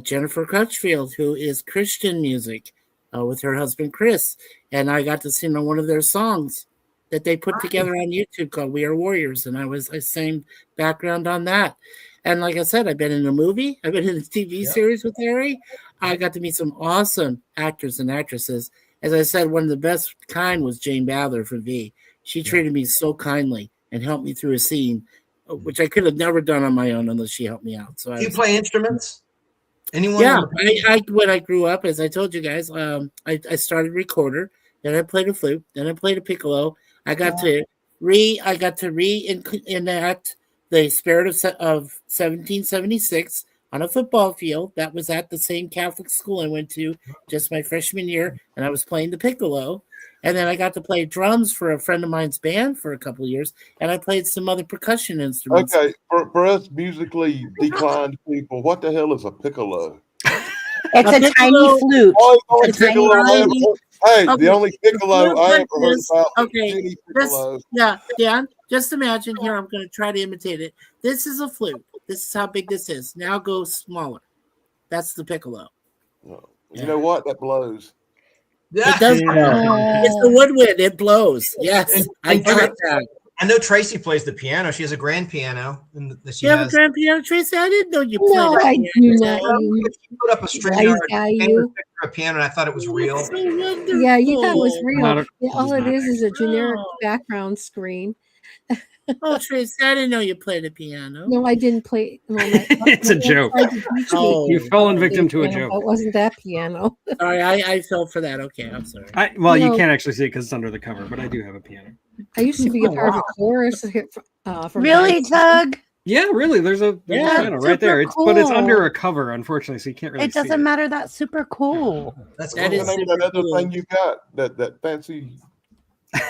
Jennifer Crutchfield, who is Christian music with her husband Chris, and I got to sing on one of their songs that they put together on YouTube called "We Are Warriors," and I sang background on that. And like I said, I've been in a movie, I've been in a TV series with Larry. I got to meet some awesome actors and actresses. As I said, one of the best kind was Jane Badler from V. She treated me so kindly and helped me through a scene, which I could have never done on my own unless she helped me out. So Do you play instruments? Anyone? Yeah, when I grew up, as I told you guys, I started recorder, then I played a flute, then I played a piccolo. I got to reenact the Spirit of 1776 on a football field that was at the same Catholic school I went to just my freshman year, and I was playing the piccolo. And then I got to play drums for a friend of mine's band for a couple of years, and I played some other percussion instruments. Okay, for us musically declined people, what the hell is a piccolo? It's a tiny flute. Oh, the only It's a piccolo I ever heard- Hey, Okay, the only piccolo flute I like ever heard this. about was Okay, Jenny this, Piccolo. yeah, Dan, just imagine here. I'm going to try to imitate it. This is a flute. This is how big this is. Now go smaller. That's the piccolo. Oh, you know what? That blows. It does blow. It's the woodwind. It blows. Yes, I got that. I know Tracy plays the piano. She has a grand piano. That she You have has. a grand piano, Tracy? I didn't know you played. No, a I piano. do not. She put up a string Wise yard, guy, painted you. a picture of a piano, and I thought it was real. So wonderful. Yeah, you thought it was real. Not Yeah, all it not. is a generic Oh. background screen. Oh, Tracy, I didn't know you played the piano. No, I didn't play. Well, It's a joke. Oh. You've fallen victim to a piano, joke. but it wasn't that piano. Sorry, I fell for that. Okay, I'm sorry. Well, you No. can't actually see it because it's under the cover, but I do have a piano. I used to be a part of a chorus here, from Really, Tug? Yeah, really. There's a Yeah, piano right there. super But it's cool. under a cover, unfortunately, so you can't really It see doesn't it. matter. That's super cool. That's That cool. is What's the name of that other thing you got? That fancy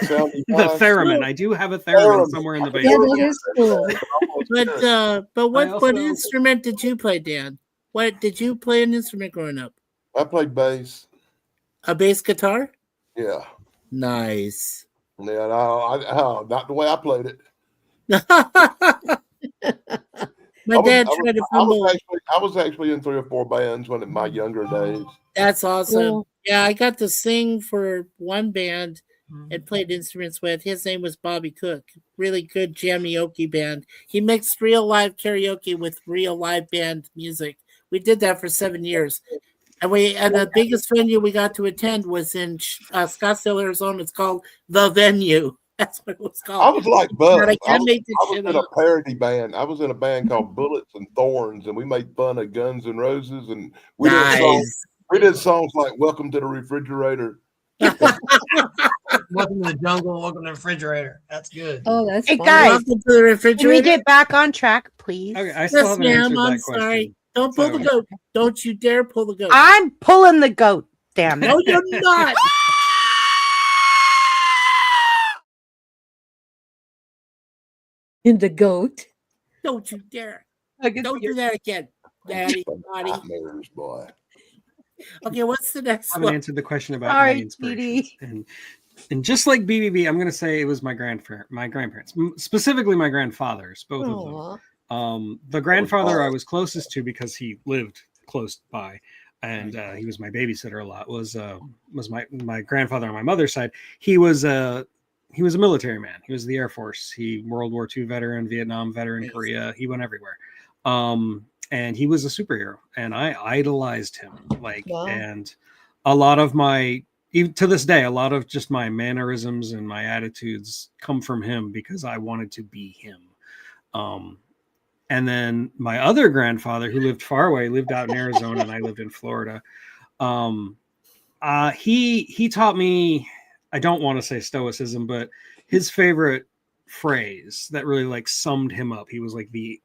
sounding The device? theremin. I do have a theremin somewhere in the Yeah, basement. that is cool. But what also- instrument did you play, Dan? What did you play an instrument growing up? I played bass. A bass guitar? Yeah. Nice. Yeah, no, not the way I played it. My dad tried to fumble. I was actually in 3 or 4 bands in my younger days. That's awesome. Cool. Yeah, I got to sing for one band and played instruments with. His name was Bobby Cook. Really good jamioke band. He mixed real live karaoke with real live band music. We did that for 7 years. And the biggest venue we got to attend was in Scottsdale, Arizona. It's called The Venue. That's what it was called. I was like Buzz. God, I I can't was, make this I was shit in a up. parody band. I was in a band called Bullets and Thorns, and we made fun of Guns N' Roses, and we Nice. did songs like "Welcome to the Refrigerator." Welcome to the jungle. Welcome to the refrigerator. That's good. Oh, that's Hey, fun. guys. Welcome to the Can we refrigerator. get back on track, please? Okay, I still Yes, haven't answered ma'am. I'm that question. sorry. Don't pull the goat. Don't you dare pull the goat. I'm pulling the goat. Damn it. No, you're not. In the goat. Don't you dare. I can Don't see do it. that again. Daddy, naughty. Nightmares, boy. Okay, what's the next I haven't one? answered the question about Sorry, my inspirations. sweetie. And just like BBB, I'm going to say it was my grandparents, specifically my grandfathers, both of them. Aw. The grandfather I was closest to because he lived close by. and he was my babysitter a lot. Was my grandfather on my mother's side. He was a military man. He was the Air Force. He World War II veteran, Vietnam veteran, Korea. He went everywhere. And he was a superhero, and I idolized him. Wow. And a lot of even to this day, a lot of just my mannerisms and my attitudes come from him because I wanted to be him. And then my other grandfather, who lived far away, lived out in Arizona, and I lived in Florida. He taught me, I don't want to say stoicism, but his favorite phrase that really like summed him up. He was like the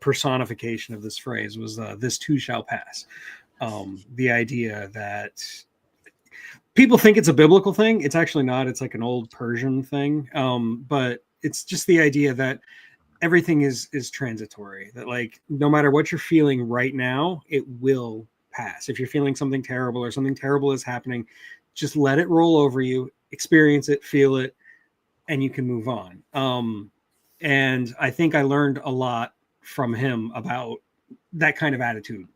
personification of this phrase was "This too shall pass." The idea that people think it's a biblical thing. It's actually not. It's like an old Persian thing. But it's just the idea that everything is transitory, that like no matter what you're feeling right now, it will pass. If you're feeling something terrible or something terrible is happening, just let it roll over you, experience it, feel it, and you can move on. And I think I learned a lot from him about that kind of attitude,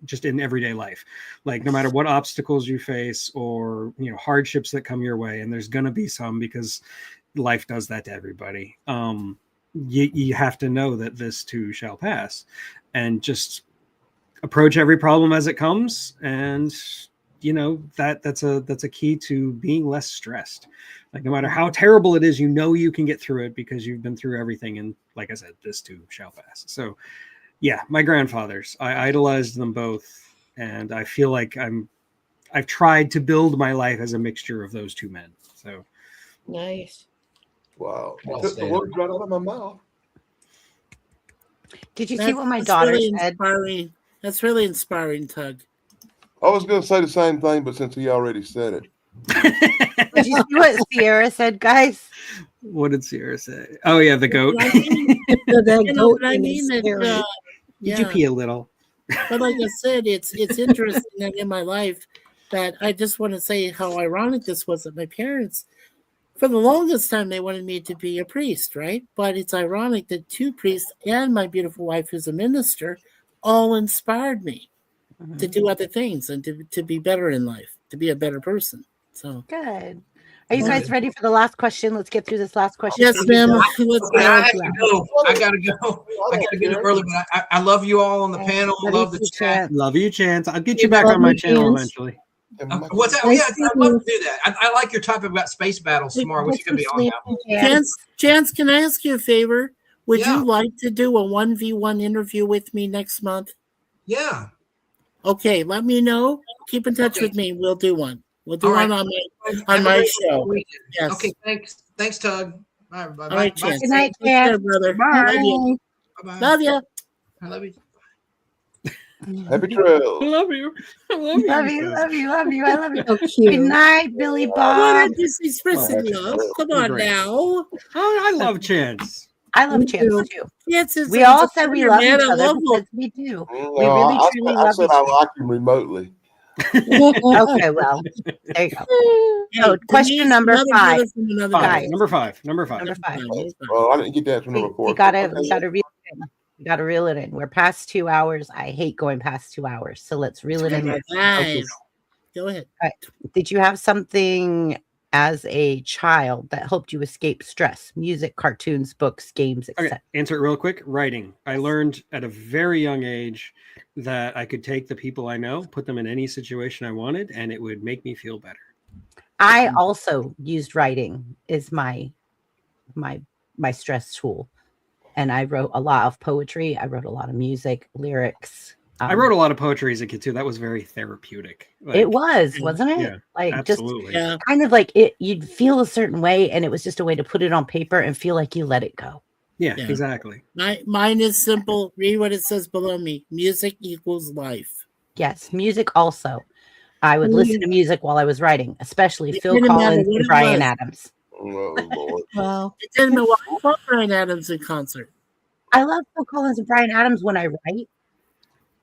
just in everyday life. Like no matter what obstacles you face or hardships that come your way, and there's gonna be some because life does that to everybody. You have to know that this too shall pass, and just approach every problem as it comes. And that's a key to being less stressed. Like no matter how terrible it is, you can get through it because you've been through everything. And like I said, this too shall pass. So yeah, my grandfathers, I idolized them both, and I feel like I've tried to build my life as a mixture of those two men. So Nice. Wow. Well Took the said. words right out of my mouth. Did you see what my That's daughter really said? inspiring. That's really inspiring, Tug. I was going to say the same thing, but since he already said it. Did you see what Sierra said, guys? What did Sierra say? Oh yeah, the goat. I mean, That you know goat what I thing mean? is That, scary. Did you yeah. pee a little? But like I said, it's interesting that in my life that I just want to say how ironic this was that my parents, for the longest time, they wanted me to be a priest, right? But it's ironic that two priests and my beautiful wife, who's a minister, all inspired me to do other things and to be better in life, to be a better person. So Good. Are you guys ready for the last question? Let's get through this last question. yes, ma'am. Let's Okay, I go. have to go. I gotta go. I gotta get up early, but I love you all on the panel. Love Love you the too, chat. Chance. Love you, Chance. I'll get you back on my channel eventually. What's that? Nice Yeah, seeing I'd love you. to do that. I like your topic about space battles tomorrow. I wish you could be on that. Chance, can I ask you a favor? Would Yeah. you like to do a 1v1 interview with me next month? Yeah. Okay, let me know. Keep in touch Okay. with me. We'll do one. We'll do All right. one on Have on a my great show. weekend. Yes. Okay, thanks. Thanks, Tug. Bye. Bye. All right, Bye. Chance. Good night, Take care, Chance. brother. Bye. Love you. Bye. Love you. I love you. Happy trails. I love you. I love you. Love you, love you, love you. I love you. So Good cute. night, Billy What Bob. a disrespectful love. Come on Great. now. Oh, I love Chance. I love Me Chance too. too. Chance is We a all said we love man. each I other love him. because we do. No, We really, I truly said, I love said each I other. like him remotely. Okay, well, there you go. Hey, So, question Denise, number another 5. brother from another Five. Guys. guy. Number five. Number five. Number 5. Well, I didn't get to answer number 4. We gotta Okay. reel it in. We gotta reel it in. We're past 2 hours. I hate going past 2 hours. So let's reel it in. Nice. Go ahead. Did you have something as a child that helped you escape stress? Music, cartoons, books, games, Okay, etc. answer it real quick. Writing. I learned at a very young age that I could take the people I know, put them in any situation I wanted, and it would make me feel better. I also used writing as my stress tool. And I wrote a lot of poetry. I wrote a lot of music, lyrics. I wrote a lot of poetry as a kid too. That was very therapeutic. It was, wasn't it? yeah, Like absolutely. Yeah. just kind of like it. You'd feel a certain way, and it was just a way to put it on paper and feel like you let it go. Yeah, Yeah. exactly. Mine is simple. Read what it says below me. Music equals life. Yes, music also. I would listen to music while I was writing, especially It Phil didn't matter Collins what and it Brian was. Adams. Oh, Lord. Wow. It didn't matter what I saw Brian Adams in concert. I love Phil Collins and Brian Adams when I write.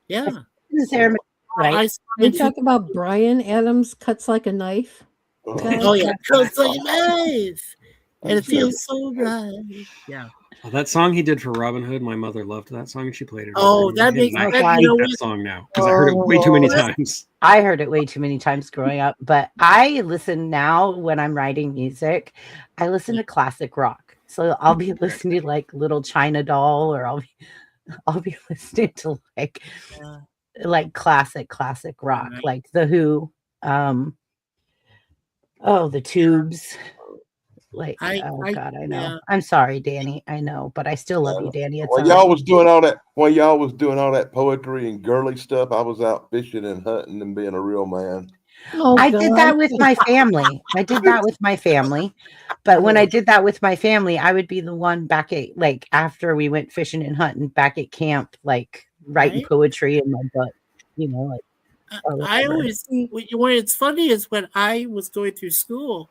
Yeah. Isn't Sarah right? I saw You him talk about Brian Adams cuts like a knife. Oh. Okay. Oh yeah, it feels like a knife, and it feels so right. Yeah. Well, that song he did for Robin Hood, my mother loved that song, and she played it. Oh, over that and over makes again, that- and I you know hate that what? song now because I heard it way too many times. I heard it way too many times growing up, but I listen now when I'm writing music. I listen to classic rock, so I'll be listening to like Little China Doll, or I'll be listening to like classic rock, Right. like The Who, the Tubes. Like, I God, I know. yeah. I'm sorry, Danny. I know, but I still love you, Danny. It's While all y'all right. was doing all that, poetry and girly stuff, I was out fishing and hunting and being a real man. Oh, I did that God. with my family. But when I did that with my family, I would be the one back at, like, after we went fishing and hunting, back at camp, like writing Right. poetry in my book, like. or I whatever. always when it's funny is when I was going through school,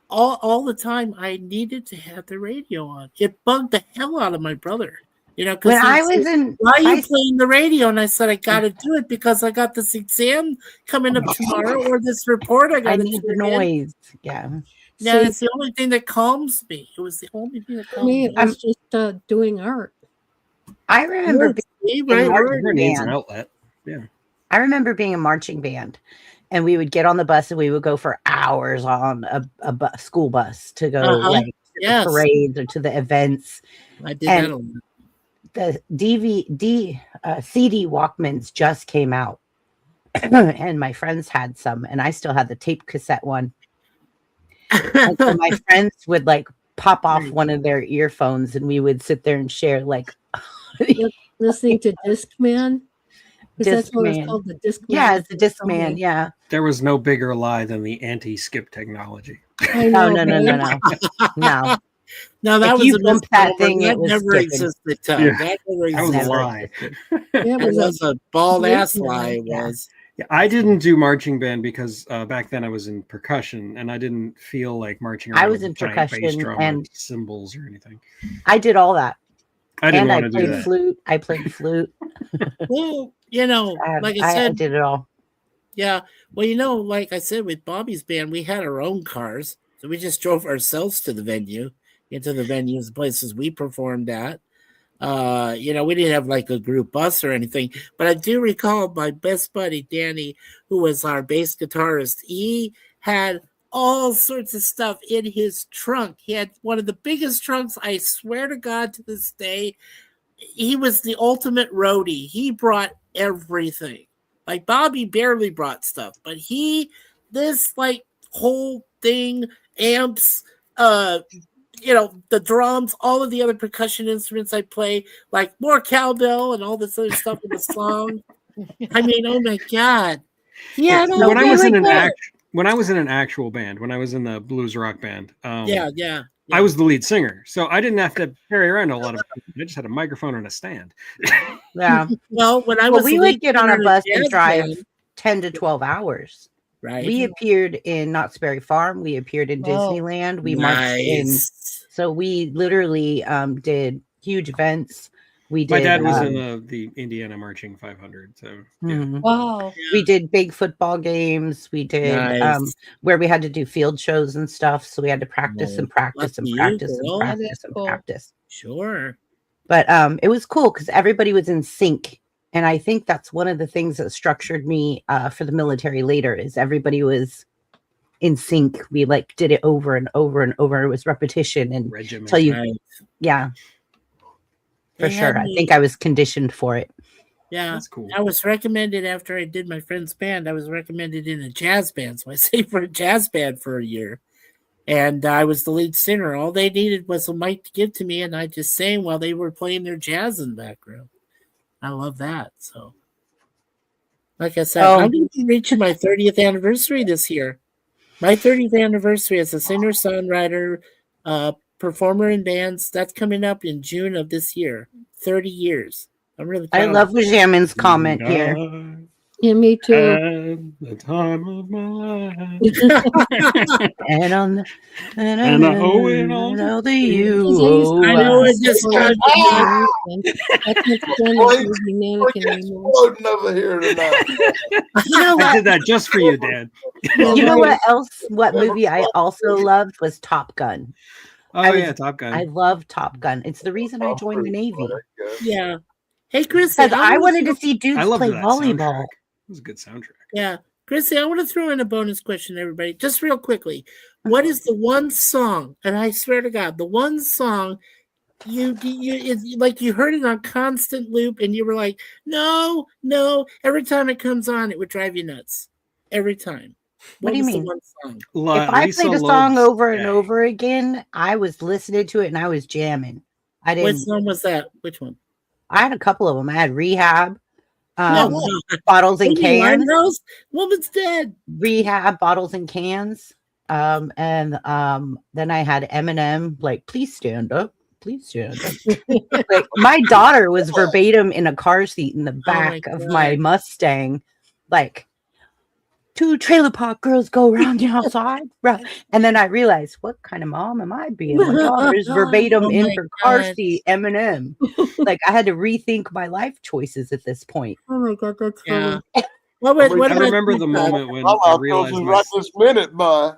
all the time I needed to have the radio on. It bugged the hell out of my brother. Because When I was in why are you high playing the radio? And I said, I got to do it because I got this exam coming up tomorrow or this report I I got to need the turn in. noise. Yeah. Yeah, See, it's the only thing that calms me. It was the only thing that for calmed me, me. it was just doing art. I remember See, in right, marching right. Everyone needs an band. outlet. Yeah. I remember being a marching band, and we would get on the bus and we would go for hours on a school bus to go like to Yes. the parades or to the events. I did And that a lot. the CD Walkmans just came out, and my friends had some, and I still had the tape cassette one. And so my friends would like pop off one of their earphones, and we would sit there and share like, Listening to Discman. Because that's what it was Discman. called, the Discman. Yeah, it's the Discman. Yeah. There was no bigger lie than the anti-skip technology. I No, know, no, no, no, right? no, no. No, that If was you a bumped that misnomer. thing, That it was never skipping. existed, Tom. Yeah. That never That was a existed. lie. Yeah, it It was was a bald ass Yeah. lie. It Yeah. was. Yeah, I didn't do marching band because back then I was in percussion and I didn't feel like marching around I was with in a giant bass percussion drum and- or cymbals or anything. I did all that. I didn't And I want to do played that. flute. I played flute. Well, like I I said, did it all. yeah. Well, like I said, with Bobby's band, we had our own cars. So we just drove ourselves to the venue, into the venues, places we performed at. We didn't have like a group bus or anything, but I do recall my best buddy, Danny, who was our bass guitarist. He had all sorts of stuff in his trunk. He had one of the biggest trunks, I swear to God, to this day. He was the ultimate roadie. He brought everything. Like Bobby barely brought stuff, but this like whole thing, amps, the drums, all of the other percussion instruments I play, like more cowbell and all this other stuff in the song. I mean, oh my God. Yeah, when I was in an actual band, when I was in the blues rock band, yeah. I was the lead singer, so I didn't have to carry around a lot of. I just had a microphone and a stand. Yeah. Well, when I Well, was we the would lead get on singer a in bus jazz and drive band, 10 to 12 hours. right? We appeared in Knott's Berry Farm. We appeared in Disneyland. We marched in. Nice. So we literally did huge events. We did. My dad was in the Indiana Marching 500, so yeah. mhm. Wow. We did big football games. We did Nice. where we had to do field shows and stuff. So we had to practice Well, and practice and lucky you, practice girl. and That is practice and cool. practice. Sure. But it was cool because everybody was in sync. And I think that's one of the things that structured me for the military later is everybody was in sync. We like did it over and over and over. It was repetition and Regiment. till you, Right. yeah, for They had sure. I me- think I was conditioned for it. Yeah. That's cool. I was recommended after I did my friend's band. I was recommended in a jazz band. So I stayed for a jazz band for a year. And I was the lead singer. All they needed was a mic to give to me, and I just sang while they were playing their jazz in the background. I love that. So, like I said, Oh. I'm going to be reaching my 30th anniversary this year. My 30th anniversary as a singer, songwriter, performer in bands. That's coming up in June of this year. 30 years. I'm really proud I of love Wajamin's comment And here. I Yeah, me too. had the time of my life. And on And I owe it all to know the you. you. I know it just Well, got that's not the Boy, mannequin anymore. Floating over here tonight. You know I what? did that just for you, Dad. You know what else? What movie I also loved was Top Gun. Oh I was- yeah, Top Gun. I love Top Gun. It's the reason I joined the Navy Yeah. Hey, Chrissy, because I wanted to see I dudes love play that volleyball. soundtrack. It was a good soundtrack. Yeah. Chrissy, I want to throw in a bonus question, everybody, just real quickly. What is the one song, and I swear to God, the one song it's like you heard it on constant loop and you were like, no, every time it comes on, it would drive you nuts. Every time. What do you was the mean? one song? If I Lisa played a song Loeb's over and Day. over again, I was listening to it and I was jamming. I What didn't. song was that? Which one? I had a couple of them. I had Rehab, No, Bottles and Amy Cans, Winehouse? Woman's dead. Rehab, Bottles and Cans, and then I had Eminem, like, please stand up. Please stand up. Like, my daughter was verbatim in a car seat in the back of my God. Mustang, like, 2 trailer park girls go around the outside. Right. And then I realized, what kind of mom am I being? My daughter is verbatim Oh in my her car God. seat, Eminem. Like, I had to rethink my life choices at this point. Oh my God, that's Yeah. funny. What I about remember you, the Todd? moment when My I life realized goes my, right this minute, by.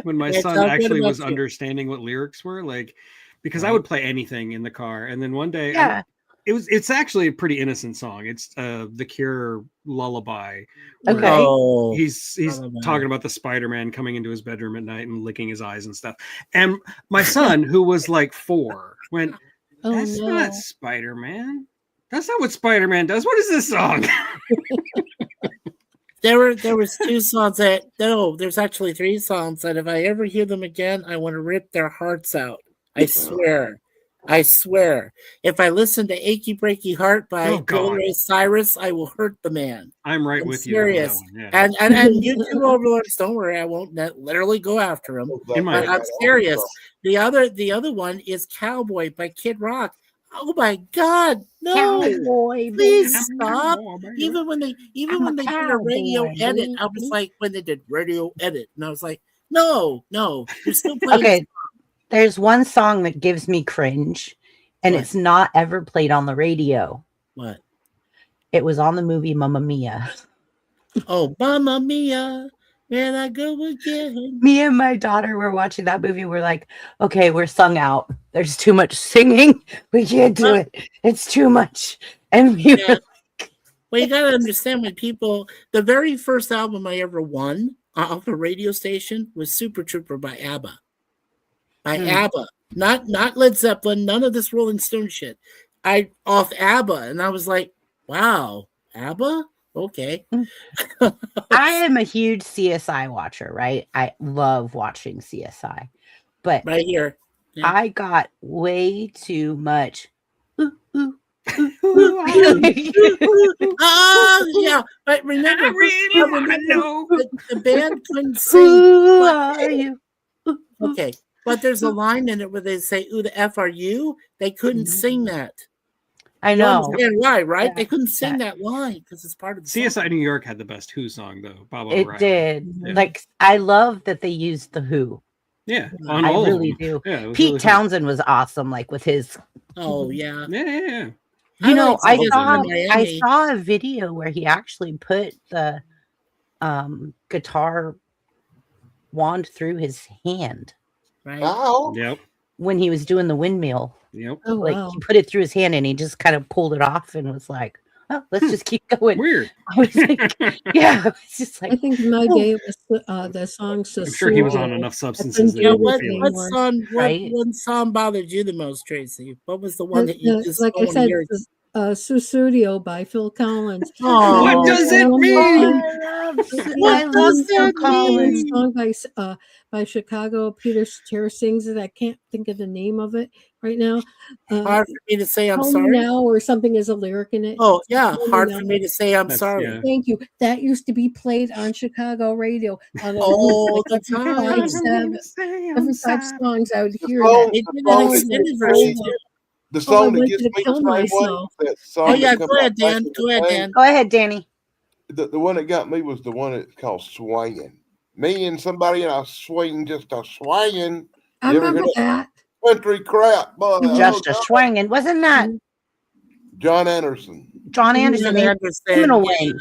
when my Yeah, son Todd, what actually was about you? understanding what lyrics were, like, because I Right. would play anything in the car, and then one day Yeah. it's actually a pretty innocent song. It's The Cure Lullaby. where Okay. Oh, He's Lullaby. talking about the Spider-Man coming into his bedroom at night and licking his eyes and stuff. And my son, who was like 4, went, Oh "That's no. not Spider-Man. That's not what Spider-Man does. What is this song?" There was 2 songs there's actually 3 songs that if I ever hear them again, I want to rip their hearts out. I swear. If I listen to Achy Breaky Heart by Oh, God. Billy Ray Cyrus, I will hurt the man. I'm right I'm with you on that serious. one. Yeah. And you two overlords, don't worry, I won't literally go after him. In my But I'm serious. The other one is Cowboy by Kid Rock. Oh my God, no! Cowboy, Please baby. stop. Even I'm when a they did a radio cowboy, edit, I was baby. like, when they did radio edit, and I was like, no, you're still playing. Okay. There's one song that gives me cringe, and What? it's not ever played on the radio. What? It was on the movie Mamma Mia. Oh, Mamma Mia, where I go again. Me and my daughter were watching that movie. We're like, okay, we're sung out. There's too much singing. We can't do it. It's too much. And we Yeah. Well, you gotta understand when people. The very first album I ever won off a radio station was Super Trooper by ABBA. By ABBA, not Led Zeppelin, none of this Rolling Stone shit. I off ABBA, and I was like, wow, ABBA. Okay. I am a huge CSI watcher, right? I love watching CSI. But Right here. Yeah. I got way too much. Ooh, ooh, Yeah, but remember, I really want to know. the band couldn't sing. Who are you? Okay, but there's a line in it where they say, "Who the F are you?" They couldn't sing that. I You know. understand why, right? Yeah. They couldn't sing that line because it's part of the song. CSI New York had the best Who song though. Bob It O'Reilly. did. Yeah. Like, I love that they used the Who. Yeah, on I all of really them. do. Yeah, it was Pete really fun. Townsend was awesome, like with his. Oh yeah. Yeah. You know, I like saw Miami. a video where he actually put the guitar wand through his hand Right. Ow. Yep. when he was doing the windmill. Yep. Oh Like wow. he put it through his hand and he just kind of pulled it off and was like, "Oh, let's just keep going." Weird. I was like, yeah, I was just I like, think in my oh. day it was the song. I'm sure he was on Susudio. enough substances that Yeah, he What would feel what it. Anymore. song? Right? What song bothered you the most, Tracy? What was the one that you just Like don't I want to said, hear? Susudio by Phil Collins. Oh, What does it Oh, mean? I love does Phil that Collins. mean? Song by Chicago. Peter Cetera sings it. I can't think of the name of it right now. Hard for me to say I'm Call Me sorry. Now or something is a lyric in it. Oh yeah, Call Me hard Now. for me to say I'm That's- sorry. yeah. Thank you. That used to be played on Chicago radio. All the Every time. 5 songs I would The hear song, that. They the did song an that extended gets version me, too. the I song that wanted gets to me the kill same way, myself. that song Oh that yeah, come go out ahead, back Dan. in the Go ahead, day, Dan. Go ahead, Danny. the one that got me was the one that's called Swinging. Me and somebody and I swing, just a swinging. I You ever remember hear that. country crap, boy. Just Oh, a God. swinging. Wasn't that John Anderson. John Anderson? I He did understand. Seminole Yeah. Wind.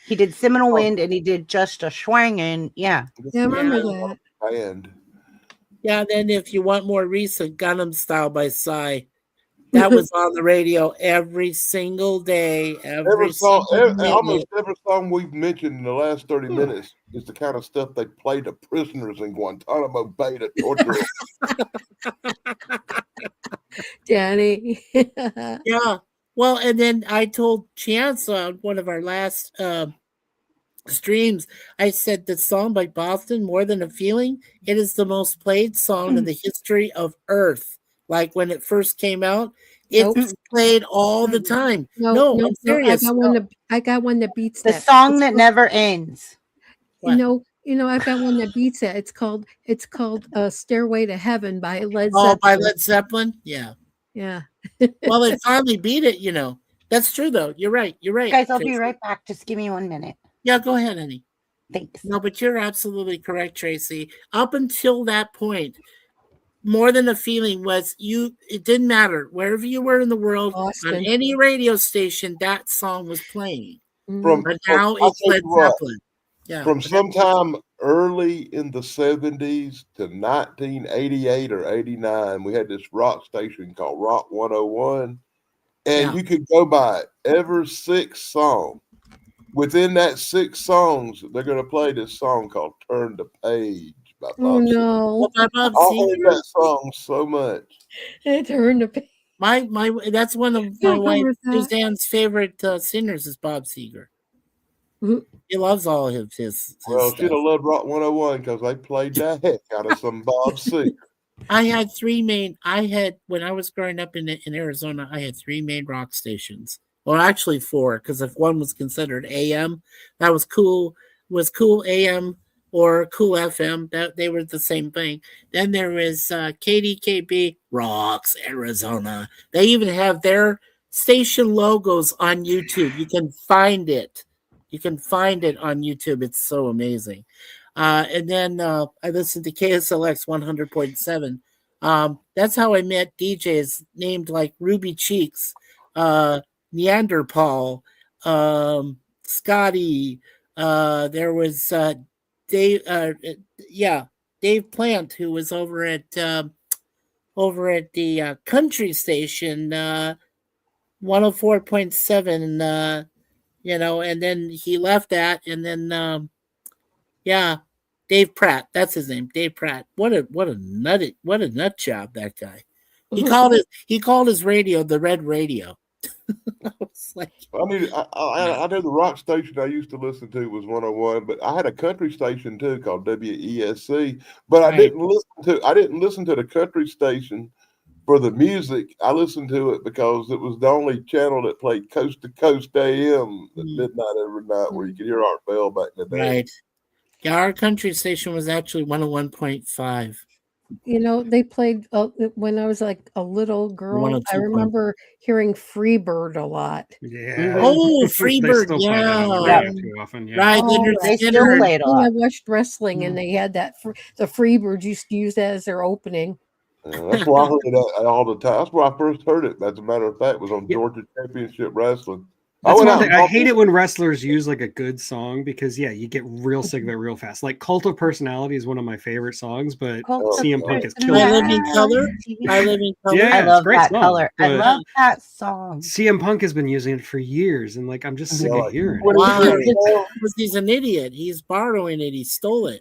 He did Seminole Oh. Wind and he did Just a Swinging. Yeah. Yeah, I remember Yeah. that. And Yeah, then if you want more recent, Gangnam Style by Psy. That was on the radio every single day, every single minute. almost every song we've mentioned in the last 30 minutes is the kind of stuff they play to prisoners in Guantanamo Bay to torture them. Danny. Yeah. Well, and then I told Chance on one of our last streams, I said the song by Boston, More Than a Feeling, it is the most played song in the history of Earth. Like when it first came out, it's played all the time. No, I'm serious. I got one that beats The that. song that never ends. You know, I've got one that beats that. It's called "Stairway to Heaven" by Led Zeppelin. Oh, by Led Zeppelin? Yeah. Yeah. Well, they finally beat it, you know. That's true, though. You're right. You're right. Guys, I'll be Tracy. right back. Just give me 1 minute. Yeah, go ahead, honey. Thanks. No, but you're absolutely correct, Tracy. Up until that point, More Than a Feeling was it didn't matter. Wherever you were in the world, Boston. on any radio station, that song was playing. From, But now I'll it's tell Led you what, Zeppelin. Yeah. From sometime early in the 70s to 1988 or 89, we had this rock station called Rock 101. And you could go by every 6 songs. Within that 6 songs, they're going to play this song called Turn the Page by Bob Oh, Seger. no. By Bob I heard Seger? that song so much. It turned the page. That's one of my wife Suzanne's favorite singers is Bob Seger. He loves all of his Well, stuff. she'd have loved Rock 101 because they played the heck out of some Bob Seger. I had when I was growing up in Arizona, I had 3 main rock stations. Well, actually 4, because if one was considered AM, that was cool AM or cool FM. That they were the same thing. Then there was KDKB Rocks Arizona. They even have their station logos on YouTube. You can find it. You can find it on YouTube. It's so amazing. And then I listened to KSLX 100.7. That's how I met DJs named like Ruby Cheeks, Neanderthal, Scotty. There was Dave Plant, who was over at the country station 104.7. And then he left that, and then Dave Pratt, that's his name, Dave Pratt. What a nut job that guy. He called his radio the Red Radio. I was like, I know the rock station I used to listen to was 101, but I had a country station too called WESC. But I didn't listen to the country station for the music. I listened to it because it was the only channel that played Coast to Coast AM at midnight every night, where you could hear Art Bell back in the day. Right. Yeah, our country station was actually 101.5. They played when I was like a little girl. I remember hearing Freebird a lot. Yeah. Oh, Freebird. Yeah. Too often, yeah. Right. They still play it a lot. I watched wrestling, and they had that. The Freebirds used to use that as their opening. That's why I heard it all the time. That's where I first heard it. As a matter of fact, it was on Georgia Championship Wrestling. That's one thing. I hate it when wrestlers use like a good song because you get real sick of it real fast. Like Cult of Personality is one of my favorite songs, but CM Punk has killed I it. Live in Color. I Live in Color. Yeah, I love that song, color. I love that song. CM Punk has been using it for years, and like I'm just sick of hearing it. Wow. Because he's an idiot. He's borrowing it. He stole it.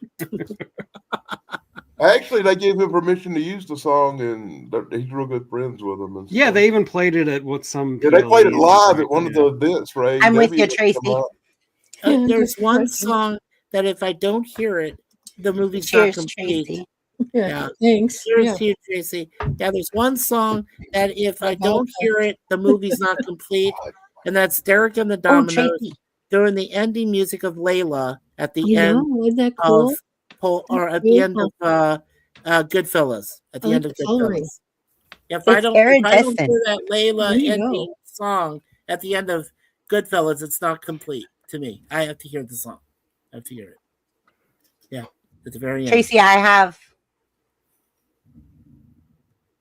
Actually, they gave him permission to use the song, and he's real good friends with them. And yeah, they even played it at some. Yeah, they played it live at one of the events, Ray. I'm with you, Tracy. There's one song that if I don't hear it, the movie's Cheers, not complete. Tracy. Yeah, thanks. Cheers to you, Tracy. Yeah, there's one song that if I don't hear it, the movie's not complete, and that's Derek and the Dominoes during the ending music of Layla at the end Isn't that cool? of the end of Goodfellas. At the end of Goodfellas. If I don't hear that Layla ending song at the end of Goodfellas, it's not complete to me. I have to hear the song. I have to hear it. Yeah, at the very end. Tracy, I have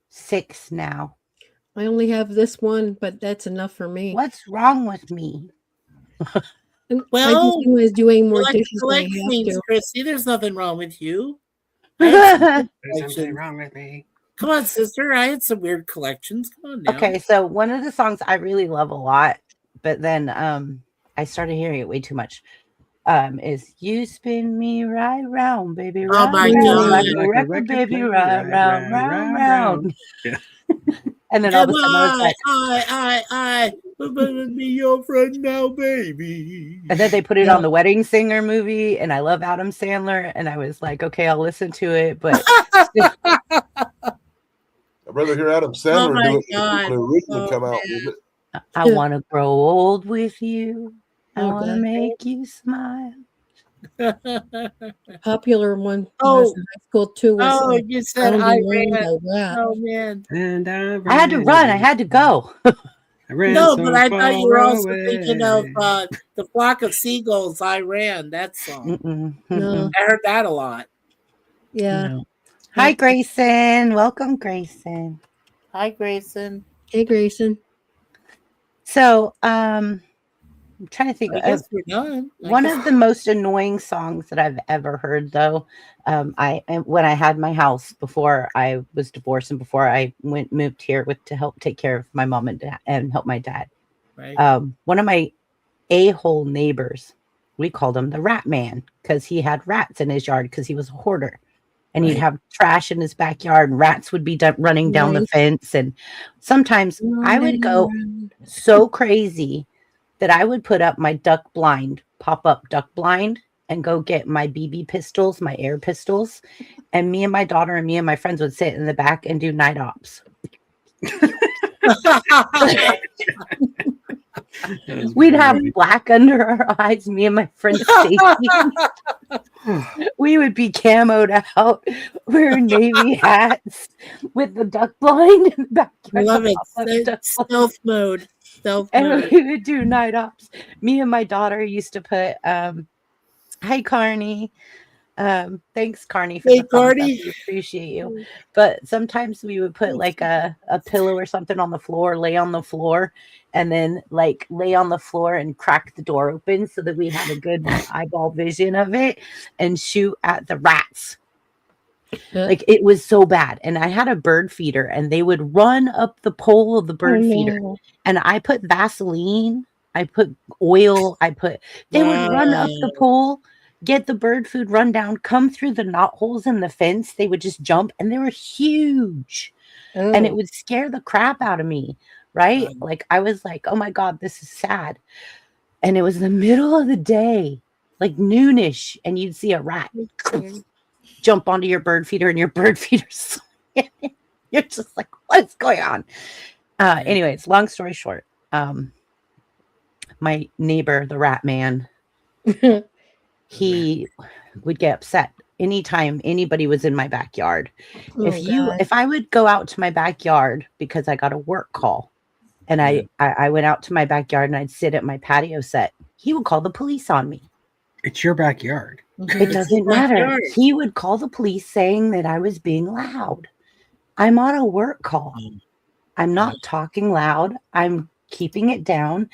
6 now. I only have this one, but that's enough for me. What's wrong with me? Well, I was doing more like dishes than I have things, to. Chrissy. There's nothing wrong with you. There's something wrong with me. Come on, sister. I had some weird collections. Come on now. Okay, so one of the songs I really love a lot, but then I started hearing it way too much. Is "You Spin Me Right Round, Baby, Oh Right my Round, God. like a Like a record, record baby, player, right round, round, round." Yeah. And then all of a Am sudden I was like, I will be your friend now, baby. and then they put it Yeah. on the Wedding Singer movie, and I love Adam Sandler, and I was like, okay, I'll listen to it, but I'd rather hear Adam Sandler my do it God. than the original Oh, come out with it. I want to grow old with you. I Oh, want to God. make you smile. Popular one when I Oh. was in high school too was Oh, you said Round I and Round ran. by Rat. Oh man. And I had to run. I had to go. I ran No, so but I thought you were far also thinking of away. the flock of seagulls. I ran that song. Mm-mm, No. mm-mm, I heard that a lot. Yeah. no. Hi, Grayson. Welcome, Grayson. Hi, Grayson. Hey, Grayson. So, I'm trying to think I of guess we're done. one of the most annoying songs that I've ever heard, though. When I had my house before I was divorced and before I moved here to help take care of my mom and dad and help my dad. Right. One of my a-hole neighbors, we called him the Rat Man because he had rats in his yard because he was a hoarder, and he'd Right. have trash in his backyard, and rats would be running down the Nice. fence, and sometimes I would go so crazy that I would put up my pop-up duck blind, and go get my BB pistols, my air pistols, and me and my daughter and me and my friends would sit in the back and do night ops. We'd have black under our eyes, me and my friend Stacy. We would be camoed out, wearing navy hats with the duck blind in the backyard. Love it. Pop-up duck blind. Stealth mode. Stealth And mode. we would do night ops. Me and my daughter used to put hi Carney. Thanks Carney for Hey, the thumbs up. Carney. We appreciate you. But sometimes we would put like a pillow or something on the floor, lay on the floor, and then like lay on the floor and crack the door open so that we had a good eyeball vision of it and shoot at the rats. Like it was so bad. And I had a bird feeder, and they would run up the pole of the bird feeder. no. And I put Vaseline, I put oil, they would run up the Wow. pole, get the bird food, run down, come through the knot holes in the fence. They would just jump, and they were huge. And it Oh. would scare the crap out of me, right? Wow. Like I was like, oh my God, this is sad. And it was the middle of the day, like noonish, and you'd see a rat jump onto your bird feeder, and your bird feeder's you're just like, what is going on? Anyways, long story short, my neighbor, the Rat Man, he would get upset anytime anybody was in my backyard. Oh, God. If I would go out to my backyard because I got a work call, and I went out to my backyard and I'd sit at my patio set, he would call the police on me. It's your backyard. It doesn't matter. backyard. He would call the police saying that I was being loud. I'm on a work call. I'm not talking loud. I'm keeping it down.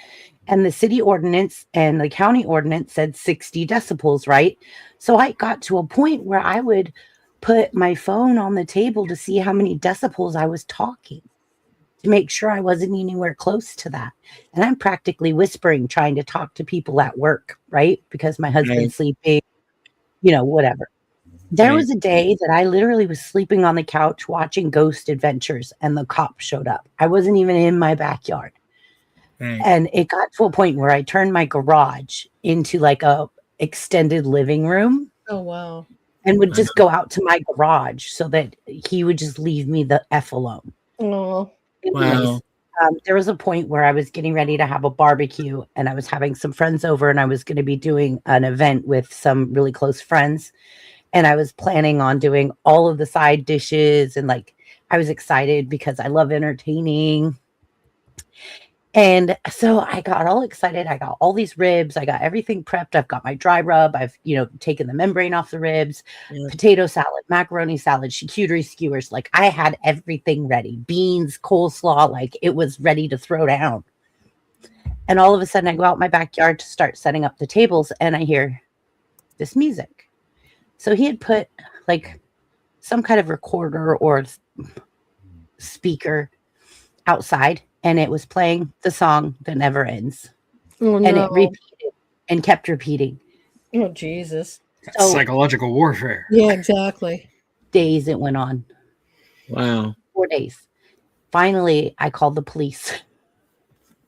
And the city ordinance and the county ordinance said 60 decibels, right? So I got to a point where I would put my phone on the table to see how many decibels I was talking, to make sure I wasn't anywhere close to that. And I'm practically whispering, trying to talk to people at work, right? Because my husband's Right. sleeping, whatever. There was a day that I literally was sleeping on the couch watching Ghost Adventures, and the cop showed up. I wasn't even in my backyard. Right. And it got to a point where I turned my garage into like a extended living room, Oh, wow. and would just go out to my garage so that he would just leave me the F alone. Oh. Wow. There was a point where I was getting ready to have a barbecue, and I was having some friends over, and I was going to be doing an event with some really close friends. And I was planning on doing all of the side dishes, and like I was excited because I love entertaining. And so I got all excited. I got all these ribs. I got everything prepped. I've got my dry rub. I've, taken the membrane off the ribs, Yeah. potato salad, macaroni salad, charcuterie skewers. Like I had everything ready. Beans, coleslaw, like it was ready to throw down. And all of a sudden I go out my backyard to start setting up the tables, and I hear this music. So he had put like some kind of recorder or speaker outside, and it was playing the song that never ends. Oh And no. it repeated and kept repeating. Oh Jesus. That's So- psychological warfare. Yeah, exactly. Days it went on. Wow. 4 days. Finally, I called the police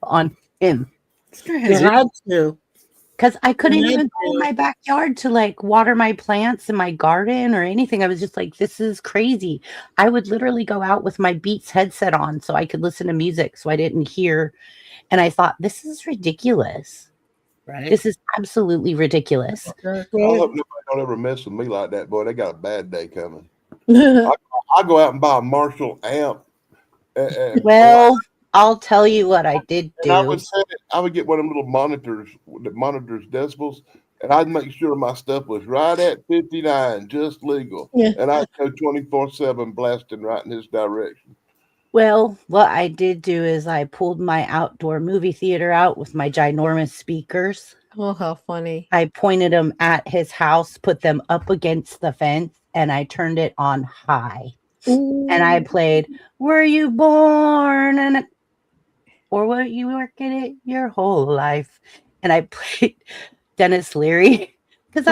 on him This guy You has had to. because I couldn't Yeah, even go in my backyard to like water my plants in my garden or anything. I was just like, this is crazy. I would literally go out with my Beats headset on so I could listen to music so I didn't hear. And I thought, this is ridiculous. Right. This is absolutely ridiculous. I hope nobody don't ever mess with me like that, boy. They got a bad day coming. I go out and buy a Marshall amp. Well, I'll tell you what I did and I do. would set it, I would get one of them little monitors that monitors decibels, and I'd make sure my stuff was right at 59, just legal. Yeah. And I'd go 24/7 blasting right in his direction. Well, what I did do is I pulled my outdoor movie theater out with my ginormous speakers. Oh, how funny. I pointed them at his house, put them up against the fence, and I turned it on high. And I played, "Were you born?" or "Were you working it your whole life?" And I played Dennis Leary because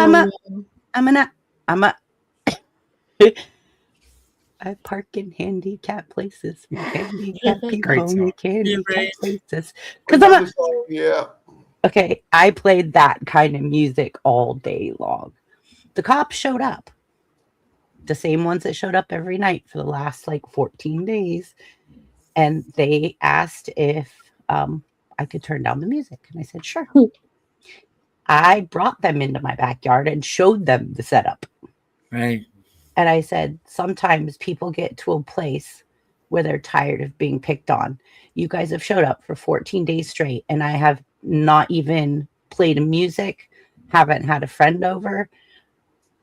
I park in handicap places. Handicap people Great song. make handicap right. places. Because Yeah. okay, I played that kind of music all day long. The cops showed up. The same ones that showed up every night for the last like 14 days. And they asked if I could turn down the music. And I said, sure. I brought them into my backyard and showed them the setup. Right. And I said, sometimes people get to a place where they're tired of being picked on. You guys have showed up for 14 days straight, and I have not even played music, haven't had a friend over.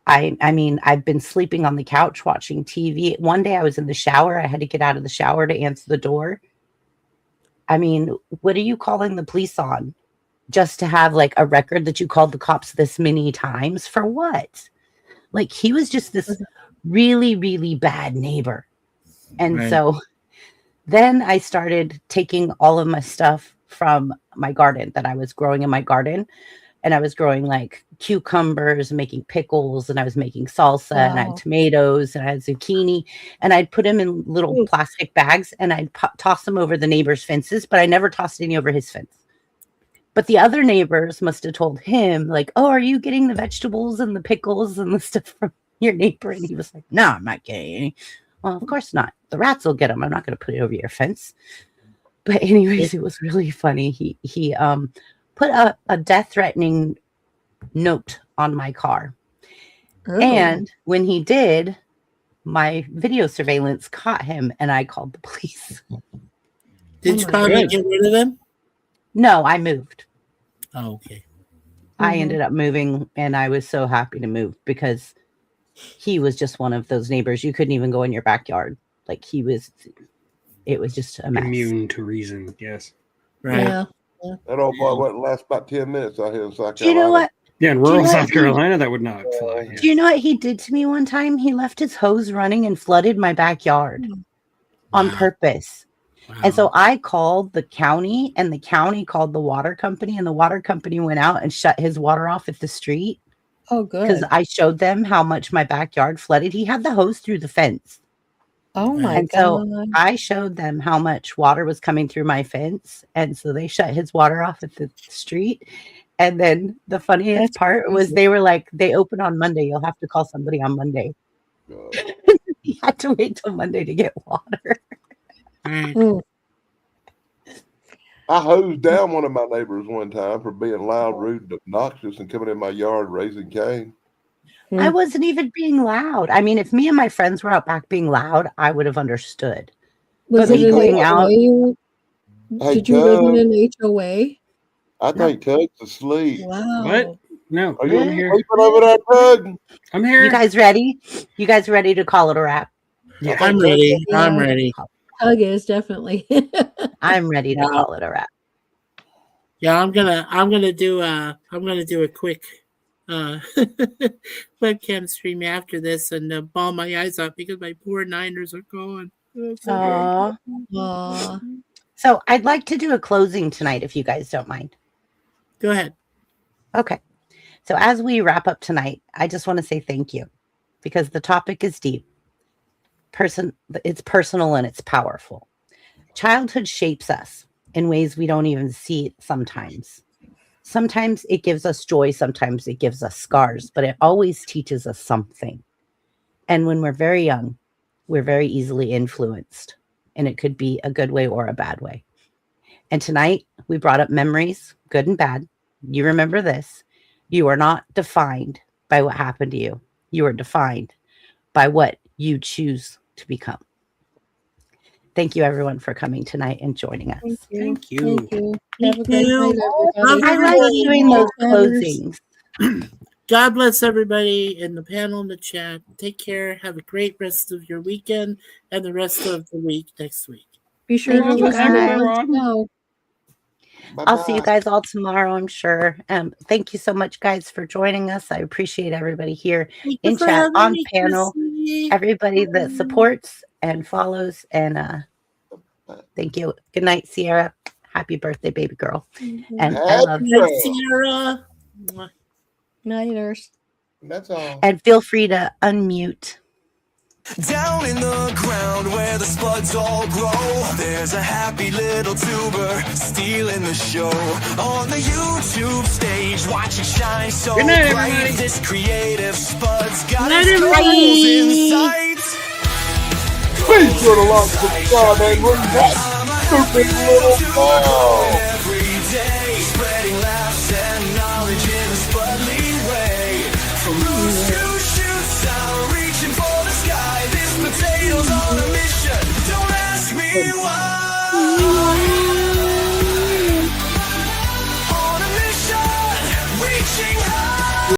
I mean, I've been sleeping on the couch watching TV. One day I was in the shower. I had to get out of the shower to answer the door. I mean, what are you calling the police on? Just to have like a record that you called the cops this many times? For what? Like, he was just this really, really bad neighbor. And Right. so then I started taking all of my stuff from my garden that I was growing in my garden. And I was growing like cucumbers, making pickles, and I was making salsa, and I Wow. had tomatoes, and I had zucchini. And I'd put them in little Ooh. plastic bags, and I'd toss them over the neighbor's fences, but I never tossed any over his fence. But the other neighbors must have told him, like, oh, are you getting the vegetables and the pickles and the stuff from your neighbor? And he was like, no, I'm not getting any. Well, of course not. The rats will get them. I'm not going to put it over your fence. But anyways, it was really funny. He put a death-threatening note on my car. Oh. And when he did, my video surveillance caught him, and I called the police. Did you my finally God. get rid of them? No, I moved. Oh, okay. I Mhm. ended up moving, and I was so happy to move because he was just one of those neighbors. You couldn't even go in your backyard. Like, it was just a mess. Immune to reason. Yes. Right. Yeah. That old boy wouldn't last about 10 minutes out here in South Carolina. Do you know what? Yeah, in Do you rural know South what he- Carolina, that would not fly. Yeah. Do you know what he did to me one time? He left his hose running and flooded my backyard on Wow. purpose. Wow. And so I called the county, and the county called the water company, and the water company went out and shut his water off at the street Oh, because good. I showed them how much my backyard flooded. He had the hose through the fence. Oh my And so god. I showed them how much water was coming through my fence. And so they shut his water off at the street. And then the funniest That's part was crazy. they were like, they open on Monday. You'll have to call somebody on Monday. God. He had to wait till Monday to get water. Right. Mm. I hosed down one of my neighbors one time for being loud, rude, and obnoxious and coming in my yard raising cane. I wasn't even being loud. I mean, if me and my friends were out back being loud, I would have understood. Was But it me an going out- HOA? Hey, Did you live in Tug, an HOA? I think Tug's asleep. Wow. What? No, Are you I'm here. sleeping over there, Tug? I'm here. You guys ready? You guys ready to call it a wrap? Yeah. I'm ready. I'm Yeah. ready. Hug is definitely. I'm ready to Yeah. call it a wrap. Yeah, I'm gonna do a quick webcam stream after this and bawl my eyes out because my poor Niners are gone. Oh, so Aw. Aw. So I'd like to do a closing tonight, if you guys don't mind. Go ahead. Okay. So as we wrap up tonight, I just want to say thank you because the topic is deep. It's personal and it's powerful. Childhood shapes us in ways we don't even see sometimes. Sometimes it gives us joy, sometimes it gives us scars, but it always teaches us something. And when we're very young, we're very easily influenced, and it could be a good way or a bad way. And tonight we brought up memories, good and bad. You remember this. You are not defined by what happened to you. You are defined by what you choose to become. Thank you, everyone, for coming tonight and joining us. Thank you. Thank you. Have a great night, Love everybody. I like doing those closings. God bless everybody in the panel in the chat. Take care. Have a great rest of your weekend and the rest of the week next week. Be sure Thank to you, listen to guys. Let's Go. I'll see you guys all tomorrow, I'm sure. Thank you so much, guys, for joining us. I appreciate everybody here Thank you in for chat, having on me, panel, Chrissy. everybody that supports and follows. And thank you. Good night, Sierra. Happy birthday, baby girl. And I love Good you. night, Sierra. Mwah. Nighters. That's all. And feel free to unmute. Down in the ground where the spuds all grow, there's a happy little tuber stealing the show. On the YouTube stage, watch it shine so Good night, bright. everybody. This creative spud's got Good night, his goals everybody. in sight. Be sure to like, subscribe, and ring that stupid little bell. Every day, spreading laughs and knowledge in a spudly way. From roots to shoots, I'm reaching for the sky. This potato's on a mission. Don't ask me why.